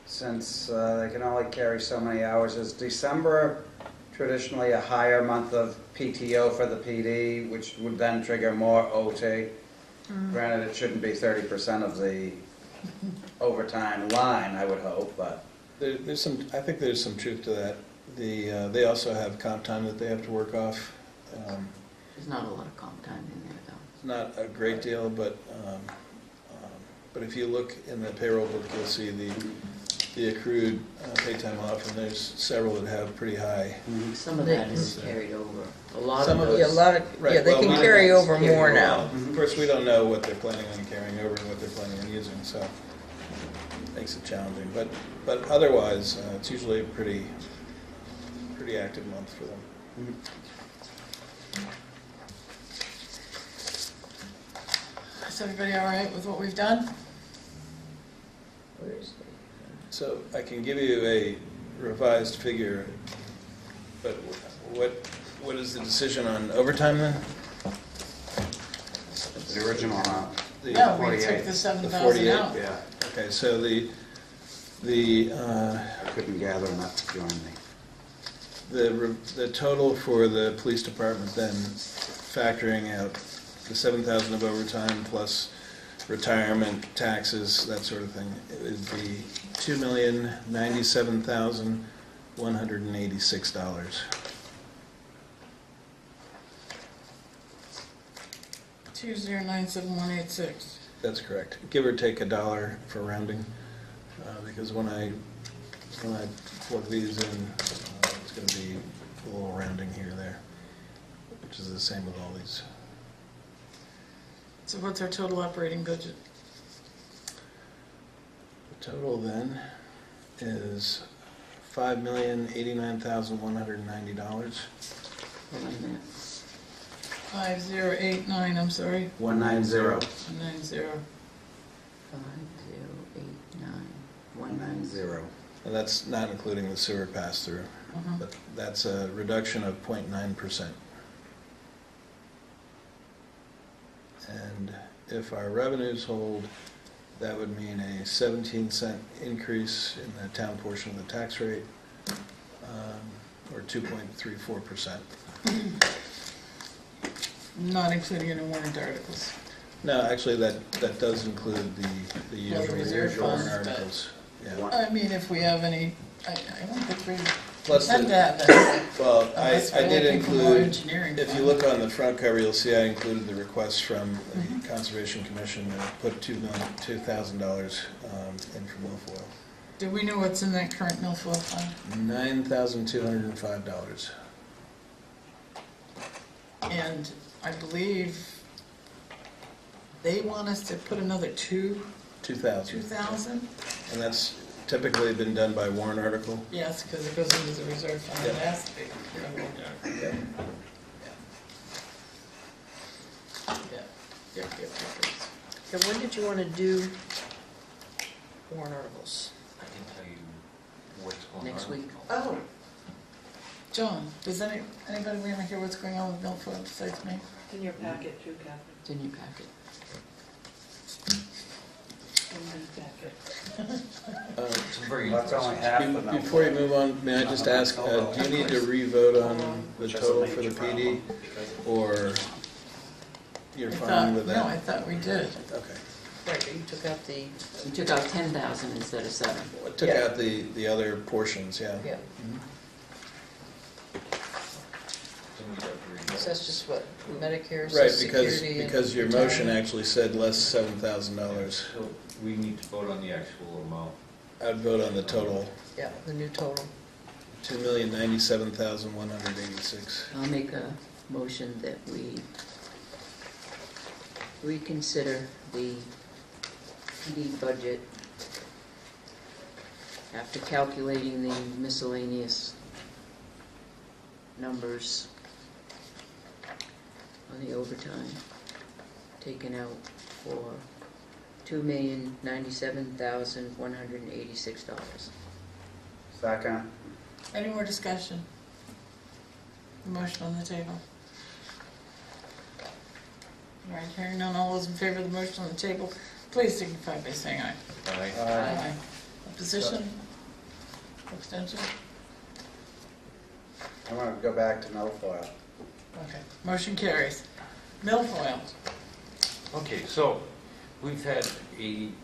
Since they can only carry so many hours, is December traditionally a higher month of PTO for the PD, which would then trigger more OT? Granted, it shouldn't be 30% of the overtime line, I would hope, but... I think there's some truth to that. They also have comp time that they have to work off. There's not a lot of comp time in there, though. Not a great deal, but if you look in the payroll book, you'll see the accrued pay time off, and there's several that have pretty high. Some of that is carried over. A lot Some of of those. Right, they well, can we- carry over more Well, now. Of course, we don't know what they're planning on carrying over and what they're planning on using, so it makes it challenging. But otherwise, it's usually a pretty active month for them. Is everybody all right with what we've done? Where is it? So I can give you a revised figure, but what is the decision on overtime then? The original amount. No, we 48. took the 7,000 48, out. Yeah, Okay, so the I couldn't gather enough to join me. the total for the police department then, factoring out the 7,000 of overtime plus retirement, taxes, that sort of thing, it would be $2,097,186. 2097186. That's correct. Give or take $1 for rounding, because when I plug these in, it's going to be a little rounding here or there, which is the same with all these. So what's our total operating budget? The total then is $5,089,190. 5089, I'm sorry. 190. 190. 5089190. And that's not including the sewer pass-through, but that's a reduction of 0.9%. And if our revenues hold, that would mean a 17-cent increase in the town portion of the tax rate, or 2.34%. Not including any warrant articles. No, actually, that does include the Well, the usual reserve warrant funds, but- articles. Yeah. I mean, if we have any, I don't think we Plus, had the- that. well, Unless I we're did looking for more include, engineering if you fund. look on the front cover, you'll see I included the request from the Conservation Commission to put $2,000 in for milfoil. Do we know what's in that current milfoil fund? $9,205. And I believe they want us to put another 2,000. 2,000? And that's typically been done by warrant article. Yes, because it goes into the reserve fund. It Yeah. has to be. Yep. And when did you want to do warrant articles? I can tell you what's going on. Next week. Oh. John, does anybody want to hear what's going on with Milfoil besides me? It's in your packet too, Catherine. It's in your packet. It's a very That's only half the number. Before you move on, may I just ask, do you need to re-vote on the total for the PD? Or you're fine with No, that? I thought we did. Okay. Right, but you took out the, You took out 10,000 instead of 7. Well, it took Yeah. out the other portions, yeah. yeah, Mhm. so that's just what, Medicare, Right, Social because, Security, and because your motion retirement? actually said less $7,000. So we need to vote on the actual amount. I'd vote on the total, Yeah, the new total. $2,097,186. I'll make a motion that we reconsider the PD budget after calculating the miscellaneous numbers on the overtime taken out for $2,097,186. Second. Any more discussion? Motion on the table. All right, hearing none, all those in favor of the motion on the table, please signify by saying aye. Aye. Opposition? Abstention? I want to go back to milfoil. Okay, motion carries. Milfoil. Okay, so we've had in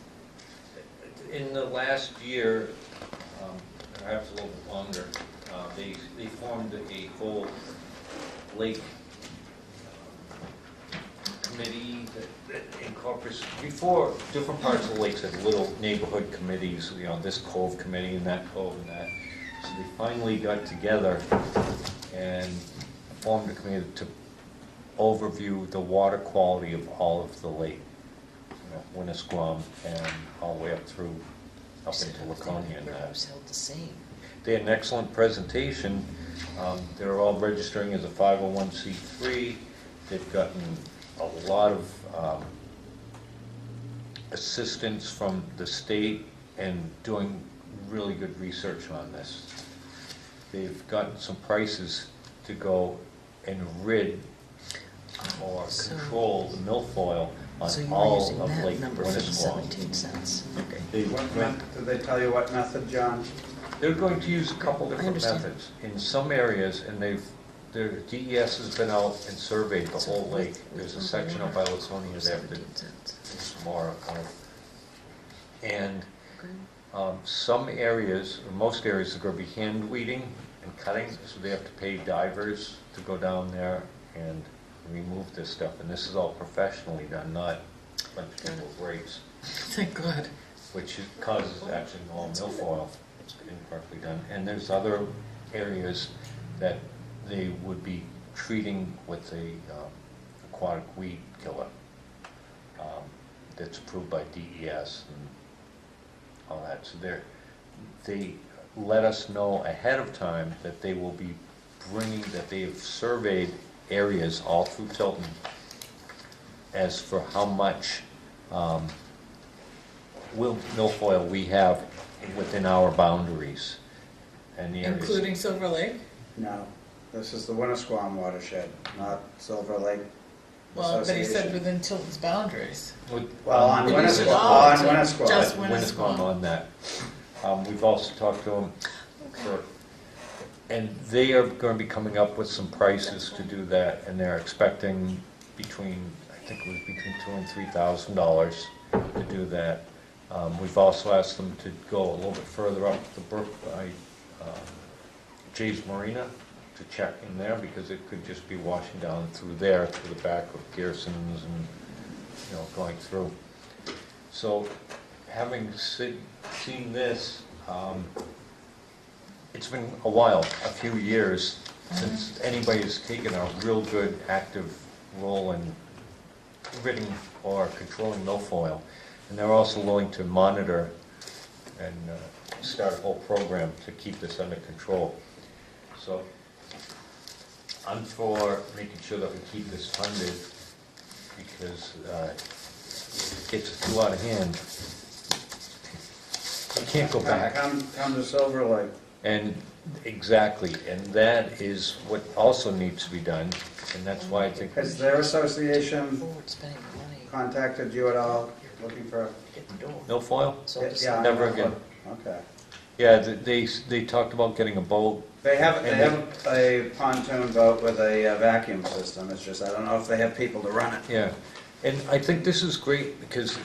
the last year, perhaps a little bit longer, they formed a whole lake committee that incorporates, before, different parts of the lakes had little neighborhood committees, this cove committee and that cove and that. So they finally got together and formed a committee to overview the water quality of all of the lake. Winnisquam and all the way up through, up into Laconia and that. It's held the same. They had an excellent presentation. They're all registering as a 501c3. They've gotten a lot of assistance from the state and doing really good research on this. They've gotten some prices to go and rid or control the milfoil on So you're all using of that Lake number for the Winnisquam. 17 cents. Okay. Did they tell you what method, John? They're going to use a couple different understand. methods. In some areas, and their DES has been out and surveyed the whole lake. There's a section up by Laconia they have to 17 cents. do some more of. And Okay. some areas, or most areas, are going to be hand weeding and cutting, so they have to pay divers to go down there and remove this stuff. And this is all professionally done, not a bunch of people's rapes, Thank God. which causes actually more milfoil. It's incorrectly done. And there's other areas that they would be treating with a aquatic weed killer that's approved by DES and all that. So they let us know ahead of time that they will be bringing, that they have surveyed areas all through Tilton as for how much milfoil we have within our boundaries. And the areas. Including Silver Lake? No. This is the Winnisquam watershed, not Silver Lake Well, but he said Association. within Tilton's boundaries. Well, on It is Winnisquam, all on to- Winnisquam. just Winnisquam on that. We've also talked to them, and they are going to be coming up with some prices to do that, and they're expecting between, I think it was between $2,000 and $3,000 to do that. We've also asked them to go a little bit further up the brook by Jay's Marina to check in there, because it could just be washing down through there, through the back of Gearson's and, going through. So, having seen this, it's been a while, a few years, since anybody's taken a real good active role in ridding or controlling milfoil. And they're also willing to monitor and start a whole program to keep this under control. So I'm for making sure that we keep this funded, because if it gets too out of hand, you can't go back. Come to Silver Lake. And exactly, and that is what also needs to be done, and that's why I think. Has their association Forward spending money, contacted you at all, looking for? get the door. Milfoil? So to Yeah, I Never know. again. Okay. Yeah, they talked about getting a boat. They have And a pontoon boat with a vacuum system, it's just, I don't know if they have people to run it. Yeah, and I think this is great because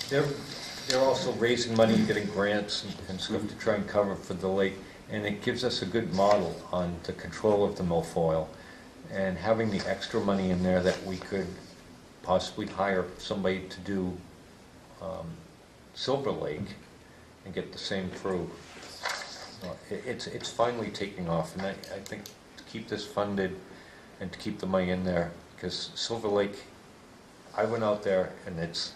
they're also raising money, getting grants and stuff to try and cover for the lake. And it gives us a good model on the control of the milfoil and having the extra money in there that we could possibly hire somebody to do Silver Lake and get the same crew. It's finally taking off, and I think to keep this funded and to keep the money in there, because Silver Lake, I went out there and it's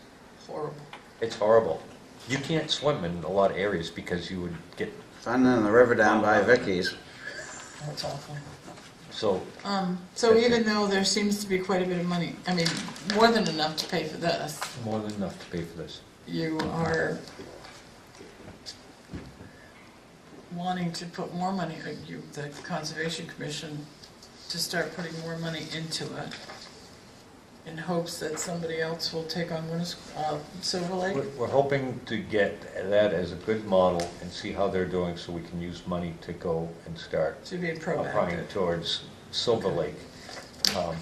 Horrible. it's horrible. You can't swim in a lot of areas because you would get Fun in the river down by Vicky's. That's awful. so. So even though there seems to be quite a bit of money, I mean, more than enough to pay for this, More than enough to pay for this. you are wanting to put more money, the Conservation Commission, to start putting more money into it in hopes that somebody else will take on Silver Lake? We're hoping to get that as a good model and see how they're doing so we can use money to go and start To be applying proactive. towards Silver Okay. Lake.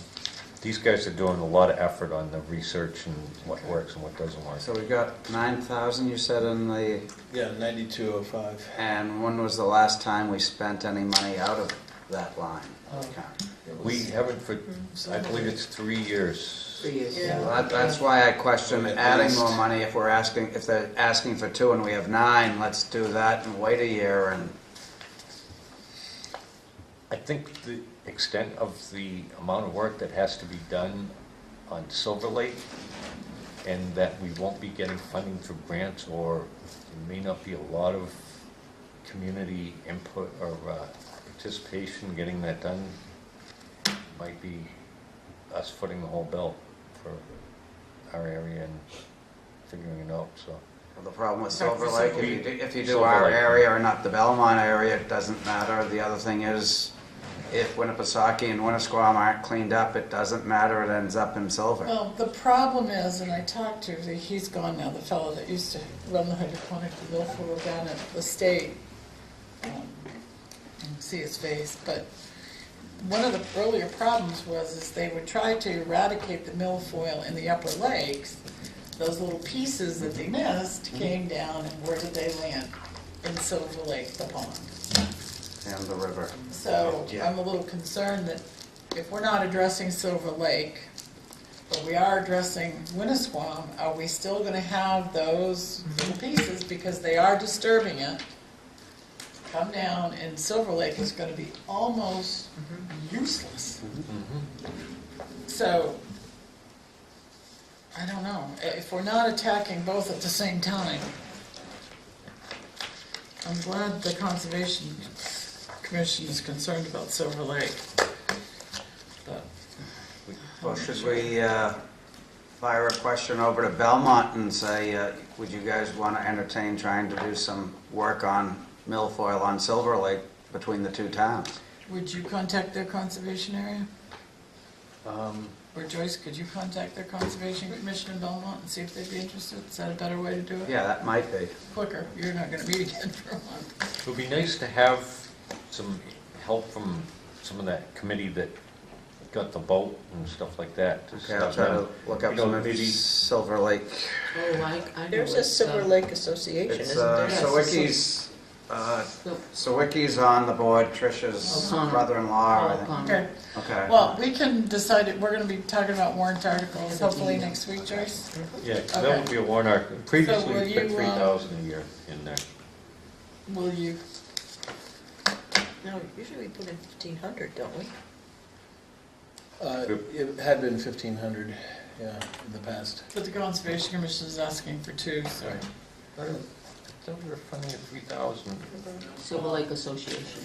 These guys are doing a lot of effort on the research and what works and what doesn't work. So we've got 9,000, you said, in the, Yeah, 9205. and when was the last time we spent any money out of that line? Okay. We haven't for, I believe it's 3 years. 3 years. Yeah. Well, that's why I question At adding least. more money if we're asking, if they're asking for 2 and we have 9, let's do that and wait a year and. I think the extent of the amount of work that has to be done on Silver Lake, and that we won't be getting funding through grants, or there may not be a lot of community input or participation getting that done, might be us footing the whole bill for our area and figuring it out, so. Well, the problem with Sorry, Silver for Lake, Silver if you do Silver our Lake. area or not the Belmont area, it doesn't matter. The other thing is, if Winnipesaukee and Winnisquam aren't cleaned up, it doesn't matter, it ends up in Silver. Well, the problem is, and I talked to, he's gone now, the fellow that used to run the hydroponic milfoil down at the state. You can see his face, but one of the earlier problems is they would try to eradicate the milfoil in the upper lakes. Those little pieces that they missed came down, and where did they land? In Silver Lake, the pond. And the river. So Yeah. I'm a little concerned that if we're not addressing Silver Lake, but we are addressing Winnisquam, are we still gonna have those little pieces, because they are disturbing it, come down, and Silver Lake is gonna be almost useless. So, I don't know, if we're not attacking both at the same time, I'm glad the Conservation Commission is concerned about Silver Lake. But Well, should we fire a question over to Belmont and say, would you guys want to entertain trying to do some work on milfoil on Silver Lake between the two towns? would you contact their conservation area? Or Joyce, could you contact their Conservation Commission in Belmont and see if they'd be interested? Is that a better way to do it? Yeah, that might be. Quicker, you're not gonna meet again for a month. It would be nice to have some help from some of that committee that got the boat and stuff like that. Okay, I'll try to look up You know, some of maybe- Silver Lake. Oh, I know. There's a Silver Lake Association, It's isn't there? Sawicki's on the board, Trish's O'Connor. brother-in-law, I think. Okay, Okay. well, we can decide it, we're gonna be talking about warrant articles hopefully next week, Joyce. Yeah, that Okay. would be a warrant article. Previously, will we spent you, 3,000 a year in there. Will you, No, usually we put in 1,500, don't we? It had been 1,500, yeah, in the past. but the Conservation Commission is asking for 2, so. I thought we were funding at 3,000. Silver Lake Association.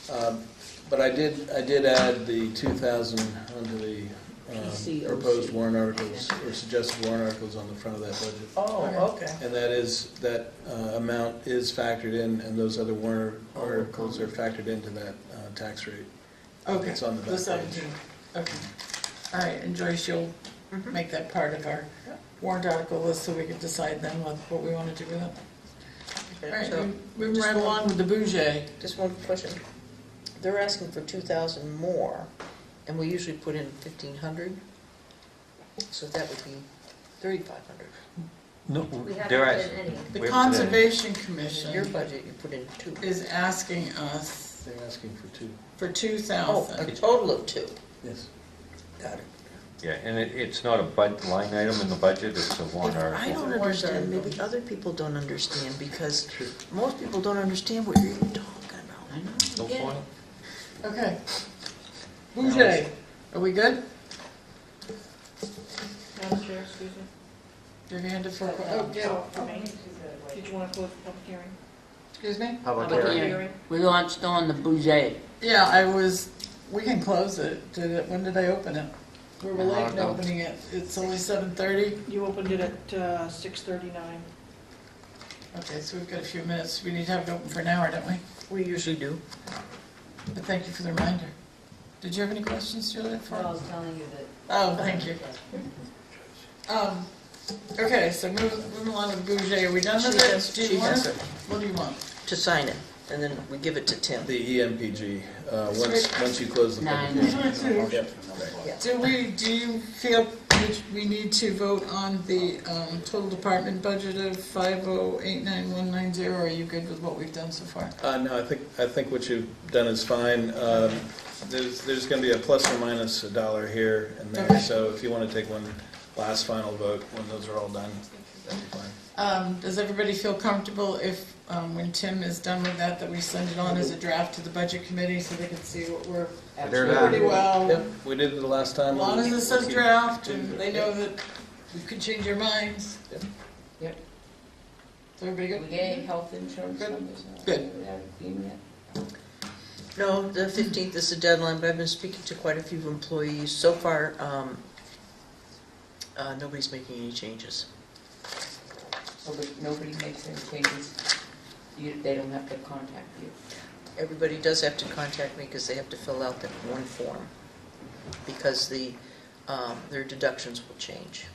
But I did add the 2,000 onto the PCOC. proposed warrant articles or suggested warrant articles on the front of that budget. Oh, okay. And that amount is factored in, and those other warrant articles are factored into that tax rate. Okay, It's on the the back page. 17, okay. All right, and Joyce, you'll make that part of our warrant article list so we can decide then what we want to do with it. All right, So, moving just right one- along with the budget. Just one question. They're asking for 2,000 more, and we usually put in 1,500, so that would be 3,500. No, We haven't they're put asking, in any. The We have to- Conservation In your Commission budget, you put in 2. is asking us They're asking for 2. for Oh, 2,000. a total of 2. Yes. Got it. yeah, and it's not a line item in the budget, it's a warrant I article. don't warrant understand, article. maybe other people don't understand, because most people don't understand what you're even talking about. I know, Go I get for it. it. Okay. Budget, are we good? Madam Chair, excuse me. You're gonna hand it for, oh, yeah, For me. Did you want to close the public hearing? excuse me? Public Public hearing. hearing. We launched on the budget. Yeah, we can close it. When did I open it? We were late in No. opening it. It's only 7:30. You opened it at 6:39. Okay, so we've got a few minutes. We need to have it open for an hour, don't we? We usually do. But thank you for the reminder. Did you have any questions, Julia? for- I was telling you that. Oh, thank you. Okay, so moving along with budget, are we done with it? Do you She want has it? it, What do you want? to sign it, and then we give it to Tim. The EMPG, once you close the public Nine. hearing. Yep. Do you feel we need to vote on the total department budget of 5089190, or are you good with what we've done so far? No, I think what you've done is fine. There's going to be a plus or minus $1 here and there, Okay. so if you want to take one last final vote when those are all done, that'd be fine. Does everybody feel comfortable if, when Tim is done with that, that we send it on as a draft to the budget committee so they can see what we're They're done. pretty well? Yep, we did it the last As time. long as it We'll says keep- draft and they know that we could change our minds. Yep. Yep. Is everybody We good? get health insurance Good. numbers. Good. No, the 15th is the deadline, but I've been speaking to quite a few employees. So far, nobody's making any changes. So that nobody makes any changes, they don't have to contact you. Everybody does have to contact me because they have to fill out that one form, because their deductions will change.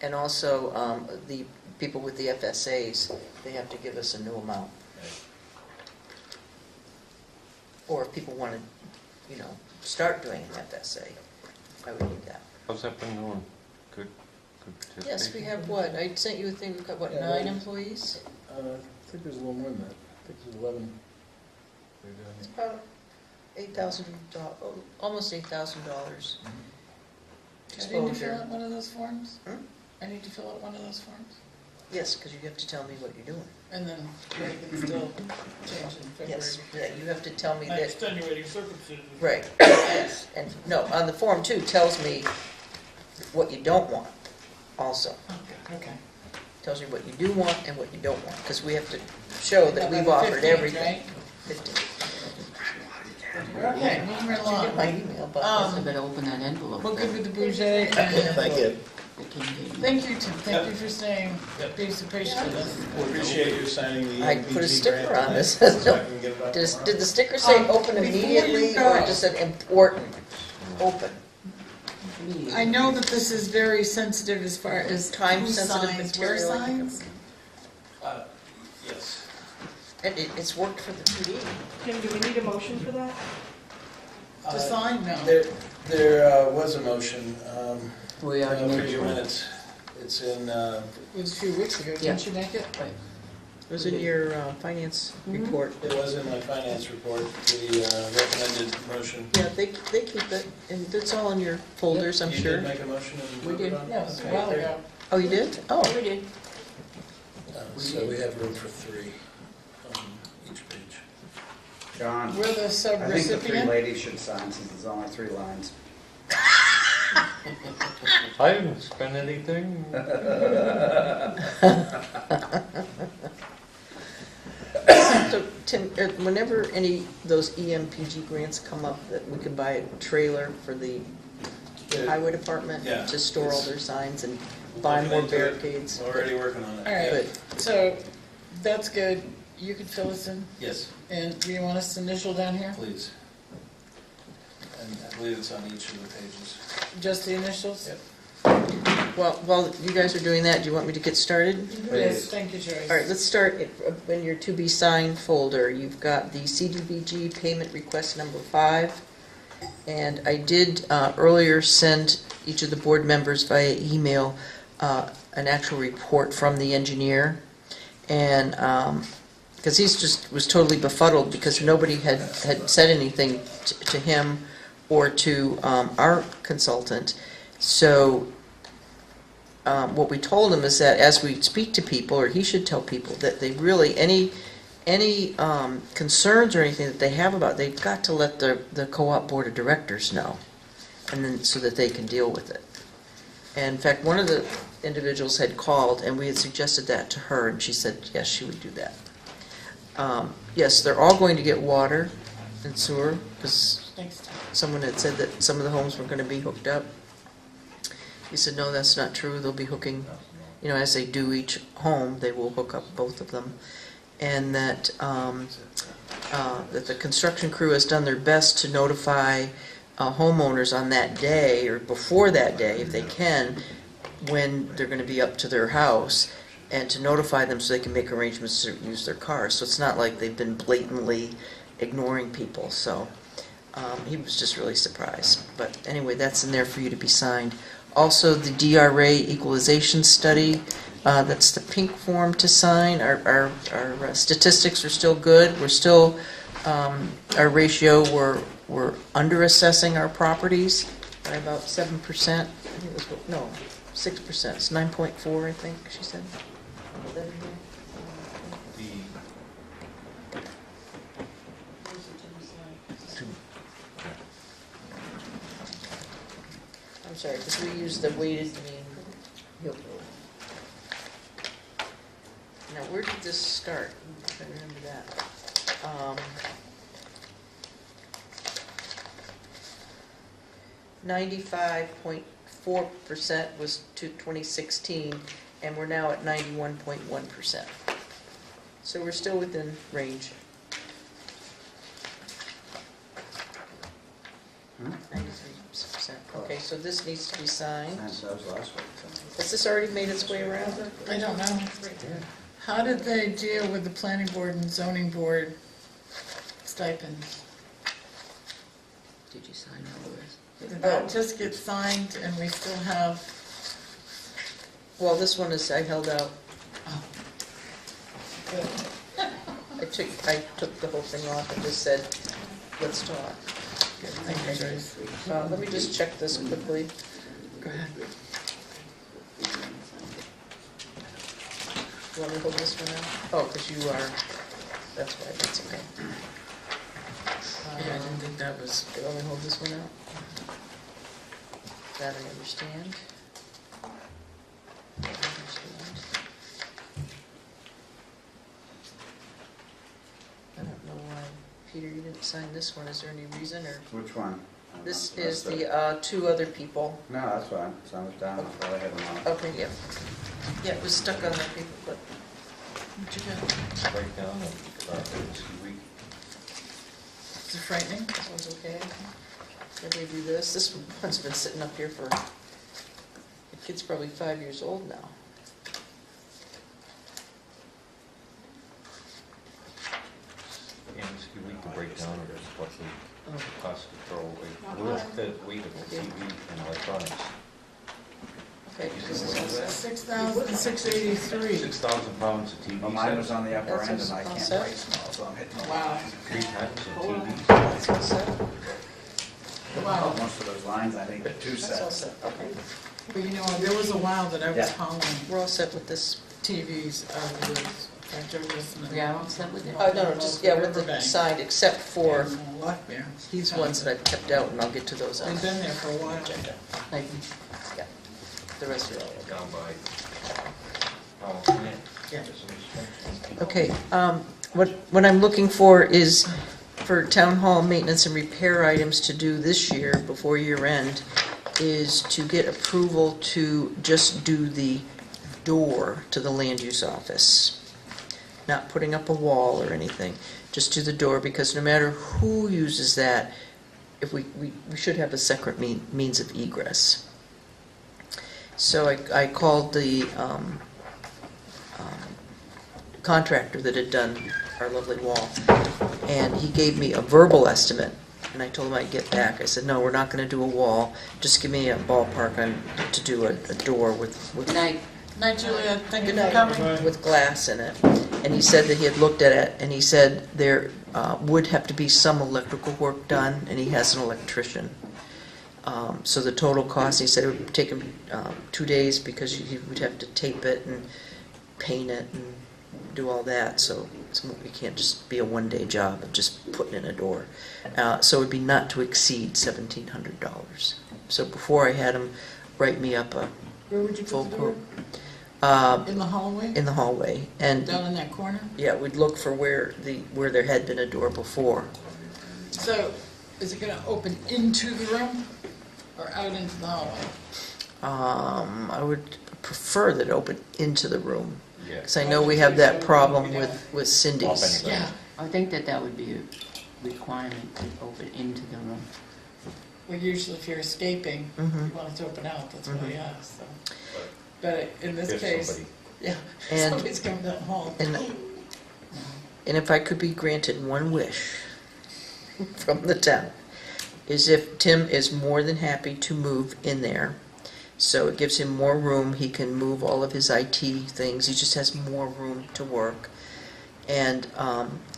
And also, the people with the FSAs, they have to give us a new amount. Or if people want to, start doing an FSA, I would need that. How's that been going? Good participation? Yes, we have what? I sent you a thing, we've got what, Yeah, 9 well- employees? I think there's a little more than that. I think there's 11. They're doing it. About $8,000, almost $8,000. I need to fill Exposure. out one of those forms? Hmm? I need to fill out one of those forms? Yes, because you have to tell me what you're doing. And then they can still change in February. Yes, yeah, you have to tell me By that, extenuating circumstances. right, yes. And, no, on the form too, tells me what you don't want also. Okay. Tells you what you do want and what you don't want, because we have to show that By we've the offered 15th, everything. right? 15. Okay, moving right Did you get my along. email, but I better open that envelope. We're good with the budget and Thank you. thank you, Tim. Thank you for staying, being so patient with us. Appreciate you signing the I put a EMPG sticker grant on this. so I can get it out Did tomorrow. the sticker say open before you immediately, or go. it just said important, open? I know that this is very sensitive as far as Time-sensitive who signs, where material. signs. Yes. And it's worked for the PD. Tim, do we need a motion for that? To sign, no. There was a motion We already for made your it. minutes. It's in, It was a few weeks ago, didn't you make it? Right. It was in your finance report. it was in my finance report, the recommended motion. Yeah, they keep it, and it's all in your folders, I'm You sure. did make a motion and We voted did. on it? Yeah, it was a Okay. while ago. Oh, you did? Oh, We did. So we have room for 3 on each page. John, We're the I think the 3 sub-recipient. ladies should sign since there's only 3 lines. I didn't spend anything. so Tim, whenever any of those EMPG grants come up, that we can buy a trailer for the the highway department Yeah. to store all their signs and buy more barricades. Already working on All it. right, Good. so that's good. You can fill us in. Yes, And do you want us to initial down here? please. And I believe it's on each of the pages. Just the initials? Yep. Well, while you guys are doing that, do you want me to get started? Yes, thank you, Joyce. All right, let's start in your to be signed folder. You've got the CDBG payment request number 5. And I did earlier send each of the board members via email an actual report from the engineer. And because he's just was totally befuddled because nobody had said anything to him or to our consultant. So what we told him is that as we speak to people, or he should tell people, that they really, any concerns or anything that they have about, they've got to let the co-op board of directors know, and then so that they can deal with it. And in fact, one of the individuals had called, and we had suggested that to her, and she said yes, she would do that. Yes, they're all going to get water and sewer, because Thanks, Tom. someone had said that some of the homes were going to be hooked up. He said, no, that's not true. They'll be hooking, as they do each home, they will hook up both of them. And that that the construction crew has done their best to notify homeowners on that day, or before that day, if they can, when they're going to be up to their house, and to notify them so they can make arrangements to use their cars. So it's not like they've been blatantly ignoring people. So he was just really surprised. But anyway, that's in there for you to be signed. Also, the DRA equalization study, that's the pink form to sign. Our statistics are still good. We're still, our ratio, we're under-assessing our properties by about 7%. I think it was, no, 6%. It's 9.4, I think, she said. The I'm sorry, because we use the weighted mean. Now, where did this start? I remember that. 95.4% was to 2016, and we're now at 91.1%. So we're still within range. 93%. Okay, so this needs to be signed. And so was last week. Has this already made its way around? I don't know. How did they deal with the planning board and zoning board stipends? Did you sign all of this? Did that just get signed and we still have? Well, this one is, I held out. Good. I took the whole thing off and just said, let's talk. Thank you, Joyce. Let me just check this quickly. Go ahead. You want me to hold this one out? Oh, because you are, that's why, that's okay. Yeah, I didn't think that was. You want me to hold this one out? That I understand. I understand. I don't know why, Peter, you didn't sign this one. Is there any reason, or? Which one? This That's is the two other people. No, that's fine. Sign it down. That's all I had them on. Okay, yeah. Yeah, it was stuck on that paper clip. What you got? Breakdown of week. Is it frightening? This one's okay. Maybe do this. This one's been sitting up here for, the kid's probably 5 years old now. And this week the breakdown of what the cost to throw away, the weight of the TV and electronics. Okay, this is all set. 6,683. 6,000 pounds of TV Well, mine was sets, on the upper That's end and I all can't set? write small, so I'm hitting the Wow. lines. 3 times of TVs. That's all set? Wow. Most of those lines, I think, are two That's all sets. set, okay. But you know, there was a while that I was Yeah. hauling We're all set with this. TVs out of the Joe Wilson. Yeah, all set with it? Oh, no, just, yeah, with the side, except for Lockbear. these ones that I've kept out, and I'll get to those on They've the been there for a while. agenda. Yeah, the rest are all okay. Down by power plant. Yeah. Okay, what I'm looking for is for town hall maintenance and repair items to do this year before year end is to get approval to just do the door to the land use office. Not putting up a wall or anything, just do the door, because no matter who uses that, if we should have a separate means of egress. So I called the contractor that had done our lovely wall, and he gave me a verbal estimate, and I told him I'd get back. I said, no, we're not gonna do a wall, just give me a ballpark on, to do a door with Night. Night, Julia, thank you for coming. with glass in it. And he said that he had looked at it, and he said there would have to be some electrical work done, and he has an electrician. So the total cost, he said it would take him 2 days, because he would have to tape it and paint it and do all that, so it can't just be a one-day job of just putting in a door. So it would be not to exceed $1,700. So before I had him write me up a Where would you full put the door? quote. In the hallway? In the hallway, and Down in that corner? yeah, we'd look for where there had been a door before. So, is it gonna open into the room or out into the hallway? I would prefer that it open into the room, Yeah. because I know we have that problem with Cindy's. Open. Yeah. I think that would be a requirement to open into the room. Well, usually if you're escaping, you Mhm. want it to open out, that's why Mhm. I asked, so. But in this There's case, somebody. yeah, And- somebody's coming down the hall. And if I could be granted one wish from the town, is if Tim is more than happy to move in there, so it gives him more room, he can move all of his IT things, he just has more room to work. And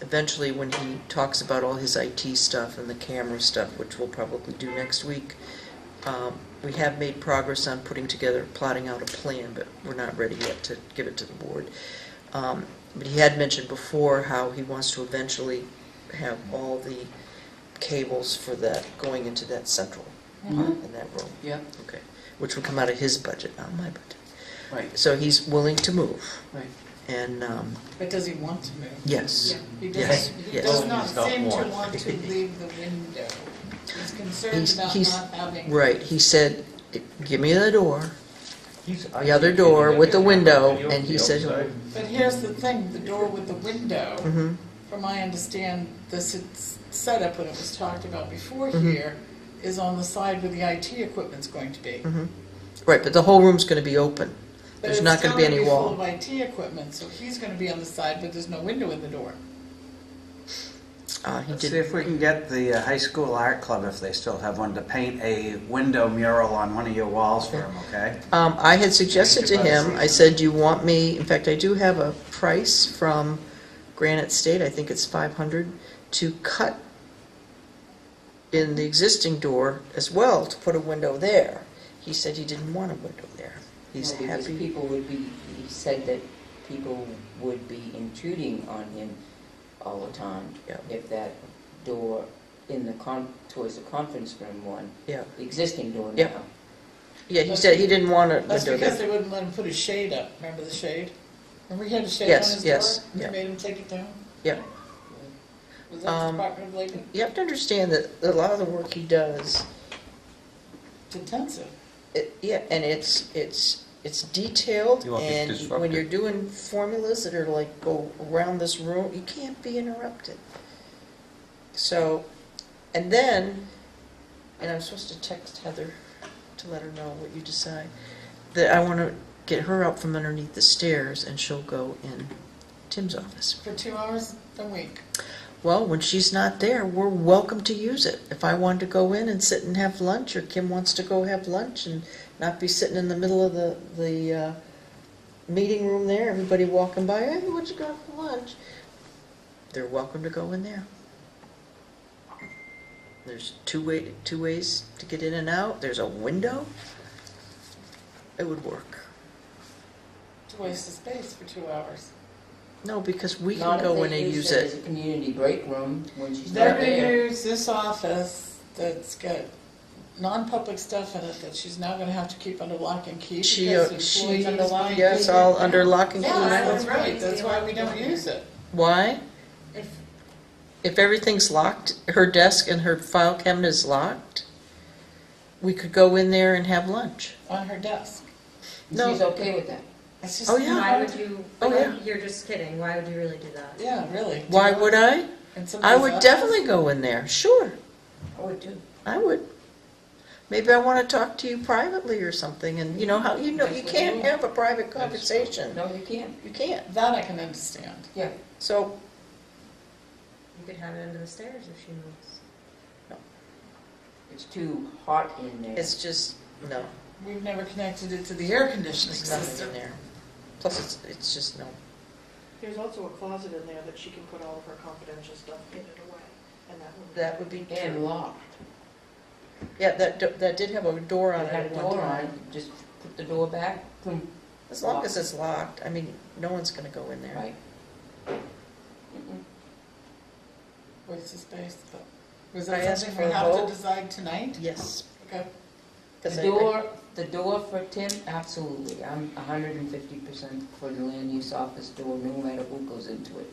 eventually, when he talks about all his IT stuff and the camera stuff, which we'll probably do next week, we have made progress on putting together, plotting out a plan, but we're not ready yet to give it to the board. But he had mentioned before how he wants to eventually have all the cables for that going into that central part in that room. Yep, Okay, which would come out of his budget, not my budget. right, So he's willing to move, right. and But does he want to move? yes. He Yes, does, he yes. does not He's not seem to warned. want to leave the window. He's concerned He's- about he's- not having. Right, he said, give me the door, He's- the other door with the window, and he said, Outside. But here's the thing, the door with the window, mhm, from I understand, this setup when it was talked about before Mhm. here, is on the side where the IT equipment's going to be. mhm. Right, but the whole room's gonna be open. But There's it's not still gonna be any full wall. of IT equipment, so he's gonna be on the side, but there's no window in the door. He Let's see did, if we can get the high school art club, if they still have one, to paint a window mural on one of your walls for them, okay? I had suggested to him, I said, do you want me, in fact, I do have a price from Granite State, I think it's 500, to cut in the existing door as well, to put a window there. He said he didn't want a window there. He's No, because happy. people would be, he said that people would be intruding on him all the time. Yeah. If that door in the towards the conference room one, Yeah, the existing door Yeah. now. yeah, he said he didn't want a That's window because there. they wouldn't let him put his shade up, remember the shade? Remember he had a shade on Yes, his yes, door? They yeah. made him take it down? Yeah. Was that the Department of Labor? You have to understand that a lot of the work he does, It's intensive. yeah, and it's detailed, You won't be and when disrupted. you're doing formulas that are like go around this room, you can't be interrupted. So, and then, and I'm supposed to text Heather to let her know what you decide, that I want to get her up from underneath the stairs and she'll go in Tim's office. For 2 hours a week. Well, when she's not there, we're welcome to use it. If I wanted to go in and sit and have lunch, or Kim wants to go have lunch and not be sitting in the middle of the meeting room there, everybody walking by, hey, what you got for lunch? They're welcome to go in there. There's two ways to get in and out. There's a window. It would work. It's a waste of space for 2 hours. No, because we Not can if go in they and use use it as it. a community break room when she's They're not gonna there. use this office that's got non-public stuff in it that she's now gonna have to keep under lock and key. She, because the employees under lock and key. yes, all under lock and key. Yeah, now. that's right, that's why we don't use it. Why? If, If everything's locked, her desk and her file cabinet is locked? we could go in there and have lunch. On her desk. No. She's okay with that. It's just. Oh, yeah. Why would you, Oh, yeah. you're just kidding, why would you really do that? Yeah, really. Why would I? In I somebody's would office? definitely go in there, sure, I would too. I would. Maybe I want to talk to you privately or something, and you know how, you That's you what can't you have a private conversation. No, you can't. You can't. That I can understand. Yeah. So, You could have it under the stairs if she moves. It's too hot in there. it's just, no, We've never connected it to the air conditioning there's nothing system. in there. Plus, it's just, no. There's also a closet in there that she can put all of her confidential stuff in and away, and That would be And true. locked. Yeah, that did have a door on It it had at a one door on it, time. just put the door back, boom, As long as it's locked, I mean, no one's gonna go in there. right. Mm-mm. What's the space? Was I that asked something for we a have to vote. decide tonight? Yes. Okay. 'Cause The door for Tim, absolutely. I'm 150% for the land use office door, no matter who goes into it.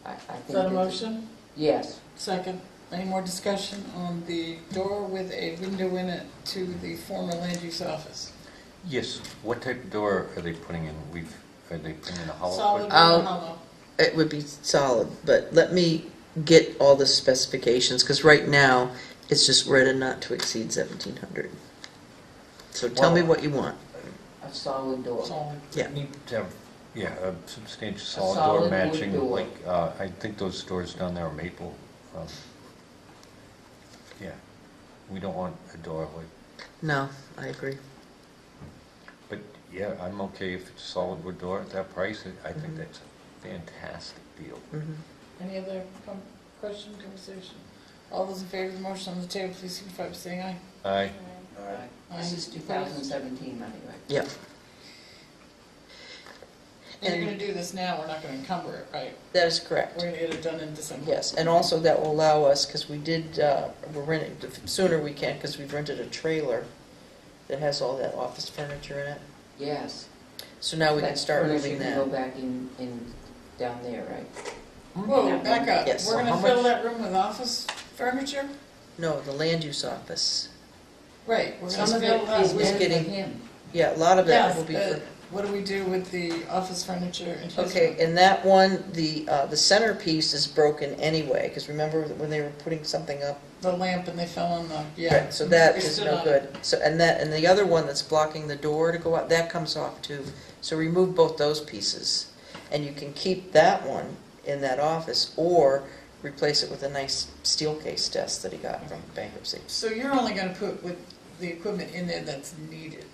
I think. Is that a that- motion? Yes. Second. Any more discussion on the door with a window in it to the former land use office? Yes, what type of door are they putting in? Are they putting in a hollow? Solid or I'll- hollow? It would be solid, but let me get all the specifications, because right now, it's just read and not to exceed 1,700. So tell me Well- what you want. A solid door. Solid. Yeah. Need to have, yeah, a substantial solid solid door wood matching, door. like, I think those doors down there are maple. Yeah, we don't want a door like, No, I agree. but yeah, I'm okay if it's a solid wood door at that price. I Mhm. think that's a fantastic deal. Mhm. Any other question, conversation? All those in favor of the motion on the table, please signify by saying aye. Aye. This is 2017 money, right? Yep. And you're And- gonna do this now, we're not gonna encumber it, right? That is correct. We're gonna get it done in December. Yes, and also that will allow us, because we did, we're renting, the sooner we can, because we've rented a trailer that has all that office furniture in it. Yes. So now we can That start furniture moving can that. Go back in, down there, right? Whoa, back up. Yes. We're How gonna fill much- that room with office furniture? No, the land use office. Right, we're Some gonna of fill it that is with. meant for getting- him. Yeah, a lot of that Yes, will be but for. what do we do with the office furniture in his Okay, room? in that one, the centerpiece is broken anyway, because remember when they were putting something up? The lamp and they fell on the, yeah. Right, so that We is stood no on it. good. So, and the other one that's blocking the door to go out, that comes off too. So remove both those pieces. And you can keep that one in that office, or replace it with a nice steel case desk that he got from bankruptcy. So you're only gonna put with the equipment in there that's needed?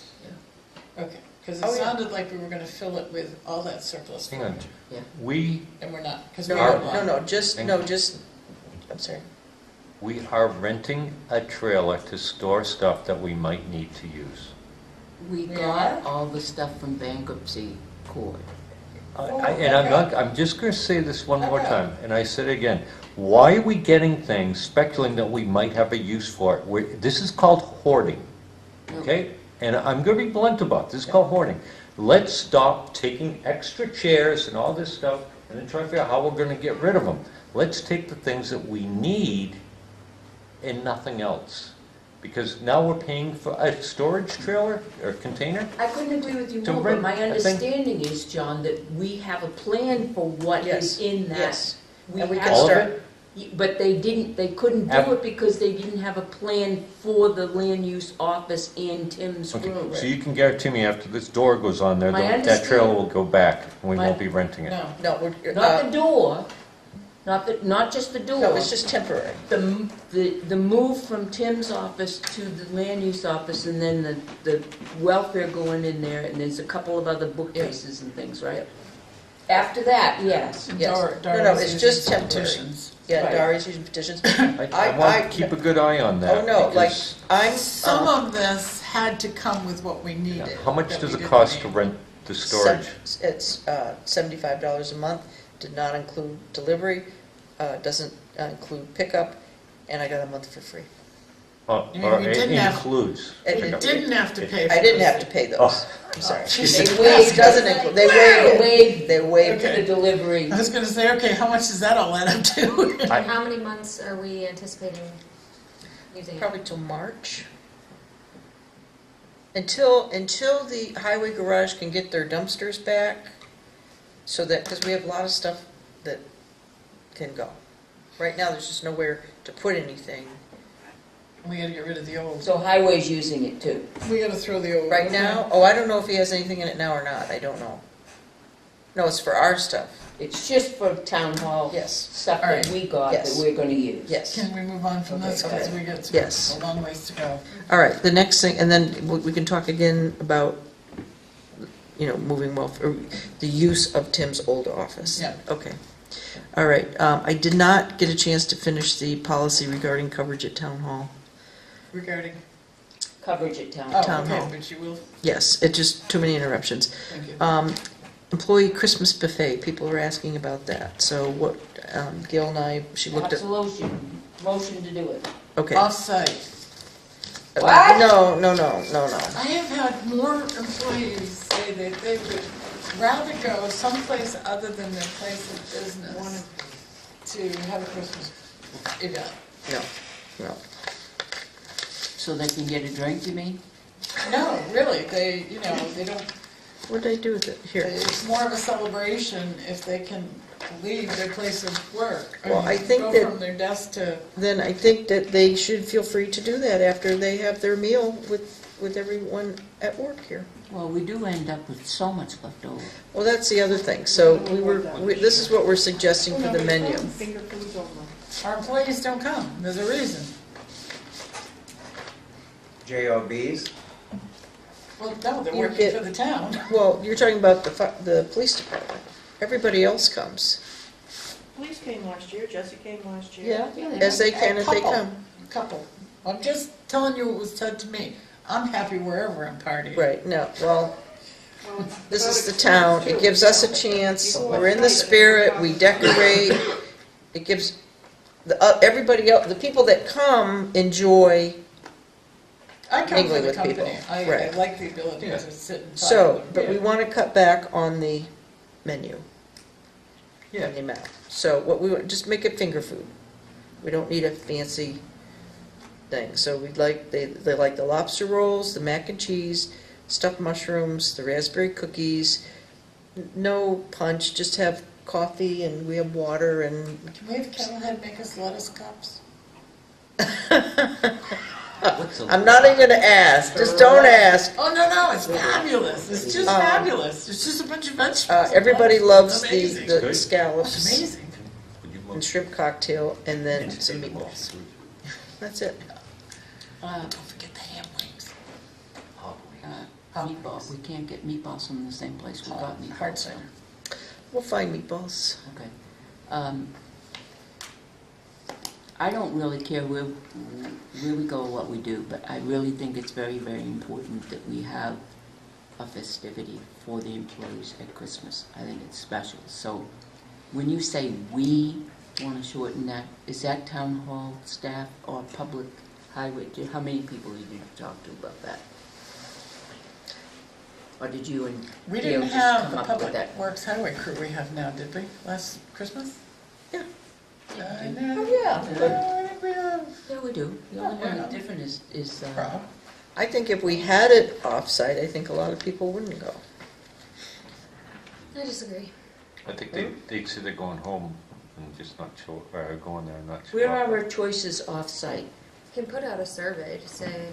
Okay, because Oh, it yeah. sounded like we were gonna fill it with all that surplus Hang on, furniture, we and we're not, because we No, have no, one. no, just, Thank no, you. just, I'm sorry. We are renting a trailer to store stuff that we might need to use. We We got are? all the stuff from bankruptcy court. And I'm just gonna say this one more time, and I said it again. Why are we getting things, speculating that we might have a use for it? This is called hoarding, okay? And I'm gonna be blunt about this, it's called hoarding. Let's stop taking extra chairs and all this stuff, and then try to figure out how we're gonna get rid of them. Let's take the things that we need and nothing else. Because now we're paying for a storage trailer or container? I couldn't agree with you To more, but rent my a thing- understanding is, John, that we have a plan for what Yes, is in that. yes. We And we have- can All of start, it? But they couldn't Have- do it because they didn't have a plan for the land use office in Tim's Okay, room. so you can guarantee me after this door goes on there, I that trailer understand. will go back, and we My- won't be renting it. No, no, we're, Not the door, not just the door. no, it's just temporary. The move from Tim's office to the land use office, and then the welfare going in there, and there's a couple of other bookcases and things, right? After that, yes. Yes. Dara No, was it's using just some temporary. petitions. Yeah, Right. Dari's using petitions. I I- want to keep a good eye on that. Oh, no, like, because, I'm, Some of this had to come with what we yeah, needed. how much that does we it didn't cost to need. rent the storage? It's $75 a month, did not include delivery, doesn't include pickup, and I got a month for free. You mean Or we it didn't have- includes. And We pickup. didn't have to pay for I didn't this. have to pay those, Oh. I'm sorry. Jesus. They waived, doesn't include, they waived it. They waived Okay. it. The delivery. I was gonna say, okay, how much does that all add up to? And how many months are we anticipating using it? Probably till March. Until the highway garage can get their dumpsters back, so that, because we have a lot of stuff that can go. Right now, there's just nowhere to put anything. We gotta get rid of the old. So highway's using it too. We gotta throw the old. Right now, oh, I don't know if he has anything in it now or not, I don't know. No, it's for our stuff, It's just for town hall yes, stuff that we got that Yes. we're gonna use. yes. Can we move on from this, because we got Yes. a long ways to go? All right, the next thing, and then we can talk again about, moving or the use of Tim's old office. Yeah. Okay. All right, I did not get a chance to finish the policy regarding coverage at town hall. Regarding, Coverage at town. oh, Town okay, hall. but you will, Yes, it just, too many interruptions. thank you. Employee Christmas buffet, people are asking about that. So what, Gail and I, she looked at, Absolutely. Motion to do it. okay. Off-site. What? No. I have had more employees say that they would rather go someplace other than their place of business to have a Christmas event. No. So they can get a drink, you mean? No, really, they don't, What did I do with it? Here. it's more of a celebration if they can leave their place of work. Well, I mean, think go that- from their desk to, Then I think that they should feel free to do that after they have their meal with everyone at work here. Well, we do end up with so much left over. Well, that's the other thing. So this is what we're suggesting for the menu. Finger foods only. our employees don't come, there's a reason. JOBs? Well, no, they're You working get- for the town. Well, you're talking about the police department. Everybody else comes. Police came last year, Jesse came last year. As they can if they come. Couple. I'm just telling you what was said to me. I'm happy wherever I'm partying. Right, no, well, Well, it's this about is the experience, town. It too. gives us a chance. We're in the spirit, we decorate. It gives everybody else, the people that come enjoy. I come for Mingling the with people. company. I Right. like the ability Yeah. to sit and talk. So, with but them. we want to cut back on the menu. Yeah. On the amount. So what we want, just make it finger food. We don't need a fancy thing. So we'd like, they like the lobster rolls, the mac and cheese, stuffed mushrooms, the raspberry cookies. No punch, just have coffee and we have water and. Can we have Kettlehead make us lettuce cups? I'm not even gonna ask, just don't ask. Oh, no, it's fabulous. It's just fabulous. It's just a bunch of vegetables. Everybody loves Amazing. the Good. scallops Amazing. Would you and love shrimp cocktail and then to some take them off meatballs. the roof? That's it. Don't forget the ham wings. Meatballs, we can't get meatballs from the same place we got meatballs Hard from. cider. We'll find meatballs. Okay. I don't really care where we go or what we do, but I really think it's very, very important that we have a festivity for the employees at Christmas. I think it's special. So when you say we want to shorten that, is that town hall staff or public highway? How many people did you talk to about that? Or did you and We Gail didn't just have come the up with public that? works highway crew we have now, did we? Last Christmas? Yeah. Oh, yeah. I think we have. Yeah, we do. The only one Yeah. that's different is Rob. I think if we had it off-site, I think a lot of people wouldn't go. I disagree. I think they'd say they're going home and just not show, or going there and not show Where up. are our choices off-site? Can put out a survey to say,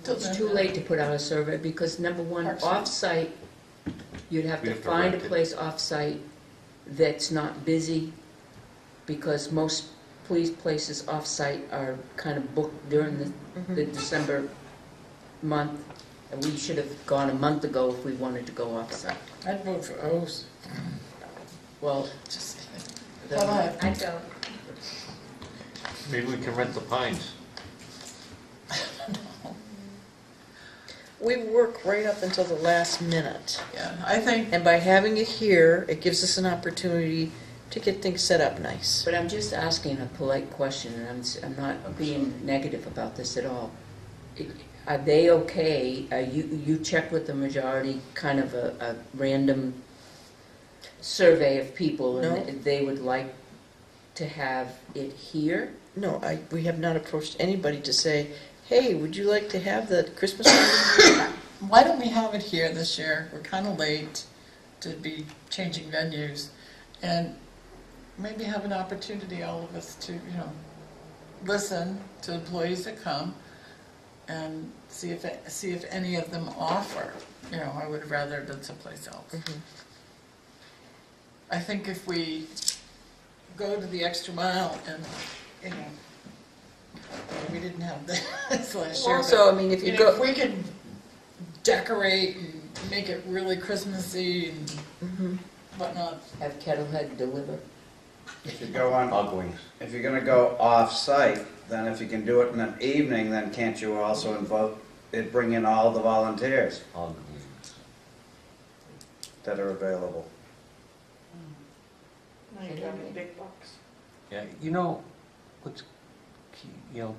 It's too late to put out a survey because number one, Parks. off-site, you'd have We to have to find a rent it. place off-site that's not busy because most police places off-site are kind of booked during the December month. And we should have gone a month ago if we wanted to go off-site. I'd vote for O's. Well, Just kidding. the- Kettlehead. I don't. Maybe we can rent the Pines. We work right up until the last minute. Yeah, I think, And by having it here, it gives us an opportunity to get things set up nice. but I'm just asking a polite question, and I'm not being negative about this at all. Are they okay? You check with the majority, kind of a random survey of people, and No. they would like to have it here? No, we have not approached anybody to say, hey, would you like to have the Christmas party? Why don't we have it here this year? We're kind of late to be changing venues, and maybe have an opportunity, all of us, to, listen to employees that come and see if any of them offer. I would have rather done someplace else. Mhm. I think if we go to the extra mile and, we didn't have this last year. Also, but, I mean, if you if go, we could decorate and make it really Christmassy and Mhm. whatnot. Have Kettlehead deliver. If you go on, Hog wings. if you're gonna go off-site, then if you can do it in the evening, then can't you also bring in all the volunteers Hog wings. that are available? Now you're talking big bucks. Yeah, let's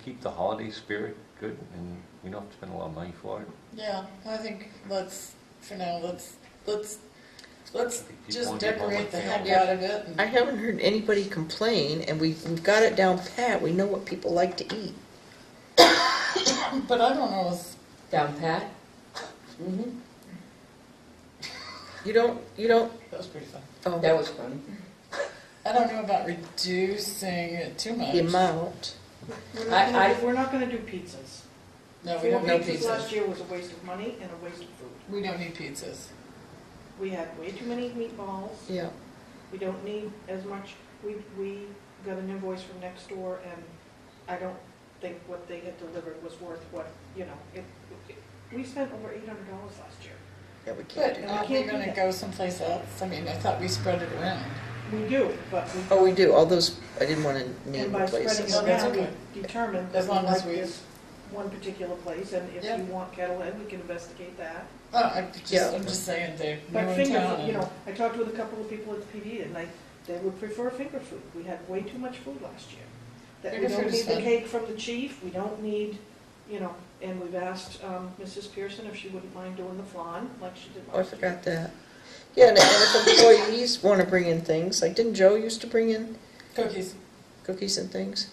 keep the holiday spirit good, and we don't have to spend a lot of money for it. Yeah, I think for now, let's People just wanna get home decorate with the heck families. out of it. I haven't heard anybody complain, and we've got it down pat. We know what people like to eat. But I don't know if, Down pat? Mm-hmm. You don't, that was pretty fun. oh, That was fun. I don't know about reducing it too much. the amount. We're not gonna do pizzas. No, we 4 don't need pizzas last pizzas. year was a waste of money and a waste of food. We don't need pizzas. We had way too many meatballs. Yeah. We don't need as much. We got an invoice from next door, and I don't think what they had delivered was worth what, we spent over $800 last year. Yeah, we can't But do that. aren't we can't do gonna that. go someplace else? I mean, I thought we spread it around. We do, but we. Oh, we do, all those, I didn't want to And name by the spreading places. Well, it that's around, okay. we determined As that we long as like we- this one particular place, and if Yeah. you want Kettlehead, we can investigate that. Oh, Yeah. I'm just saying, they're new But in finger town. food, I talked with a couple of people at the PD, and they would prefer finger food. We had way too much food last year. That we Finger don't food is need the fun. cake from the chief, we don't need, and we've asked Mrs. Pearson if she wouldn't mind doing the flan, like she did Oh, I last year. forgot that. Yeah, and if employees want to bring in things, like didn't Joe used to bring in Cookies. cookies and things?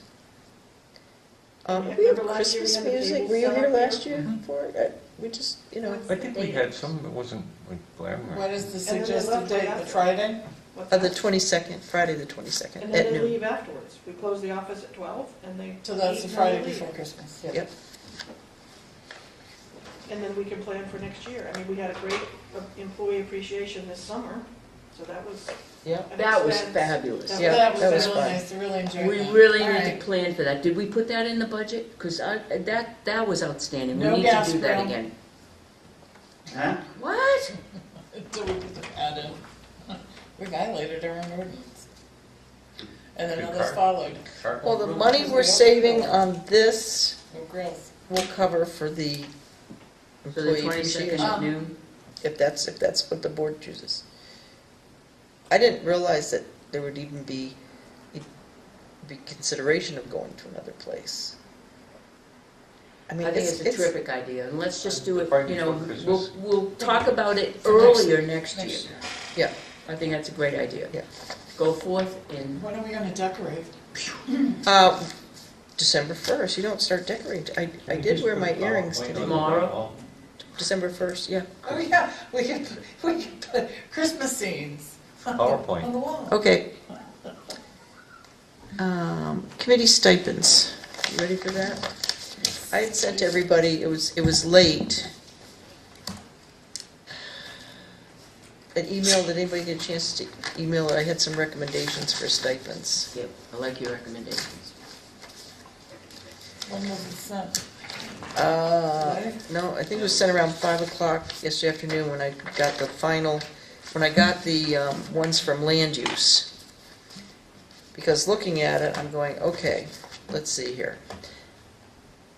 Yeah, We have remember last year we Christmas had the music, tables were you set here up last here? year Mhm. for it? We just, I think we had some, it wasn't like Blair. What is the And then they suggested left right date, the after. Friday? What's the that? 22nd, Friday the 22nd, And then at they noon. leave afterwards. We close the office at 12, and they. So that's eat the and Friday they leave. before Christmas. Yep. And then we can plan for next year. I mean, we had a great employee appreciation this summer, so that was Yeah. an That was expense. fabulous. That Yeah, That was that was really fun. nice, I really enjoyed that. We really All need right. to plan for that. Did we put that in the budget? Because that was outstanding. We No need gas to do that grill. again. Huh? What? Until we put the pad in. We violated our own ordinance. And then Good others card. followed. Well, the money we're saving on this No grills. will cover for the For the employee 22nd appreciation, at noon? if that's what the board chooses. I didn't realize that there would even be consideration of going to another place. I mean, I think it's a terrific idea, and let's just do it, Right before Christmas. we'll talk about it For next- earlier next year. Next year. Yeah. I think that's a great idea. Yeah. Go forth and, When are we gonna decorate? December 1st, you don't start decorating. I did wear my earrings today. Tomorrow? December 1st, yeah. Oh, yeah, we could put Christmas scenes on PowerPoint. the wall. Okay. Committee stipends, you ready for that? I had sent everybody, it was late. An email, did anybody get a chance to email it? I had some recommendations for stipends. yep, I like your recommendations. When was it sent? No, I think it was sent around 5 o'clock yesterday afternoon when I got the ones from land use. Because looking at it, I'm going, okay, let's see here.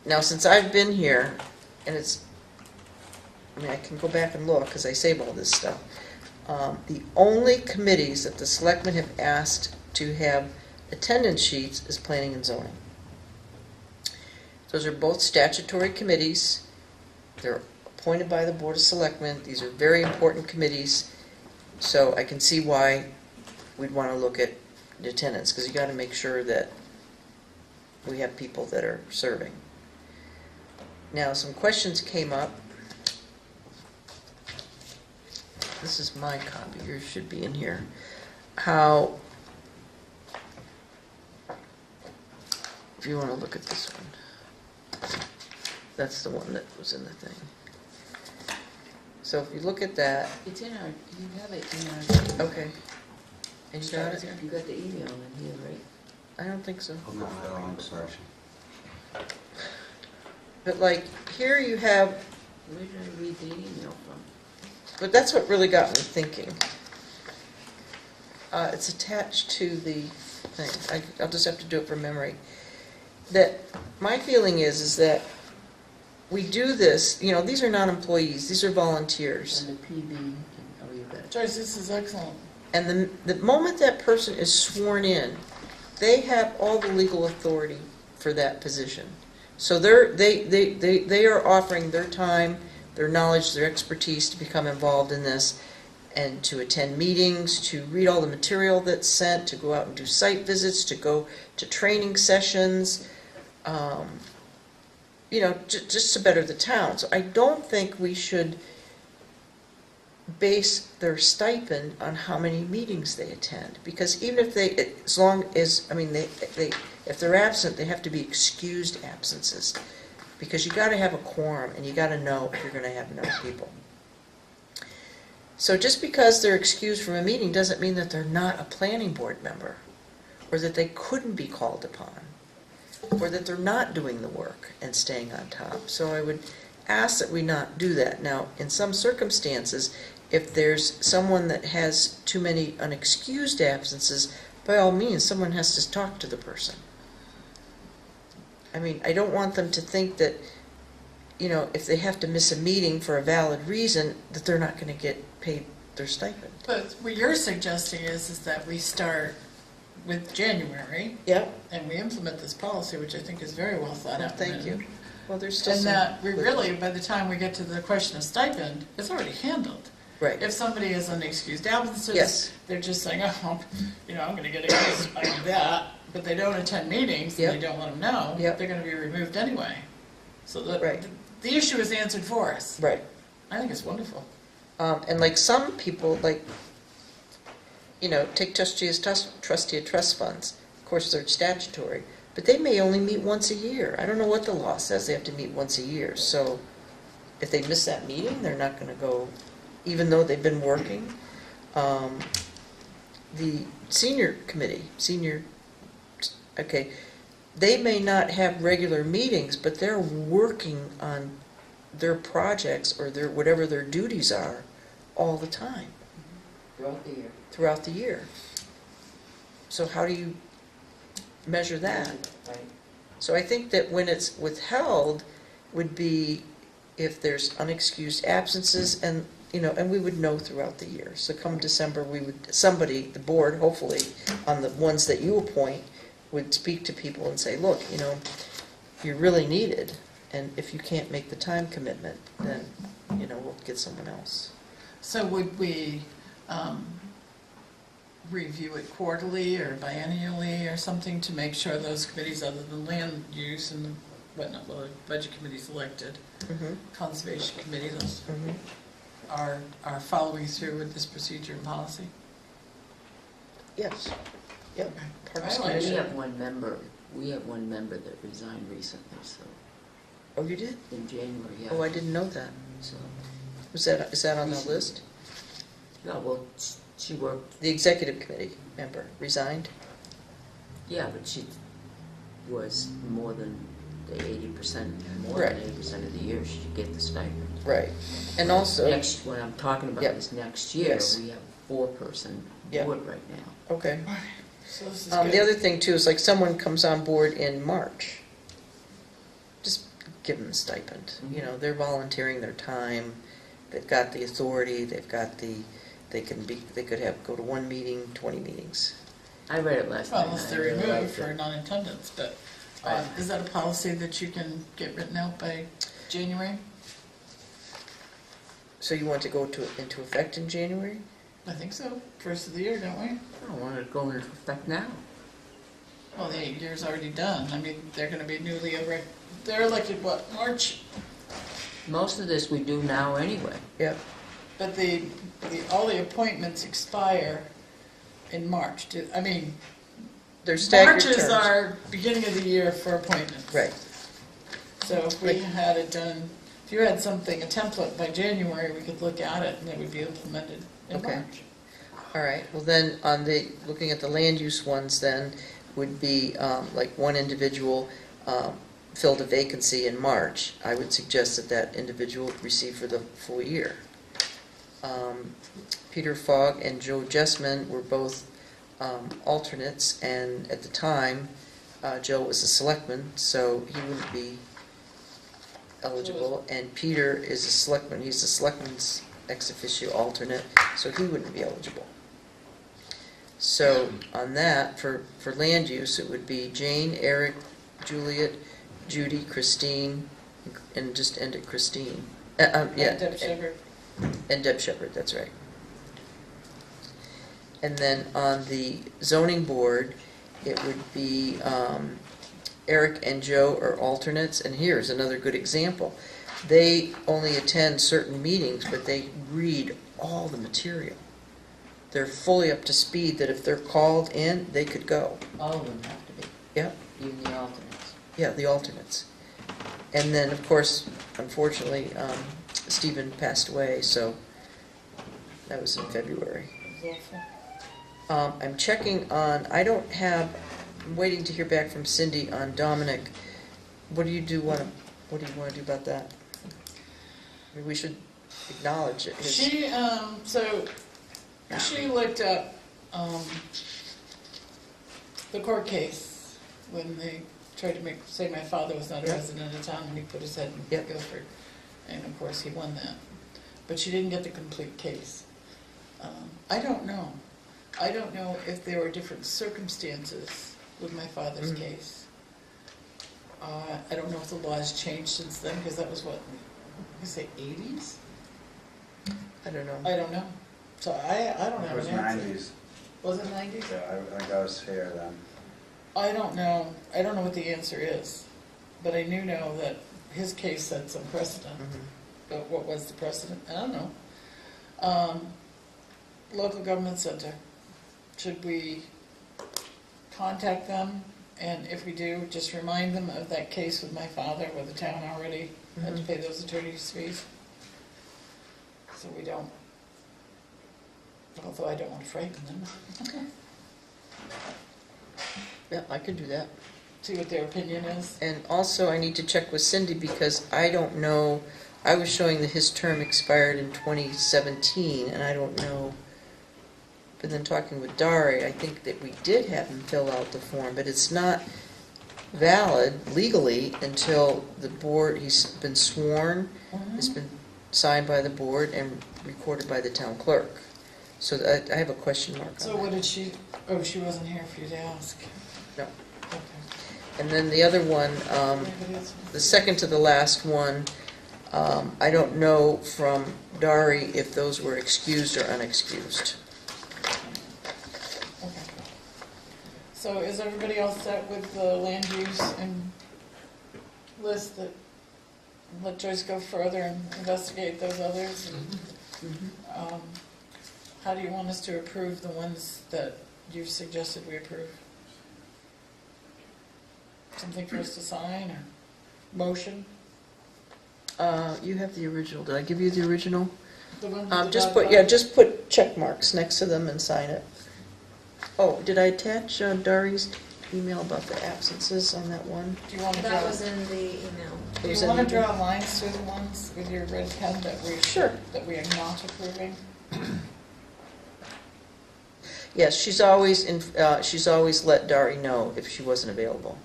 Now, since I've been here, and I can go back and look, because I save all this stuff. The only committees that the selectmen have asked to have attendance sheets is planning and zoning. Those are both statutory committees. They're appointed by the Board of Selectmen. These are very important committees, so I can see why we'd want to look at the attendance, because you got to make sure that we have people that are serving. Now, some questions came up. This is my copy, yours should be in here. How, if you want to look at this one, that's the one that was in the thing. So if you look at that, It's in our, you have it in our. okay. And you got it? You got the email in here, right? I don't think so. I'm not following, sorry. But like, here you have, Where did I read the email from? but that's what really got me thinking. It's attached to the thing. I'll just have to do it from memory. That, my feeling is that we do this, you know, these are not employees, these are volunteers. And the PB, oh, you got it. Joyce, this is excellent. And the moment that person is sworn in, they have all the legal authority for that position. So they are offering their time, their knowledge, their expertise to become involved in this and to attend meetings, to read all the material that's sent, to go out and do site visits, to go to training sessions, you know, just to better the town. So I don't think we should base their stipend on how many meetings they attend, because even if they, as long as, I mean, they if they're absent, they have to be excused absences, because you got to have a quorum and you got to know if you're going to have enough people. So just because they're excused from a meeting doesn't mean that they're not a planning board member, or that they couldn't be called upon, or that they're not doing the work and staying on top. So I would ask that we not do that. Now, in some circumstances, if there's someone that has too many unexcused absences, by all means, someone has to talk to the person. I mean, I don't want them to think that, you know, if they have to miss a meeting for a valid reason, that they're not going to get paid their stipend. But what you're suggesting is that we start with January. Yep. And we implement this policy, which I think is very well thought out. Thank you. Well, there's still And some... that we really, by the time we get to the question of stipend, it's already handled. Right. If somebody is unexcused absences, Yes. they're just saying, oh, you know, I'm going to get excused by that, but they don't attend meetings, and Yep. they don't let them know, Yep. they're going to be removed anyway. So Right. the issue is answered for us. Right. I think it's wonderful. And like some people, like, you know, take trustee of trust funds. Of course, they're statutory, but they may only meet once a year. I don't know what the law says, they have to meet once a year. So if they miss that meeting, they're not going to go, even though they've been working. The senior committee, okay, they may not have regular meetings, but they're working on their projects or their whatever their duties are all the time. Throughout the year. Throughout the year. So how do you measure that? Right. So I think that when it's withheld would be if there's unexcused absences, and, you know, and we would know throughout the year. So come December, we would, somebody, the board, hopefully, on the ones that you appoint, would speak to people and say, look, you know, you're really needed, and if you can't make the time commitment, then, you know, we'll get someone else. So would we review it quarterly or biennially or something to make sure those committees, other than land use and whatnot, well, budget committee's elected, Mm-hmm. conservation committee, those Mm-hmm. are following through with this procedure and policy? Yes. Yep. Okay. Parks I like Commission. We have one member that resigned recently, so, Oh, you did? in January, yeah. Oh, I didn't know that. So, Is that on the list? yeah, well, she worked, The executive committee member resigned? yeah, but she was more than the 80%, more Right. than 80% of the year, she get the stipend. Right. And also, Next, what I'm talking about Yep. is next year, Yes. we have a 4-person Yep. board right now. okay. So this is The good. other thing too is like someone comes on board in March, just give them a stipend. You know, they're volunteering their time, they've got the authority, they've got they could go to one meeting, 20 meetings. I read it last night. Well, unless and I they're really removed liked for it. non-attendance, but Right. is that a policy that you can get written out by January? So you want to go into effect in January? I think so, first of the year, don't we? I don't want it to go into effect now. Well, the 8 years already done. I mean, they're gonna be newly elected, they're elected, what, March? Most of this we do now anyway. Yep. But all the appointments expire in March. I mean, They're staggered March is terms. our beginning of the year for appointments. Right. So if we had it done, if you had something, a template by January, we could look at it and it would be implemented in Okay. March. All right, well then, looking at the land use ones then, would be like one individual filled a vacancy in March. I would suggest that that individual receive for the full year. Peter Fogg and Joe Jessman were both alternates, and at the time, Joe was a selectman, so he wouldn't be eligible, and Peter is a selectman, he's a selectman's ex officio alternate, so he wouldn't be eligible. So on that, for land use, it would be Jane, Eric, Juliet, Judy, Christine, and just end at Christine. Yeah, Deb Shepherd. and Deb Shepherd, that's right. And then on the zoning board, it would be Eric and Joe are alternates, and here's another good example. They only attend certain meetings, but they read all the material. They're fully up to speed that if they're called in, they could go. All of them have to be, Yep, even the alternates. yeah, the alternates. And then, of course, unfortunately, Stephen passed away, so that was in February. I'm checking on, I'm waiting to hear back from Cindy on Dominic. What do you want to do about that? Maybe we should acknowledge it. She, she looked up the court case when they tried to say my father was not a Yep. resident of town and he put his head in Yep. Guilford. And of course, he won that. But she didn't get the complete case. I don't know. I don't know if there were different circumstances with my father's Mhm. case. I don't know if the law has changed since then, because that was what, you say 80s? I don't know. I don't know. So I don't It have was an answer. 90s. Was it 90s? Yeah, I think I was here then. I don't know. I don't know what the answer is. But I do know that his case set some precedent. Mhm. But what was the precedent? I don't know. Local government center. Should we contact them? And if we do, just remind them of that case with my father where the town already had to Mhm. pay those attorney's fees? So we don't, although I don't want to frighten them. Yeah, I could do that. See what their opinion is. And also, I need to check with Cindy because I don't know, I was showing that his term expired in 2017, and I don't know. But then talking with Dari, I think that we did have him fill out the form, but it's not valid legally until the board, he's been sworn, it's been signed by the board and recorded by the town clerk. So I have a question mark So on that. what did she, oh, she wasn't here for you to ask. No. Okay. And then the other one, Anybody else? the second to the last one, I don't know from Dari if those were excused or unexcused. Okay. So is everybody all set with the land use and list that, let Joyce go further and investigate those others? And, how do you want us to approve the ones that you've suggested we approve? Something for us to sign or motion? You have the original. Did I give you the original? The one with the Just dot put, com? yeah, just put check marks next to them and sign it. Oh, did I attach Dari's email about the absences on that one? Do you want to That draw, was in the email. It do was you in want to the- draw lines through the ones with your red pen that we, Sure. that we are not approving? Yes, she's always let Dari know if she wasn't available,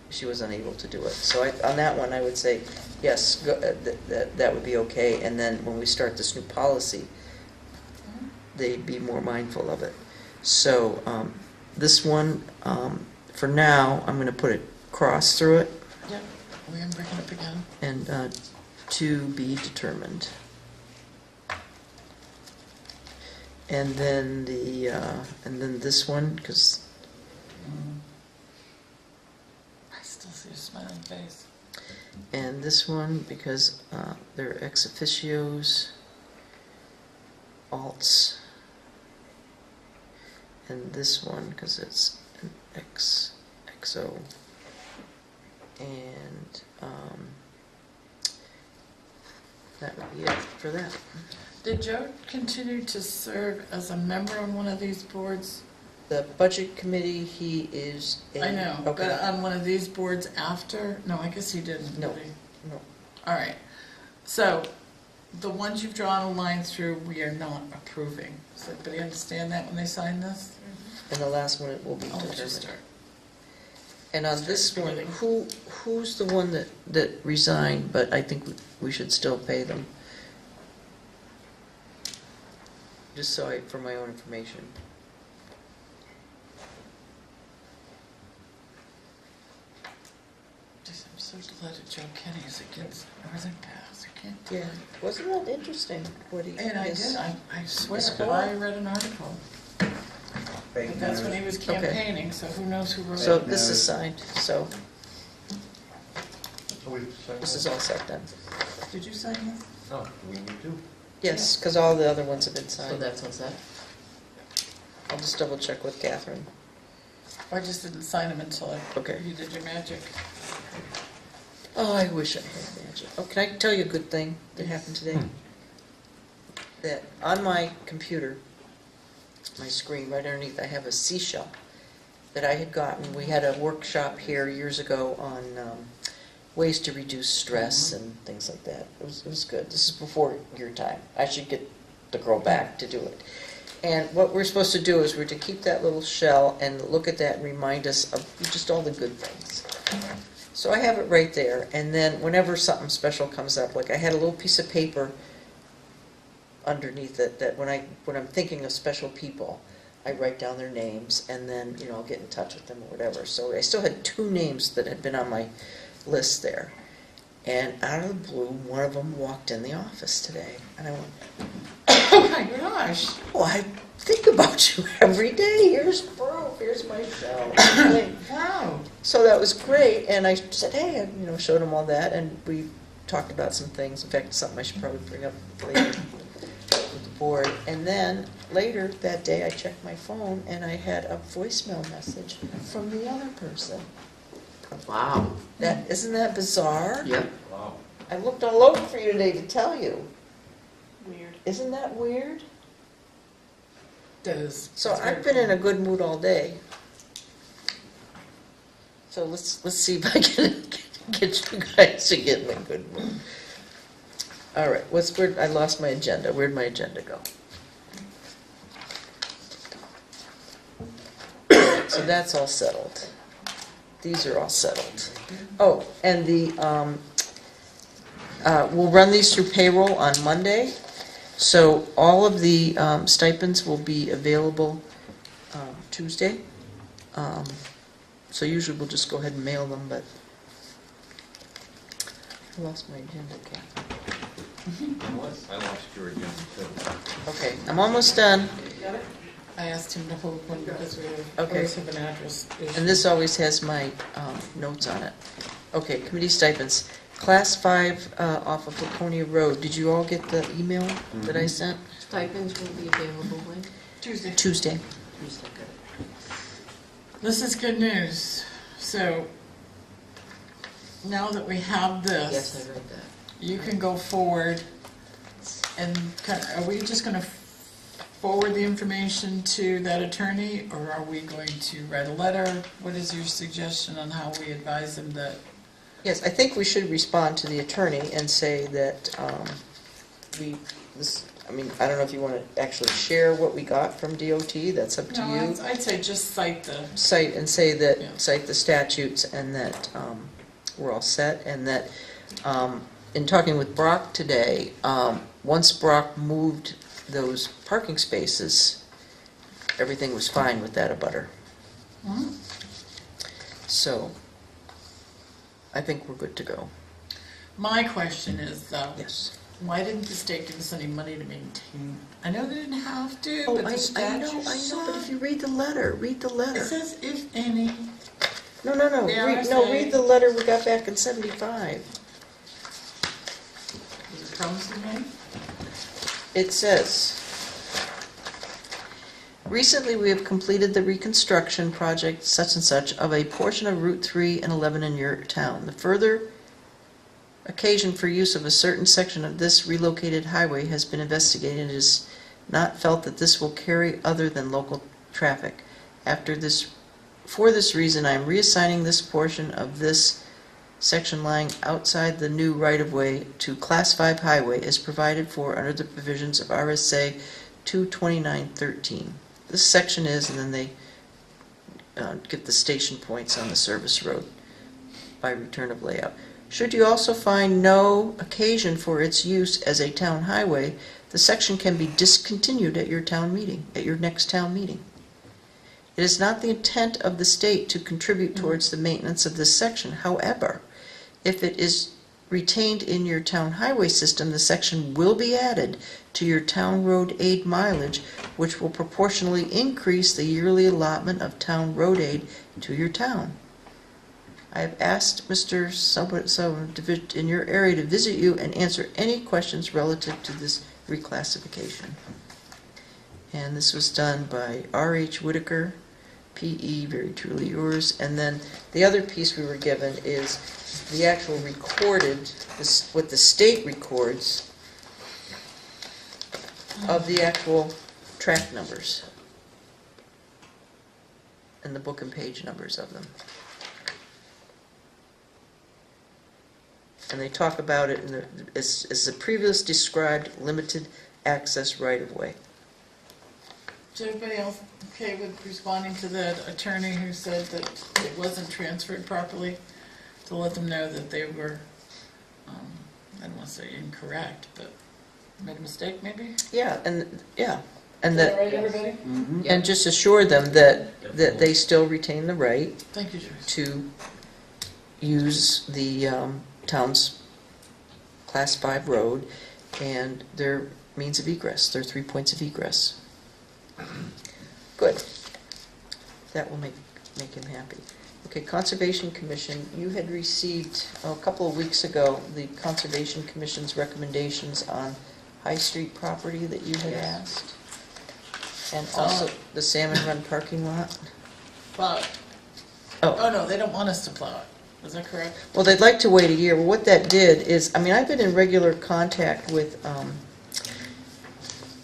if she was unable to do it. So on that one, I would say, yes, that would be okay. And then when we start this new policy, they'd be more mindful of it. So this one, for now, I'm going to put a cross through it Yep, we're going to bring it up again. and to be determined. And then this one, because smiling face. And this one, because they're ex officios, alts. And this one, because it's an XO. And that would be it for that. Did Joe continue to serve as a member on one of these boards? The budget committee, he is a... I know, Okay. but on one of these boards after? No, I guess he didn't. No. did he? No. All right. So, the ones you've drawn a line through, we are not approving. Does everybody understand that when they sign this? And the last one, it will be I'll let you determined. start. And on this Start one, breathing. who's the one that resigned, but I think we should still pay them? Just for my own information. Jeez, I'm so delighted Joe Kenny is against Northern Pass. I can't. Yeah, wasn't that interesting, what he... And I his- did, I swear, his but I read an article. Fake But that's when news. he was campaigning, so who knows who wrote So it. this No. is signed, so this is all set then. Did you sign this? No, we need to. Yes, because all the other ones have been So signed. that's all set? I'll just double check with Catherine. I just didn't sign them until Okay. you did your magic. Oh, I wish I had magic. Oh, can I tell you a good thing that happened today? That on my computer, my screen right underneath, I have a seashell that I had gotten. We had a workshop here years ago on ways to reduce stress and things like that. It was good. This is before your time. I should get the girl back to do it. And what we're supposed to do is we're to keep that little shell and look at that and remind us of just all the good things. So I have it right there, and then whenever something special comes up, like I had a little piece of paper underneath it that when I'm thinking of special people, I write down their names, and then I'll get in touch with them or whatever. So I still had 2 names that had been on my list there, and out of the blue, one of them walked in the office today, and I went, Oh my gosh. "Oh, I think about you every day. Here's proof. Here's my shell." Wow. So that was great, and I said, "Hey," I showed him all that, and we talked about some things. In fact, something I should probably bring up later with the board. And then later that day, I checked my phone, and I had a voicemail message from the other person. Wow. Isn't that bizarre? Yep. Wow. I looked all over for you today to tell you. Weird. Isn't that weird? So That's I've very been in a cool. good mood all day. So let's see if I can get you guys to get in a good mood. All right, I lost my agenda. Where'd my agenda go? So that's all settled. These are all settled. Oh, and we'll run these through payroll on Monday. So all of the stipends will be available Tuesday. So usually we'll just go ahead and mail them, but I lost my agenda, Kathy. I lost your agenda too. Okay, I'm almost done. Got it? I asked him to hold one because we Okay. always have an address issue. And this always has my notes on it. Okay, committee stipends. Class 5 off of Laconia Road. Did you all get the email that I sent? Stipends will be available when? Tuesday. Tuesday. Tuesday, good. This is good news. So, now that we have this. Yes, I read that. You can go forward and, are we just going to forward the information to that attorney, or are we going to write a letter? What is your suggestion on how we advise them that? Yes, I think we should respond to the attorney and say that I don't know if you want to actually share what we got from DOT, that's up to No, you. I'd say just cite the, Cite and say that, Yeah. cite the statutes and that we're all set, and that in talking with Brock today, once Brock moved those parking spaces, everything was fine with that abutter. Hmm? So I think we're good to go. My question is though, Yes. why didn't the state give us any money to maintain? I know they didn't have to, Oh, but I the statute know, but if you read the letter, It says if any. No, no, no, The read the letter we got back in 75. Is it promising me? It says, recently we have completed the reconstruction project such and such of a portion of Route 3 and 11 in your town. The further occasion for use of a certain section of this relocated highway has been investigated. It is not felt that this will carry other than local traffic. For this reason, I am reassigning this portion of this section lying outside the new right-of-way to Class 5 highway as provided for under the provisions of RSA 22913. This section is, and then they get the station points on the service road by return of layout. Should you also find no occasion for its use as a town highway, the section can be discontinued at your town meeting, at your next town meeting. It is not the intent of the state to contribute towards the maintenance of this section. However, if it is retained in your town highway system, the section will be added to your town road aid mileage, which will proportionally increase the yearly allotment of town road aid to your town. I have asked Mr. So in your area to visit you and answer any questions relative to this reclassification. And this was done by R.H. Whitaker, P.E., very truly yours. And then the other piece we were given is the actual recorded, what the state records of the actual track numbers and the book and page numbers of them. And they talk about it in as the previous described limited access right-of-way. Is everybody else okay with responding to that attorney who said that it wasn't transferred properly? To let them know that they were, I don't want to say incorrect, but made a mistake maybe? Yeah, and Is that right, everybody? and just assure them that they still retain the right Thank you, Joyce. to use the town's Class 5 road and their means of egress, their 3 points of egress. Good. That will make him happy. Okay, Conservation Commission, you had received a couple of weeks ago the Conservation Commission's recommendations on High Street property that you had asked. And also the Salmon Run parking lot. Plow it. Oh, no, they don't want us to plow it. Is that correct? Well, they'd like to wait a year. Well, what that did is, I've been in regular contact with,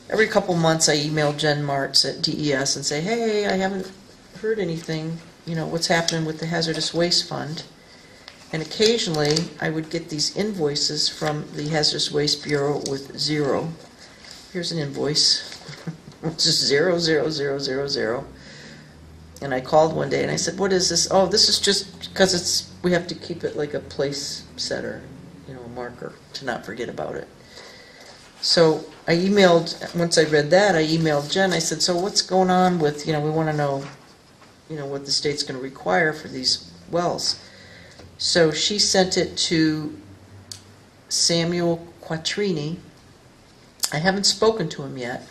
every couple months I email Jen Martz at DES and say, hey, I haven't heard anything, what's happening with the Hazardous Waste Fund. And occasionally I would get these invoices from the Hazardous Waste Bureau with zero. Here's an invoice. It's just 00000. And I called one day and I said, what is this? Oh, this is just because we have to keep it like a place setter, a marker to not forget about it. So I emailed, once I read that, I emailed Jen. I said, so what's going on with, we want to know, what the state's going to require for these wells. So she sent it to Samuel Quattrini. I haven't spoken to him yet,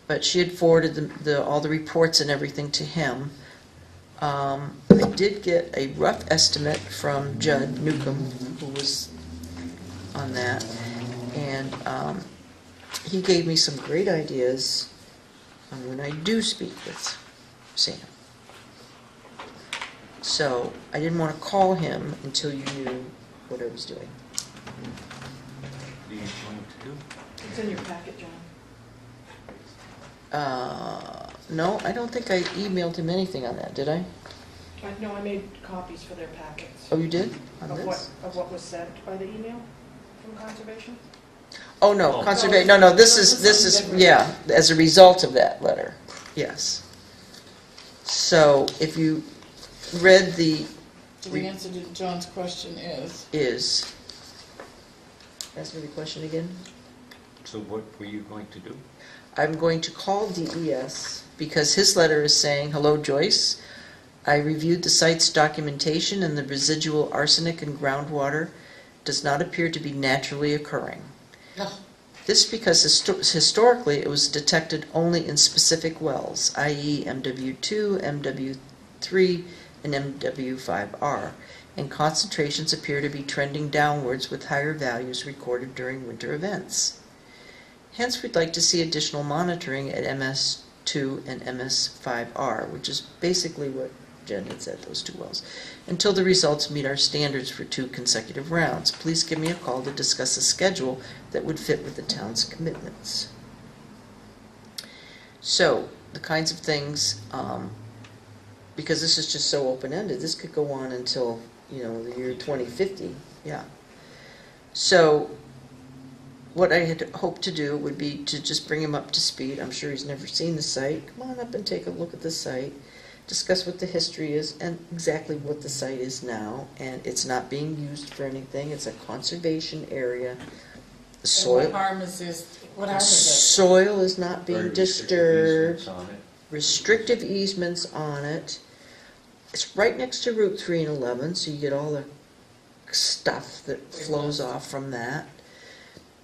but she had forwarded all the reports and everything to him. I did get a rough estimate from Judd Newcomb, who was on that, and he gave me some great ideas on when I do speak with Sam. So I didn't want to call him until you knew what I was doing. What are you going to do? It's in your packet, John. No, I don't think I emailed him anything on that, did I? No, I made copies for their packets. Oh, you did? On Of this? what was sent by the email from Conservation? Oh, no, Oh. conservation, no, this is, yeah, as a result of that letter, yes. So if you read The answer to John's question is... Ask me the question again. So what were you going to do? I'm going to call DES because his letter is saying, hello Joyce, I reviewed the site's documentation and the residual arsenic in groundwater does not appear to be naturally occurring. Oh. This because historically it was detected only in specific wells, i.e. MW2, MW3, and MW5R, and concentrations appear to be trending downwards with higher values recorded during winter events. Hence, we'd like to see additional monitoring at MS2 and MS5R, which is basically what Jen had said, those 2 wells, until the results meet our standards for 2 consecutive rounds. Please give me a call to discuss a schedule that would fit with the town's commitments. So, the kinds of things, because this is just so open-ended, this could go on until, the year 2050, yeah. So, what I had hoped to do would be to just bring him up to speed. I'm sure he's never seen the site. Come on up and take a look at the site. Discuss what the history is and exactly what the site is now. And it's not being used for anything. It's a conservation area. The soil. And what harm is this? What harm is it? Soil is not being Very disturbed. restrictive easements on it. Restrictive easements on it. It's right next to Route 3 and 11, so you get all the stuff that flows off from that.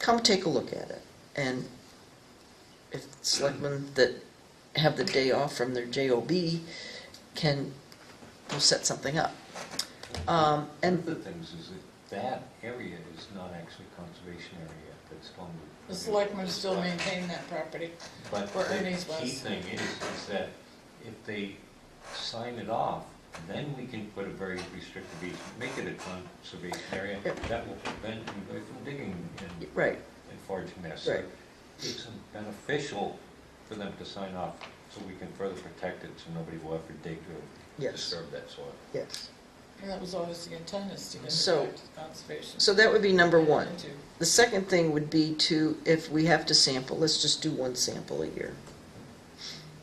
Come take a look at it. And if selectmen that have the day off from their JOB we'll set something up. One And of the things is that area is not actually a conservation area, that's going to. The selectmen still maintain that property. But where the Ernie's key was. thing is that if they sign it off, then we can put a very restrictive easement, make it a conservation area. Yep. That will prevent anybody from digging and right, foraging there. So Right. it's beneficial for them to sign off, so we can further protect it, so nobody will ever dig or Yes. disturb that soil. yes. And that was always the intent, is to get So- it back to conservation. So that would be number one. Into- The second thing would be to, if we have to sample, let's just do 1 sample a year.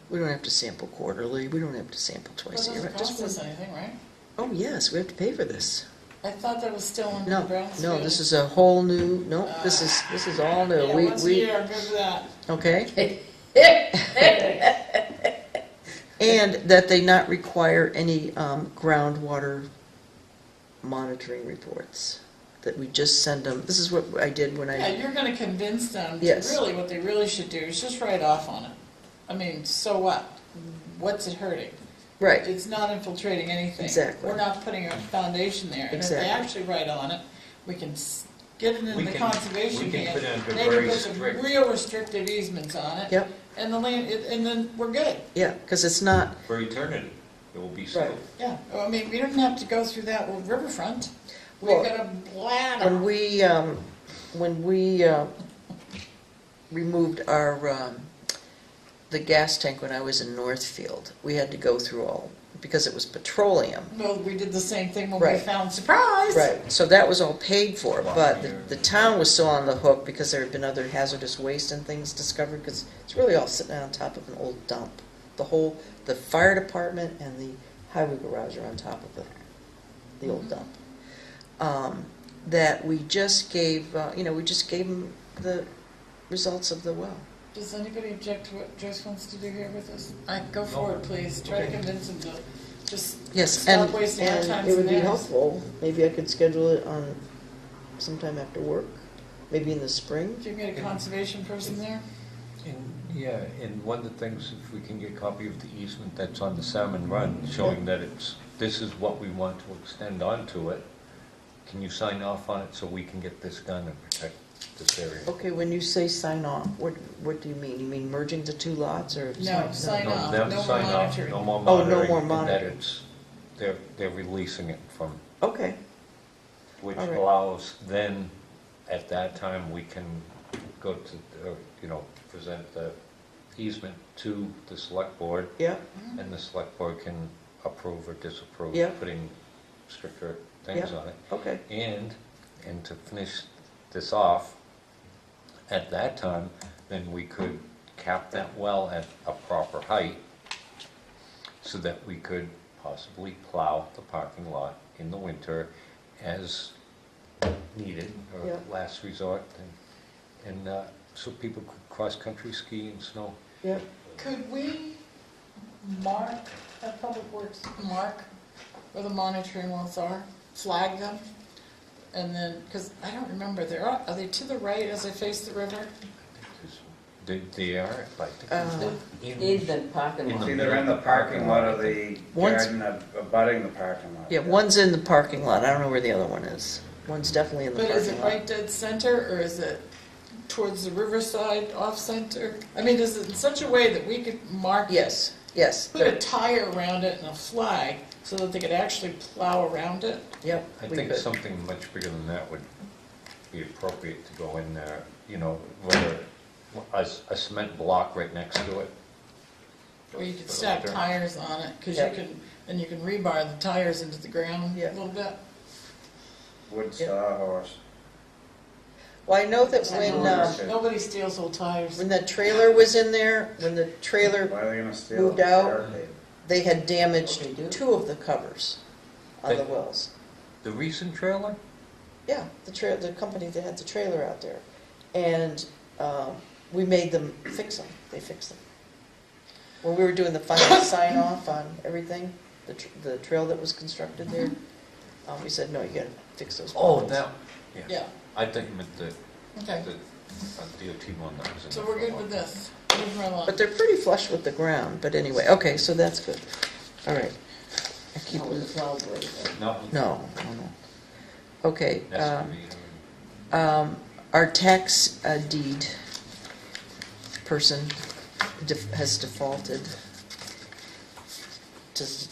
We don't have to sample quarterly, we don't have to sample Well, twice it a year. doesn't Just cost us one. anything, right? Oh, yes, we have to pay for this. I thought that was still under the No, Brownsfield. no, this is a whole new, no, this is all new. Yeah, once a year, I'm good with that. Okay? And that they not require any groundwater monitoring reports. That we just send them, this is what I did when Yeah, I, you're gonna convince them to Yes. really, what they really should do is just write off on it. I mean, so what? What's it hurting? right, It's not infiltrating anything. Exactly. We're not putting a foundation there. And if they Exactly. actually write on it, we can get it in We the can- conservation we can man. put in a They can very put some strict- real restrictive easements on it. yep, And the land, and then we're good. yeah, because it's not, For eternity, it will be so. Yeah, I mean, we don't have to go through that with Riverfront. We've Well, got a bladder. when we removed our, the gas tank when I was in Northfield, we had to go through all, because it was petroleum. Well, we did the same thing when we Right. found surprise. Right, so that was all paid for, but the town was still on the hook because there had been other hazardous waste and things discovered, because it's really all sitting on top of an old dump. The fire department and the highway garage are on top of the old dump. That we just gave, we just gave them the results of the well. Does anybody object to what Joyce wants to do here with us? Go forward, please. Try to convince them to just Yes, stop and, wasting our time and it would and be theirs. helpful, maybe I could schedule it on sometime after work, maybe in the spring. If you can get a conservation person there? Yeah, and one of the things, if we can get a copy of the easement that's on the Salmon Run, showing that this is what we want to extend onto it, can you sign off on it so we can get this done and protect this area? Okay, when you say sign off, what do you mean? You mean merging the 2 lots, or? No, sign off. Them No more sign off, monitoring. no more Oh, no monitoring. more and that monitoring. they're releasing it from, Okay, which All right. allows then, at that time, we can go to, present the easement to the select board, yeah, and the select board can approve or disapprove, Yeah. putting stricter things Yeah. on it. okay, And to finish this off, at that time, then we could cap that well at a proper height so that we could possibly plow the parking lot in the winter as needed, or Yeah. last resort, and so people could cross-country ski and snow. yeah. Could we mark, at Public Works, mark where the monitoring wells are, flag them? And then, because I don't remember, are they to the right as I face the river? There's They are, I think. In the parking In It's lot. either in the parking lot or the One's- garden abutting the parking lot. Yeah, one's in the parking lot, I don't know where the other one is. One's definitely in the But is it parking lot. right dead center, or is it towards the riverside, off center? I mean, is it in such a way that we could mark it? Yes, yes, Put a tire around it and a flag, so that they could actually plow around it? yep. I we think could. something much bigger than that would be appropriate to go in there, you know, whether a cement block right next to it. Or you could stack tires on it, because Yeah. you can, and you can rebar the tires into the ground Yeah. a little bit. Wood sawhorse. Well, I know that when, Nobody steals old tires. when that trailer was in there, when the trailer, Why are they gonna steal? Moved the out. barricade? they had damaged Oh, they do? 2 of the covers on the They- wells. The recent trailer? Yeah, the company that had the trailer out there. And we made them fix them, they fixed them. When we were doing the final sign off on everything, the trail that was constructed there, we said, no, you gotta fix those Oh, problems. that, Yeah, I think you meant the okay. DOT one that was in So there we're for a good while. with this. Leave her alone. But they're pretty flush with the ground, but anyway, okay, so that's good. All right. I keep, Not with the plow blade, though. Not no. Okay, excavator. our tax deed person has defaulted.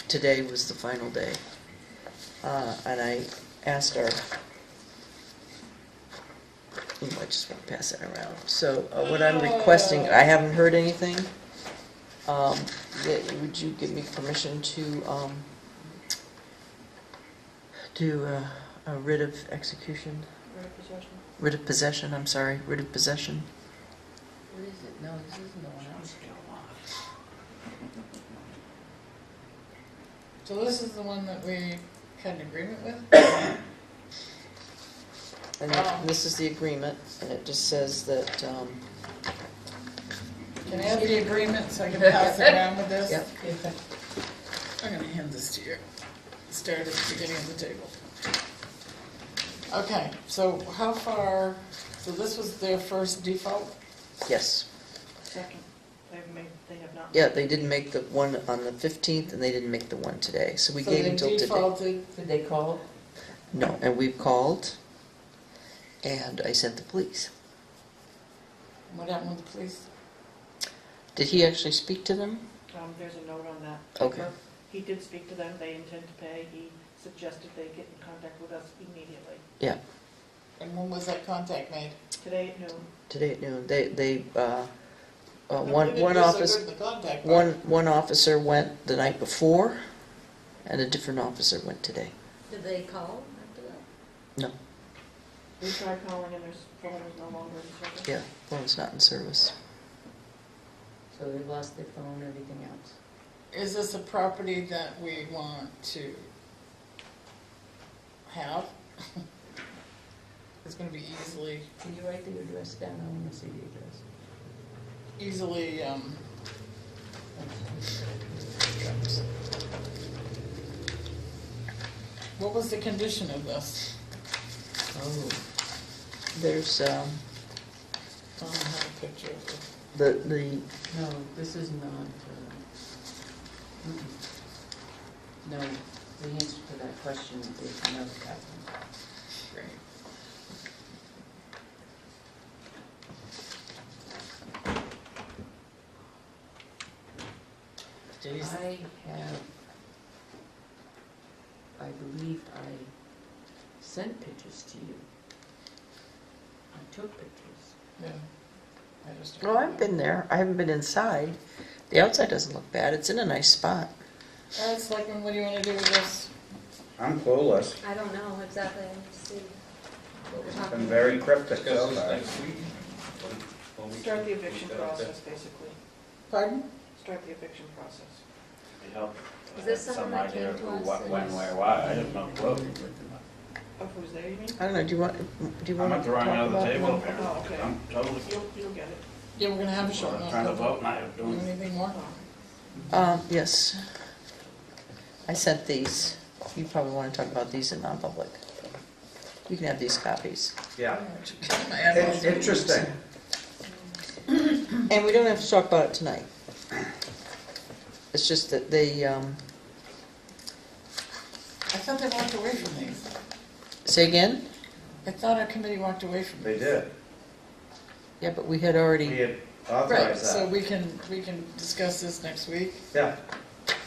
Today was the final day. And I asked our, I just want to pass that around. So what I'm requesting, I haven't heard anything. Would you give me permission to do a writ of execution? Writ of possession, I'm sorry, writ of possession. What is it? No, this isn't the one I was. So this is the one that we had an agreement with? And this is the agreement, and it just says that, Can I have the agreement so I can pass it around with this? Yep. I'm gonna hand this to you. Start at the beginning of the table. Okay, so how far, so this was their first default? yes. Second, they have not. Yeah, they didn't make the one on the 15th, and they didn't make the one today, so we So gave they until today. defaulted, Did they call? No, and we've called, and I sent the police. what happened with the police? Did he actually speak to them? There's a note on that. Okay. He did speak to them, they intend to pay, he suggested they get in contact with us immediately. Yeah, And when was that contact made? Today at noon. today at noon. They They one didn't do so office, good in the contact part. one officer went the night before, and a different officer went today. Did they call after that? No, We tried calling and their phone was no longer in service. yeah, phone's not in service. So they lost their phone, everything else. Is this a property that we want to have? It's gonna be easily, Can you write the address down? I want to see the address. easily, what was the condition of this? Oh, There's I don't have a picture of it. the no, this is not, mm-mm. No, the answer to that question is no, Catherine. Great. Jeez. I believe I sent pictures to you. I took pictures. Yeah. I just- Oh, I've been there. I haven't been inside. The outside doesn't look bad. It's in a nice spot. All right, Selectman, what do you wanna do with this? I'm clueless. I don't know exactly, I need to see what we're It's talking been about. very cryptic so Discuss this far. next week. When we Start the eviction get out there. process, basically. Pardon? Start the eviction process. Is this something that came to us? What, when, as- where, why, I have no clue. Of who's there, you mean? I don't know, do you want I'm to not throwing it talk on the about table, it? Oh, okay. I'm totally, You'll get it. Yeah, we're gonna have a short I'm note. trying to vote and I have Do doing. anything more? Yes. I sent these. You probably want to talk about these in non-public. You can have these copies. Yeah, My eyeballs it's are- interesting. And we don't have to talk about it tonight. It's just that they, I thought they walked away from these. say again? I thought our committee walked away from They these. did. Yeah, but we had We already, had Right, authorized so that. we can discuss this next week. Yeah,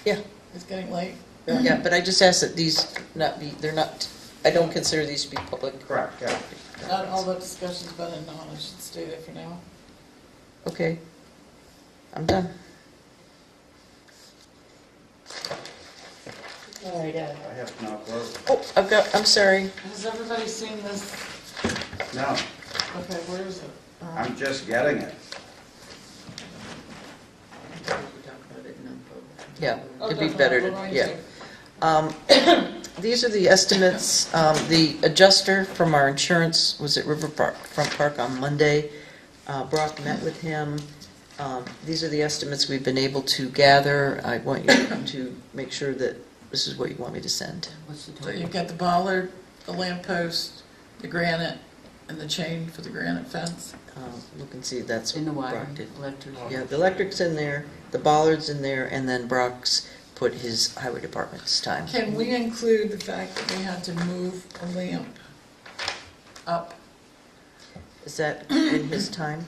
It's getting late. yeah, but I just asked that these not be, they're not, I don't consider these to be public. correct, yeah. Not all the discussion's been and on, it should stay there for now. Okay. I'm done. All right, I have no clue. Oh, I'm sorry. Has everybody seen this? No, Okay, where is it? I'm just getting it. We talk about it in non-public. Yeah, Oh, it'd be definitely, better we're to, going yeah. These are the estimates. The adjuster from our insurance was at Front Park on Monday. Brock met with him. These are the estimates we've been able to gather. I want you to make sure that this is what you want me to send. What's the So total? you've got the bollard, the lamppost, the granite, and the chain for the granite fence. Look and see, that's In the what wire, Brock did. electric. Yeah, the electric's in there, the bollard's in there, and then Brock's put his highway department's time. Can we include the fact that we had to move a lamp up? Is that in his time?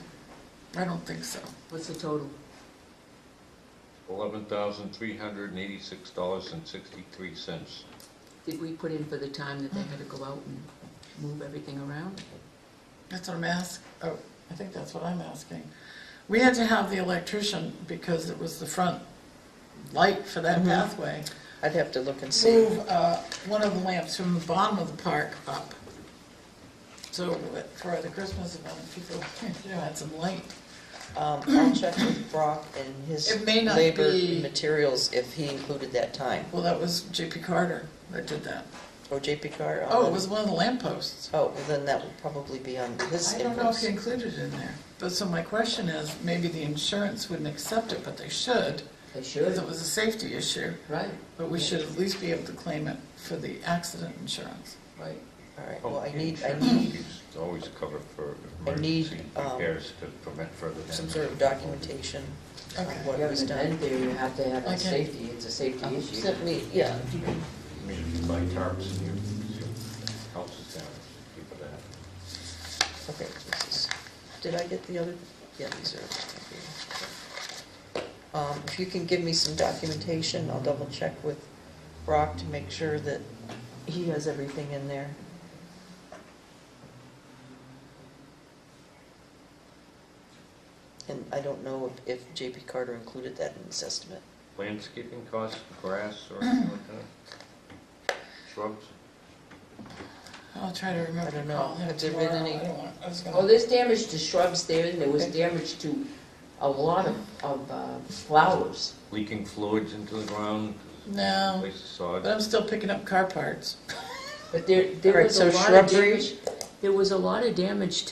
I don't think so. What's the total? $11,386.63. Did we put in for the time that they had to go out and move everything around? That's what I'm asking. Oh, I think that's what I'm asking. We had to have the electrician, because it was the front light for that Mhm. pathway, I'd have to look and see. move one of the lamps from the bottom of the park up. So for the Christmas event, people, had some light. I'll check with Brock and his It may not labor be- and materials if he included that time. Well, that was J.P. Carter that did that. Or JP Carr? Oh, it was one of the lampposts. Oh, well, then that would probably be on his I don't know if invoice. he included it in there. But so my question is, maybe the insurance wouldn't accept it, but they should, They because should, it was a safety issue. right, But we should at least be able to claim it for the accident insurance. right. All right, Oh, well, I the need insurance is always covered for I need, emergency repairs to prevent further damage. some sort of documentation on Okay. what You have was an done. event there, you have to have Okay. a safety, it's a safety issue. Sent me, yeah, if you can, I mean, if you buy tarps and your house is damaged, people that. okay, this is, did I get the other, yeah, these are. If you can give me some documentation, I'll double check with Brock to make sure that he has everything in there. And I don't know if JP Carter included that in his estimate. Landscaping costs, grass or anything like that? Shrubs? I'll try to remember I don't to know. call him Have there been tomorrow. any- I don't want, I was Oh, gonna, there's damage to shrubs there, and there was Okay. damage to a lot of flowers. Leaking fluids into the ground? no, Place of sod? but I'm still picking up car parts. But there All right, was so a lot of shrubbery? damage, there was a lot of damage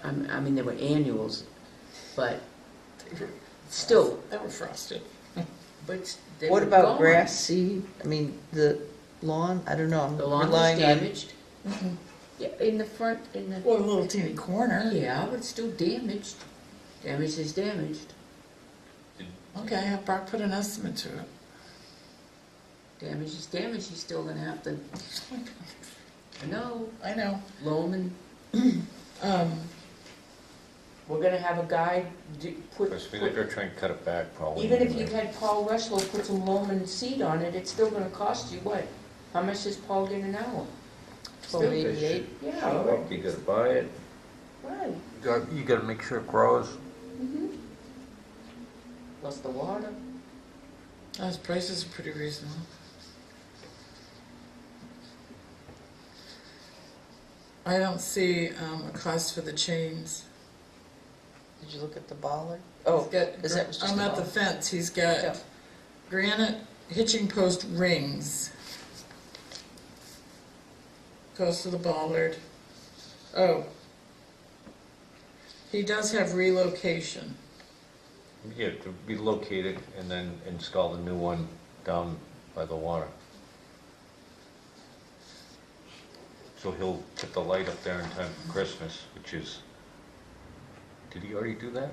I mean, there were annuals, but still, They were frosted. but they What were about gone. grass, seed? I mean, the lawn, I don't know, I'm The lawn was relying on. damaged. Yeah, in the front, in the, Well, a little teeny corner. yeah, but still damaged. Damage is damaged. Okay, have Brock put an estimate to it. Damage is damage, he's still gonna have to, I know. loam and, Um, we're gonna have a guy put, Because they're gonna try and cut it back probably. even if you anyway. had Paul Rushlow put some loam and seed on it, it's still gonna cost you what? How much does Paul get an hour? $12.88. Yeah, Well, you gotta buy it, right. you gotta make sure it grows. Plus the water. those prices are pretty reasonable. I don't see a cost for the chains. Did you look at the bollard? He's Oh, got is that was just I'm the at the bollard? fence, he's Yeah. got granite hitching post rings. Goes to the bollard. Oh. He does have relocation. Yeah, to be located and then install the new one down by the water. So he'll put the light up there in time for Christmas, which is Did he already do that?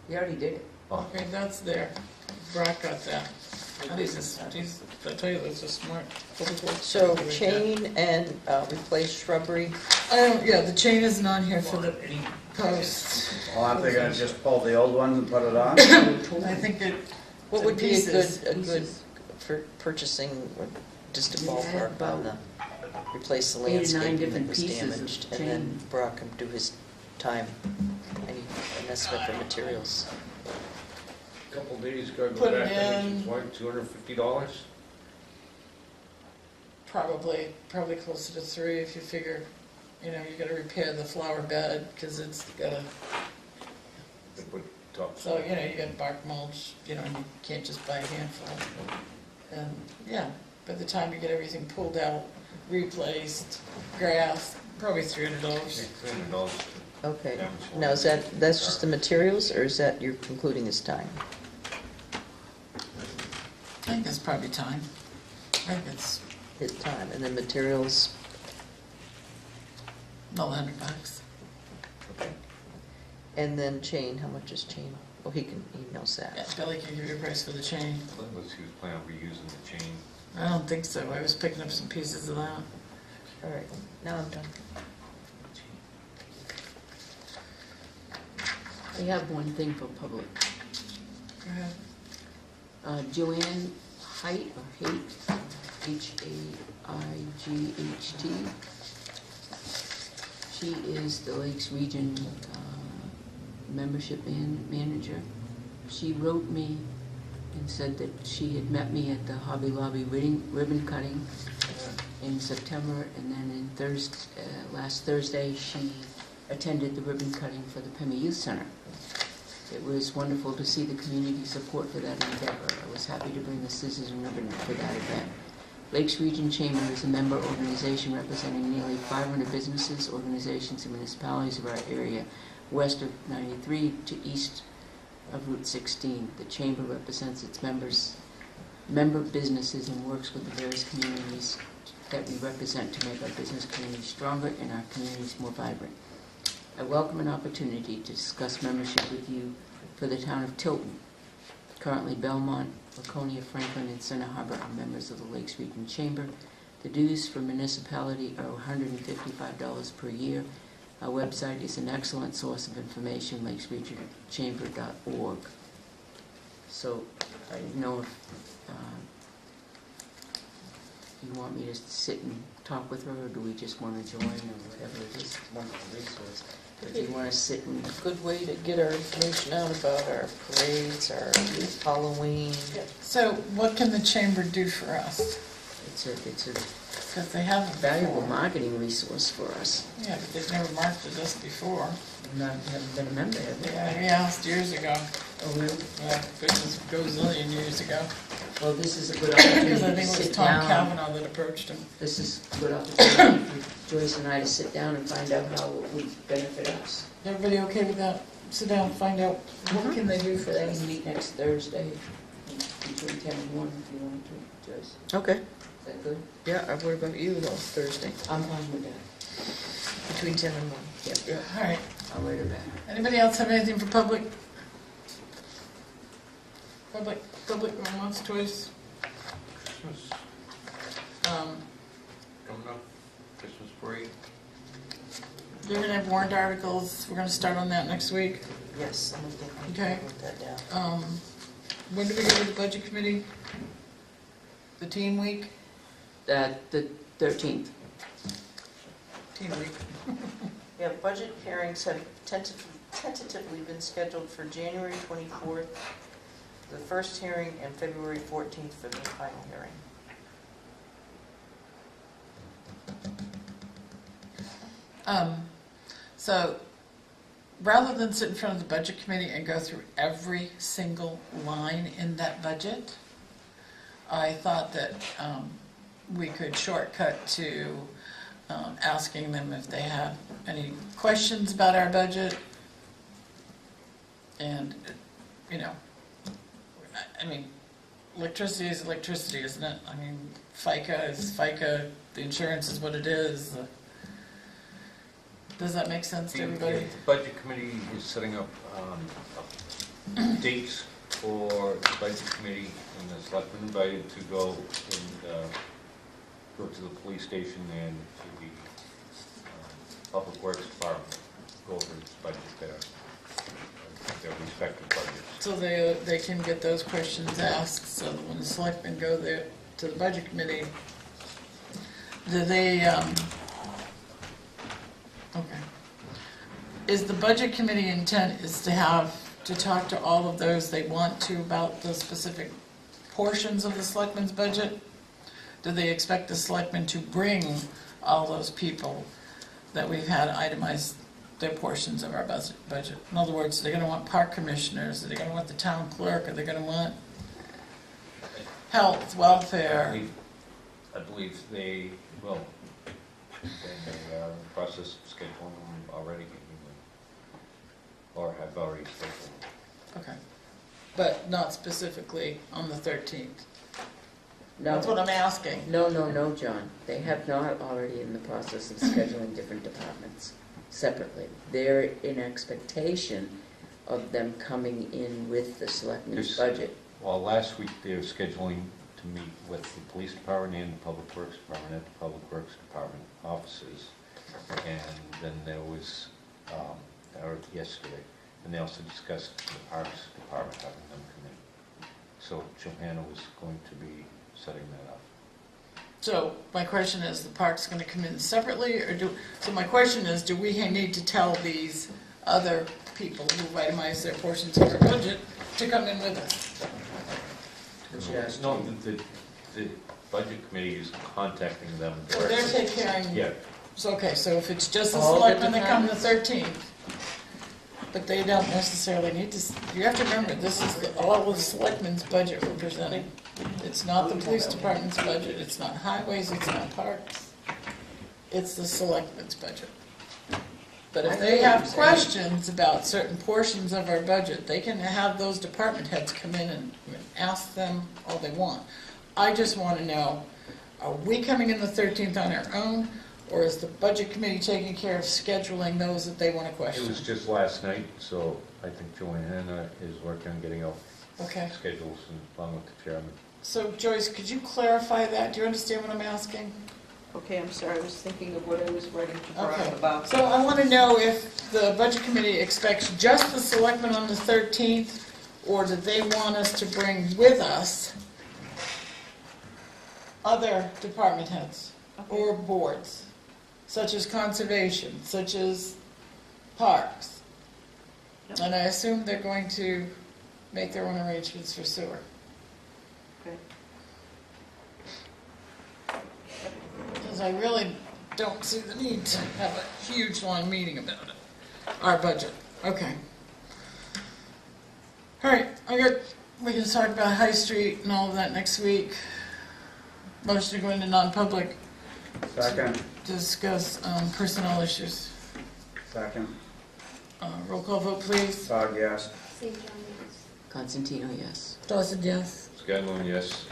He already did it. Oh, Okay, that's there. Brock got that. And he's, I tell you, those are smart. Public Works So people like chain and replace shrubbery. that. I don't, yeah, the chain isn't on here for the posts. Well, aren't they gonna just pull the old ones and put it on? I think it, What to would be a pieces. good for purchasing, just a Yeah, ballpark on the, replace the 8 or 9 landscaping that different was pieces of damaged, and then chain. Brock can do his time, an estimate for materials. couple days, gotta Put go it back, I in. think it's $250? probably closer to 3 if you figure, you know, you gotta repair the flower bed, because it's gotta, They put top. so, you know, you got bark mulch, you know, and you can't just buy a handful. And, yeah, by the time you get everything pulled out, replaced, grass, probably $300. $300. Okay, Damage. now is that's just the materials, or is that you're concluding his time? I think it's probably time. I think it's His time, and then materials, $100. okay. And then chain, how much is chain? Oh, he knows Yeah, that. Billy can give you a price for the chain. Unless he was planning on reusing the chain. I don't think so. I was picking up some pieces of that. All right, now I'm done. I have one thing for public. Go ahead. Joanne Height, or Haight, H-A-I-G-H-T. She is the Lakes Region membership manager. She wrote me and said that she had met me at the Hobby Lobby ribbon cutting in September, and then last Thursday she attended the ribbon cutting for the Pemmy Youth Center. It was wonderful to see the community support for that endeavor. I was happy to bring the scissors and ribbon for that event. Lakes Region Chamber is a member organization representing nearly 500 businesses, organizations, and municipalities of our area, west of 93 to east of Route 16. The Chamber represents its member businesses and works with the various communities that we represent to make our business community stronger and our communities more vibrant. I welcome an opportunity to discuss membership with you for the town of Tilton. Currently, Belmont, Laconia, Franklin, and Center Harbor are members of the Lakes Region Chamber. The dues for municipality are $155 per year. Our website is an excellent source of information, lakesregionchamber.org. So I didn't know if you want me to sit and talk with her, or do we just want to join, or whatever it is, wonderful resource. If you want to sit and, A good way to get our information out about our parades, our Halloween. So what can the chamber do for us? it's a Because they haven't valuable before. marketing resource for us. Yeah, but they've never marketed us before. Haven't been a member, have they? Yeah, we asked years ago. Oh, really? Yeah, goodness, gazillion years ago. Well, this is a good Because opportunity I to think it was sit Tom down. Cavanaugh that approached him. This is a good opportunity for Joyce and I to sit down and find out how it would benefit us. Everybody okay with that? Sit down and find out what can they do for They us? can meet next Thursday between 10 and 1 if you want to, Joyce. Okay, Is that good? yeah, what about you, though, Thursday? I'm fine with that. Between 10 and 1. Yep, All right. I'll write her back. Anybody else have anything for public? Public going once, twice? Christmas Um, coming up, Christmas break. You're gonna have warrant articles. We're gonna start on that next week. Yes, I'm looking. Okay. Wrote that down. When do we go to the budget committee? The teen week? The 13th. Teen week. Yeah, budget hearings have tentatively been scheduled for January 24th, the first hearing, and February 14th for the final hearing. So, rather than sit in front of the budget committee and go through every single line in that budget, I thought that we could shortcut to asking them if they have any questions about our budget. And, you know, I mean, electricity is electricity, isn't it? I mean, FICA is FICA, the insurance is what it is. Does that make sense to The everybody? Budget Committee is setting up dates for the Budget Committee, and the selectmen invited to go and go to the police station and to the Public Works Department, go over its budget there, their respective budgets. So they can get those questions asked, so that when the selectmen go there to the budget committee, do they, okay. Is the budget committee intent is to talk to all of those they want to about the specific portions of the selectmen's budget? Do they expect the selectmen to bring all those people that we've had itemize their portions of our budget? In other words, they're gonna want park commissioners, are they gonna want the town clerk, are they gonna want health, welfare? I believe they will. And they are in the process of scheduling them already, or have already scheduled them. Okay, but not specifically on the 13th? No. That's what I'm asking. No, John. They have not already in the process of scheduling different departments separately. They're in expectation of them coming in with the selectmen's budget. Well, last week they were scheduling to meet with the police department and the public works department at the public works department offices. And then there was, or yesterday, and they also discussed the parks department having them come in. So Johanna was going to be setting that up. So my question is, the park's gonna come in separately, or so my question is, do we need to tell these other people who itemize their portions of our budget to come in with us? No, the budget committee is contacting them So they're directly. taking care of, Yeah, so okay, so if it's just the All the selectmen that come the 13th, but they don't necessarily need to, you have to remember, this is all of the selectmen's budget we're presenting. It's not the police department's budget, it's not highways, it's not parks. It's the selectmen's budget. But if they have questions about certain portions of our budget, they can have those department heads come in and ask them all they want. I just want to know, are we coming in the 13th on our own, or is the budget committee taking care of scheduling those that they want to it question? was just last night, so I think Johanna is working on getting out Okay, schedules and along with the chairman. so Joyce, could you clarify that? Do you understand what I'm asking? Okay, I'm sorry, I was thinking of what I was writing to Okay. Brian about. So I want to know if the budget committee expects just the selectmen on the 13th, or do they want us to bring with us other department heads or boards, such as conservation, such as parks? And I assume they're going to make their own arrangements for sewer. Okay. Because I really don't see the need to have a huge, long meeting about it. Our budget, okay. All right, we can talk about High Street and all of that next week. Motion to go into non-public, Second, discuss personnel issues. second. Roll call vote, please. Dog, yes. St. John, yes. Constantino, yes. Dawson, yes. Scanlon, yes.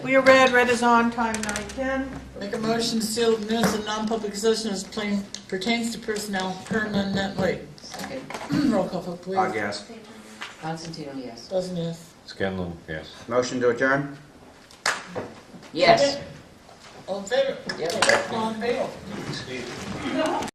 We are red is on, time 9:10. Make a motion to seal the minutes of non-public session as pertains to personnel permanently. Second. Roll call vote, please. Dog, yes. St. John, yes. Constantino, yes. Dawson, yes. Scanlon, yes. Motion to adjourn? Yes. All in favor? Yep. All in favor?